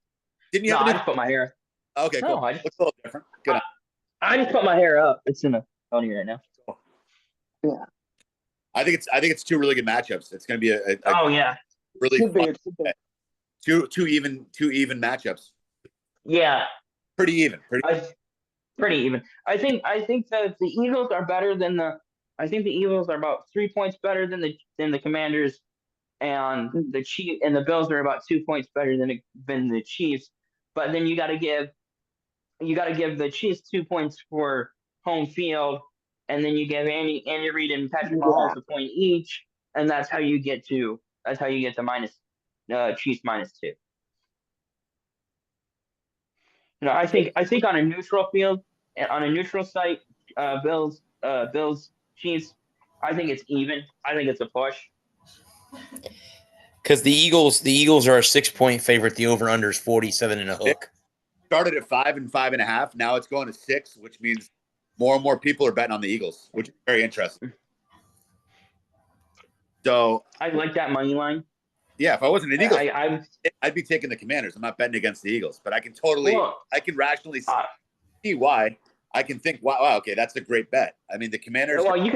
Speaker 3: my hair.
Speaker 4: Okay, cool. Looks a little different. Good.
Speaker 3: I just put my hair up. It's in a pony right now.
Speaker 2: Yeah.
Speaker 4: I think it's 2 really good matchups. It's going to be a really fun, two even matchups.
Speaker 3: Yeah.
Speaker 4: Pretty even.
Speaker 3: Pretty even. I think that the Eagles are better than the I think the Eagles are about 3 points better than the Commanders, and the Bills are about 2 points better than the Chiefs. But then you got to give the Chiefs 2 points for home field, and then you give Andy Reid and Patrick Mahomes a point each, and that's how you get to Chiefs -2. I think on a neutral field, on a neutral site, Bills Chiefs, I think it's even. I think it's a push.
Speaker 1: Because the Eagles are a 6-point favorite. The over/under is 47 and a hook.
Speaker 4: Started at 5 and 5.5. Now it's going to 6, which means more and more people are betting on the Eagles, which is very interesting. So
Speaker 3: I like that money line.
Speaker 4: Yeah, if I wasn't an Eagles, I'd be taking the Commanders. I'm not betting against the Eagles, but I can rationally see why. I can think, wow, okay, that's a great bet. I mean, the Commanders.
Speaker 3: Well,
Speaker 4: the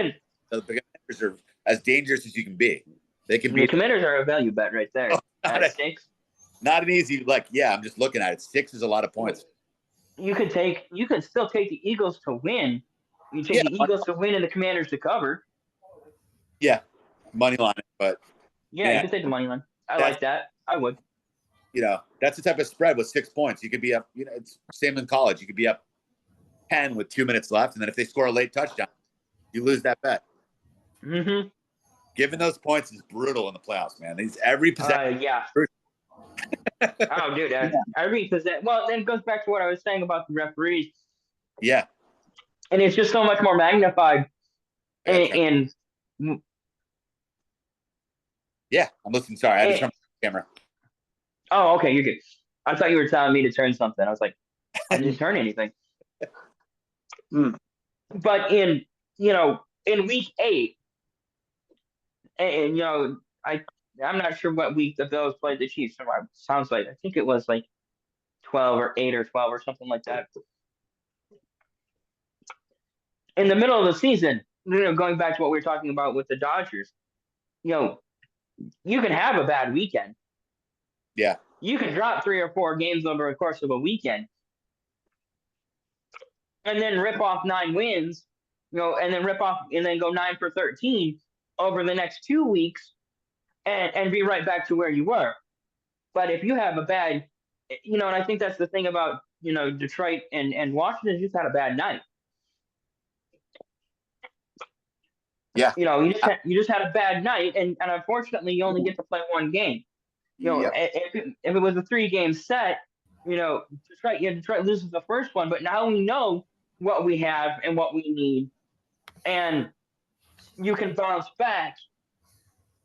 Speaker 4: Commanders are as dangerous as you can be. They can be.
Speaker 3: The Commanders are a value bet right there.
Speaker 4: Not an easy, I'm just looking at it. 6 is a lot of points.
Speaker 3: You could still take the Eagles to win. You take the Eagles to win and the Commanders to cover.
Speaker 4: Yeah, money line, but
Speaker 3: you can take the money line. I like that. I would.
Speaker 4: That's the type of spread with 6 points. You could be up. It's same in college. You could be up 10 with 2 minutes left, and then if they score a late touchdown, you lose that bet.
Speaker 3: Mm-hmm.
Speaker 4: Giving those points is brutal in the playoffs, man. Every possession.
Speaker 3: Yeah. Oh, dude, every possession. Well, then it goes back to what I was saying about the referees.
Speaker 4: Yeah.
Speaker 3: And it's just so much more magnified.
Speaker 4: Yeah, I'm listening. Sorry, I had to turn my camera.
Speaker 3: Oh, okay, you're good. I thought you were telling me to turn something. I was like, I didn't turn anything. But in week 8, and I'm not sure what week the Bills played the Chiefs. Sounds like I think it was like 12 or 8 or 12 or something like that. In the middle of the season, going back to what we were talking about with the Dodgers, you can have a bad weekend.
Speaker 4: Yeah.
Speaker 3: You can drop 3 or 4 games over the course of a weekend. And then rip off 9 wins, and then go 9 for 13 over the next 2 weeks and be right back to where you were. But if you have a bad, and I think that's the thing about, Detroit and Washington just had a bad night.
Speaker 4: Yeah.
Speaker 3: You just had a bad night, and unfortunately, you only get to play 1 game. If it was a 3-game set, Detroit loses the first one, but now we know what we have and what we need, and you can bounce back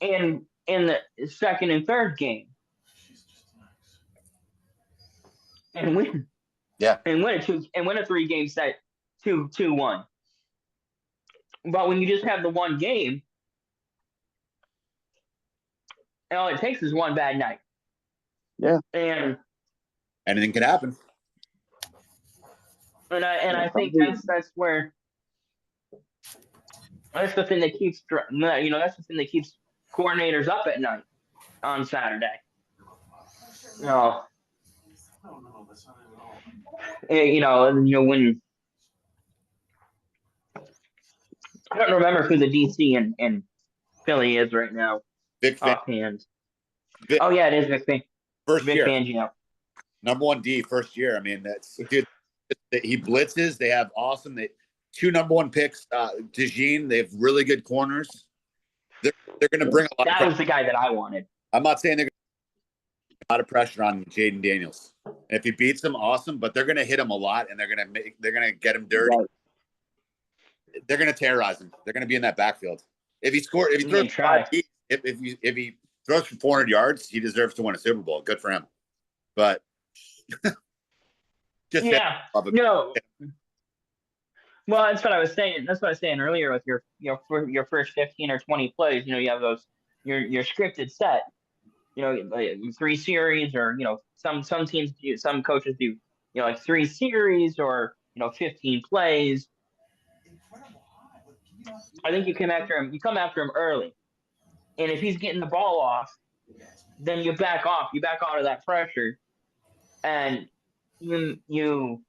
Speaker 3: in the second and third game and win.
Speaker 4: Yeah.
Speaker 3: And win a 3-game set 2-1. But when you just have the 1 game, and all it takes is 1 bad night.
Speaker 2: Yeah.
Speaker 3: And
Speaker 4: anything can happen.
Speaker 3: And I think that's where that's the thing that keeps coordinators up at night on Saturday. When I don't remember who the DC in Philly is right now.
Speaker 4: Vic
Speaker 3: offhand. Oh yeah, it is Vic Fangio.
Speaker 4: First
Speaker 3: Vic
Speaker 4: year.
Speaker 3: Fangio.
Speaker 4: Number 1 D first year. I mean, that's dude. He blitzes. They have awesome. 2 number 1 picks. DeJean. They have really good corners. They're going to bring a lot.
Speaker 3: That was the guy that I wanted.
Speaker 4: I'm not saying they're going to put a lot of pressure on Jaden Daniels. And if he beats them, awesome. But they're going to hit him a lot, and they're going to get him dirty. Right. They're going to terrorize him. They're going to be in that backfield. If he throws if he throws for 400 yards, he deserves to win a Super Bowl. Good for him. But
Speaker 3: no. Well, that's what I was saying. That's what I was saying earlier with your first 15 or 20 plays. You have those your scripted set. 3 series, or some teams do, some coaches do, like 3 series or 15 plays. I think you come after him. You come after him early, and if he's getting the ball off, then you back off. You back out of that pressure, and you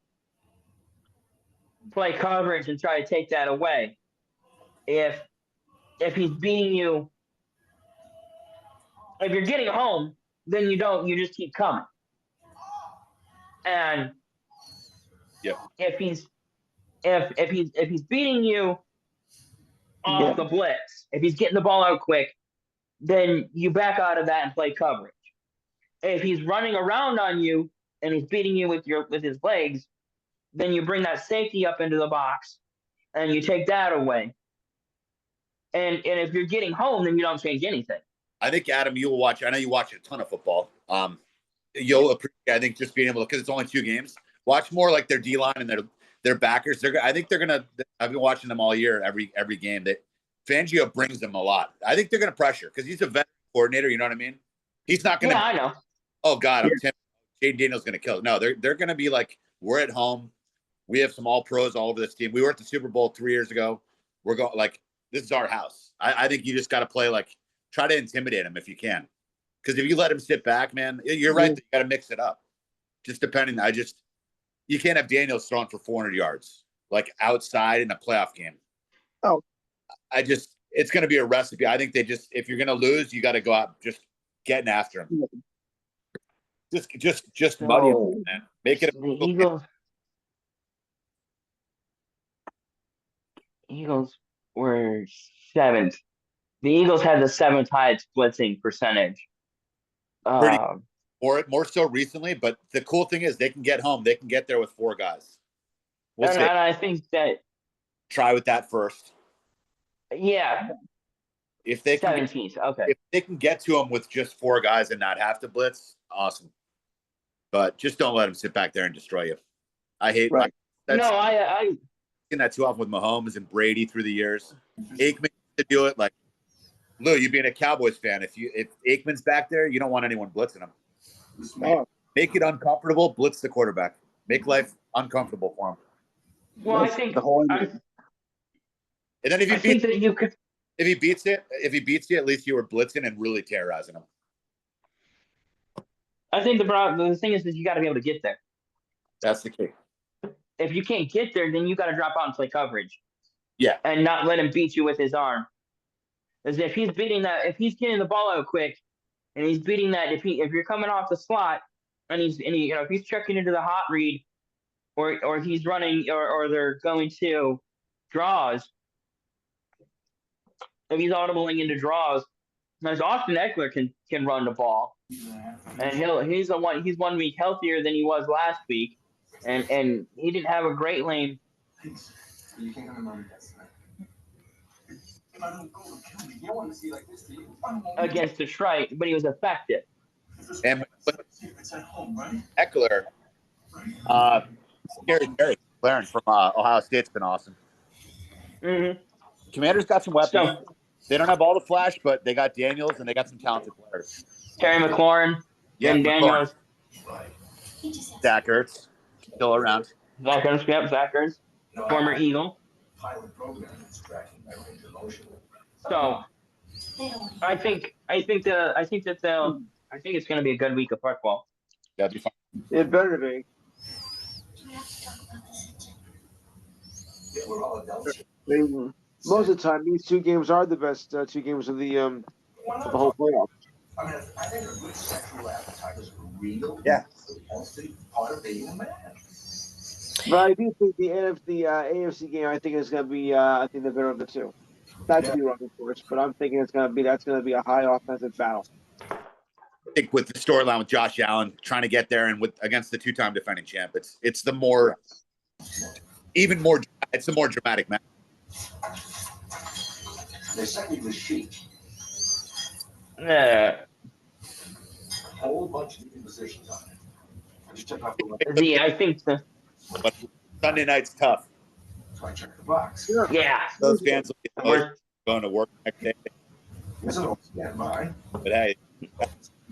Speaker 3: play coverage and try to take that away. if he's beating you, if you're getting home, then you just keep coming. And if he's beating you off the blitz, if he's getting the ball out quick, then you back out of that and play coverage. If he's running around on you and he's beating you with his legs, then you bring that safety up into the box and you take that away. And if you're getting home, then you don't change anything.
Speaker 4: I think, Adam, you will watch. I know you watch a ton of football. You'll appreciate, I think, just being able to, because it's only 2 games. Watch more like their D line and their backers. I think they're gonna. I've been watching them all year. Every game that Fangio brings them a lot. I think they're gonna pressure because he's a veteran coordinator. You know what I mean? He's not gonna.
Speaker 3: Yeah, I know.
Speaker 4: Oh God, Jaden Daniels gonna kill it. No, they're gonna be like, we're at home. We have some all pros all over this team. We were at the Super Bowl 3 years ago. We're going like, this is our house. I think you just got to play like, try to intimidate him if you can. Because if you let him sit back, man, you're right. You got to mix it up. Just depending. You can't have Daniels throwing for 400 yards, like outside in a playoff game.
Speaker 2: Oh.
Speaker 4: It's going to be a recipe. I think if you're going to lose, you got to go out just getting after him. Just muddy him, man. Make it
Speaker 3: the Eagles were 7th. The Eagles had the 7th highest blitzing percentage.
Speaker 4: More so recently, but the cool thing is they can get home. They can get there with 4 guys.
Speaker 3: And I think that
Speaker 4: try with that first.
Speaker 3: Yeah.
Speaker 4: If they can,
Speaker 3: 17th. Okay.
Speaker 4: If they can get to them with just 4 guys and not have to blitz, awesome. But just don't let them sit back there and destroy you. I hate.
Speaker 2: Right.
Speaker 4: I that too often with Mahomes and Brady through the years. Aikman to do it like Lou. You being a Cowboys fan, if Aikman's back there, you don't want anyone blitzing him. Make it uncomfortable. Blitz the quarterback. Make life uncomfortable for him.
Speaker 3: Well, I think
Speaker 4: and then if he beats you, at least you were blitzing and really terrorizing him.
Speaker 3: I think the thing is that you got to be able to get there.
Speaker 4: That's the key.
Speaker 3: If you can't get there, then you got to drop out and play coverage.
Speaker 4: Yeah.
Speaker 3: And not let him beat you with his arm. As if he's if he's getting the ball out quick, and he's beating that, if you're coming off the slot, and if he's checking into the hot read, or he's running, or they're going to draws. If he's audibling into draws, because Austin Eckler can run the ball, and he's 1 week healthier than he was last week. And he didn't have a great lane against Detroit, but he was effective.
Speaker 4: And Eckler, Scary Clarence from Ohio State's been awesome.
Speaker 3: Mm-hmm.
Speaker 4: Commanders got some weapons. They don't have all the flash, but they got Daniels and they got some talented players.
Speaker 3: Terry McLaurin, Daniels,
Speaker 4: Zach Ertz. Still around.
Speaker 3: Zach Ertz, former Eagle. So, I think it's going to be a good week of football.
Speaker 4: That'd be fun.
Speaker 2: It better be. Most of the time, these 2 games are the best 2 games of the whole playoff.
Speaker 5: I mean, I think a good sexual appetite is real.
Speaker 4: Yeah.
Speaker 5: Part of being a man.
Speaker 2: But I do think the AFC game, I think is going to be, I think the better of the 2. Not to be wrong, of course, but I'm thinking that's going to be a high offensive battle.
Speaker 4: I think with the storyline with Josh Allen trying to get there and against the 2-time defending champ, it's the more dramatic match.
Speaker 5: They sent me the sheet.
Speaker 3: Yeah.
Speaker 5: Whole bunch of different positions on it. I just took off
Speaker 3: I think so.
Speaker 4: But Sunday night's tough.
Speaker 5: So I checked the box.
Speaker 3: Yeah.
Speaker 4: Those fans will be going to work next day.
Speaker 5: This is all stand by.
Speaker 4: But hey,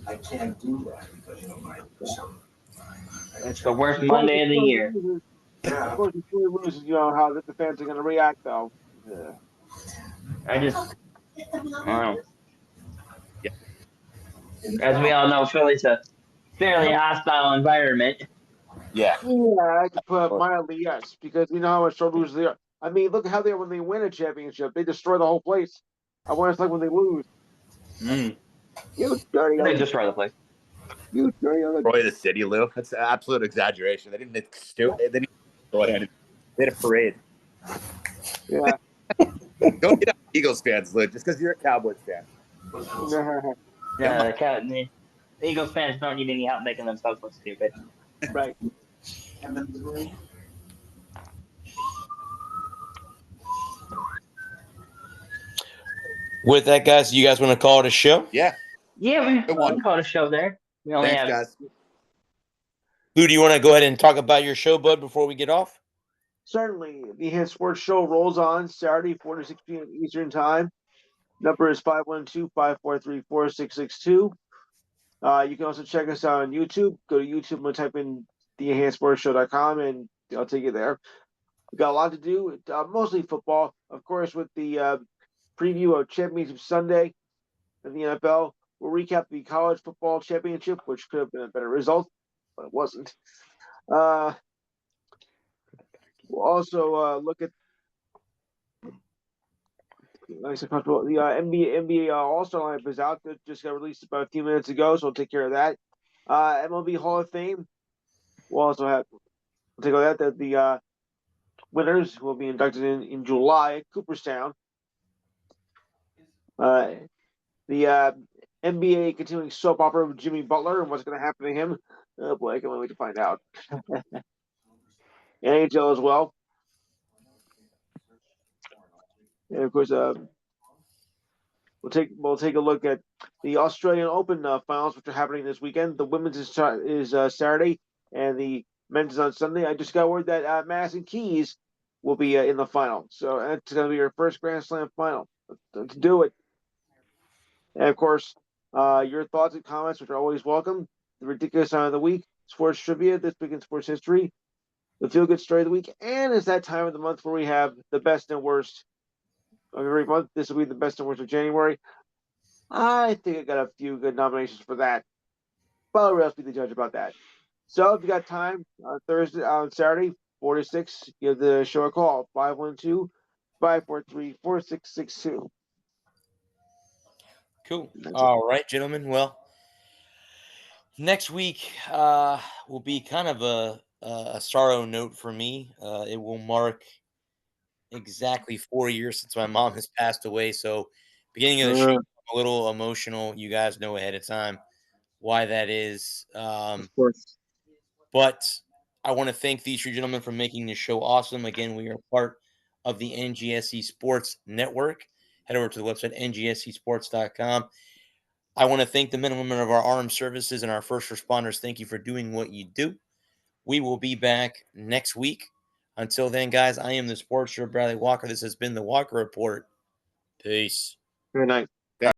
Speaker 5: I can't do that because my
Speaker 3: it's the worst Monday of the year.
Speaker 2: Yeah. Of course, if you lose, how the fans are going to react, though.
Speaker 3: Yeah. I don't know.
Speaker 4: Yeah.
Speaker 3: As we all know, Philly's a fairly hostile environment.
Speaker 4: Yeah.
Speaker 2: Yeah, I could put mildly yes, because you know how much trouble they are. I mean, look at how they are when they win a championship. They destroy the whole place. I wonder it's like when they lose. You dirty
Speaker 3: They
Speaker 2: other.
Speaker 3: destroy the place.
Speaker 2: You dirty other.
Speaker 4: Destroy the city, Lou. That's an absolute exaggeration. They didn't destroy anything. They had a parade.
Speaker 2: Yeah.
Speaker 4: Don't get up, Eagles fans, Lou, just because you're a Cowboys fan.
Speaker 3: No, the Eagles fans don't need any help making themselves look stupid.
Speaker 2: Right.
Speaker 1: With that, guys, you guys want to call it a show?
Speaker 4: Yeah.
Speaker 3: Yeah, we called a show there. We only
Speaker 4: Thanks,
Speaker 3: have
Speaker 4: guys.
Speaker 1: Lou, do you want to go ahead and talk about your show, bud, before we get off?
Speaker 2: Certainly. The Enhanced Sports Show rolls on Saturday, 4 to 6 p.m. Eastern Time. Number is 512-543-4662. You can also check us out on YouTube. Go to YouTube and type in theenhancedsportsshow.com and I'll take you there. We've got a lot to do, mostly football. Of course, with the preview of Championship Sunday in the NFL. We'll recap the college football championship, which could have been a better result, but it wasn't. We'll also look at the NBA All-Star lineup is out. That just got released about a few minutes ago, so we'll take care of that. MLB Hall of Fame. We'll take a look at that. The winners will be inducted in July at Cooperstown. The NBA continuing soap opera with Jimmy Butler and what's going to happen to him. Oh boy, I can't wait to find out. NHL as well. And of course, we'll take a look at the Australian Open finals, which are happening this weekend. The women's is Saturday, and the men's is on Sunday. I just got word that Madison Keys will be in the final, so that's going to be your first Grand Slam final. Let's do it. And of course, your thoughts and comments, which are always welcome. The ridiculous sign of the week, sports trivia, this week in sports history, the feel good story of the week, and it's that time of the month where we have the best and worst of every month. This will be the best and worst of January. I think I got a few good nominations for that, but I'll else be the judge about that. So if you got time on Saturday, 4 to 6, give the show a call, 512-543-4662.
Speaker 1: Cool. All right, gentlemen. Well, next week will be kind of a sorrow note for me. It will mark exactly 4 years since my mom has passed away. So, beginning of the show, I'm a little emotional. You guys know ahead of time why that is.
Speaker 2: Of course.
Speaker 1: But I want to thank these three gentlemen for making this show awesome. Again, we are part of the NGSC Sports Network. Head over to the website, ngscsports.com. I want to thank the men and women of our armed services and our first responders. Thank you for doing what you do. We will be back next week. Until then, guys, I am the sports show, Bradley Walker. This has been the Walker Report. Peace.
Speaker 2: Good night.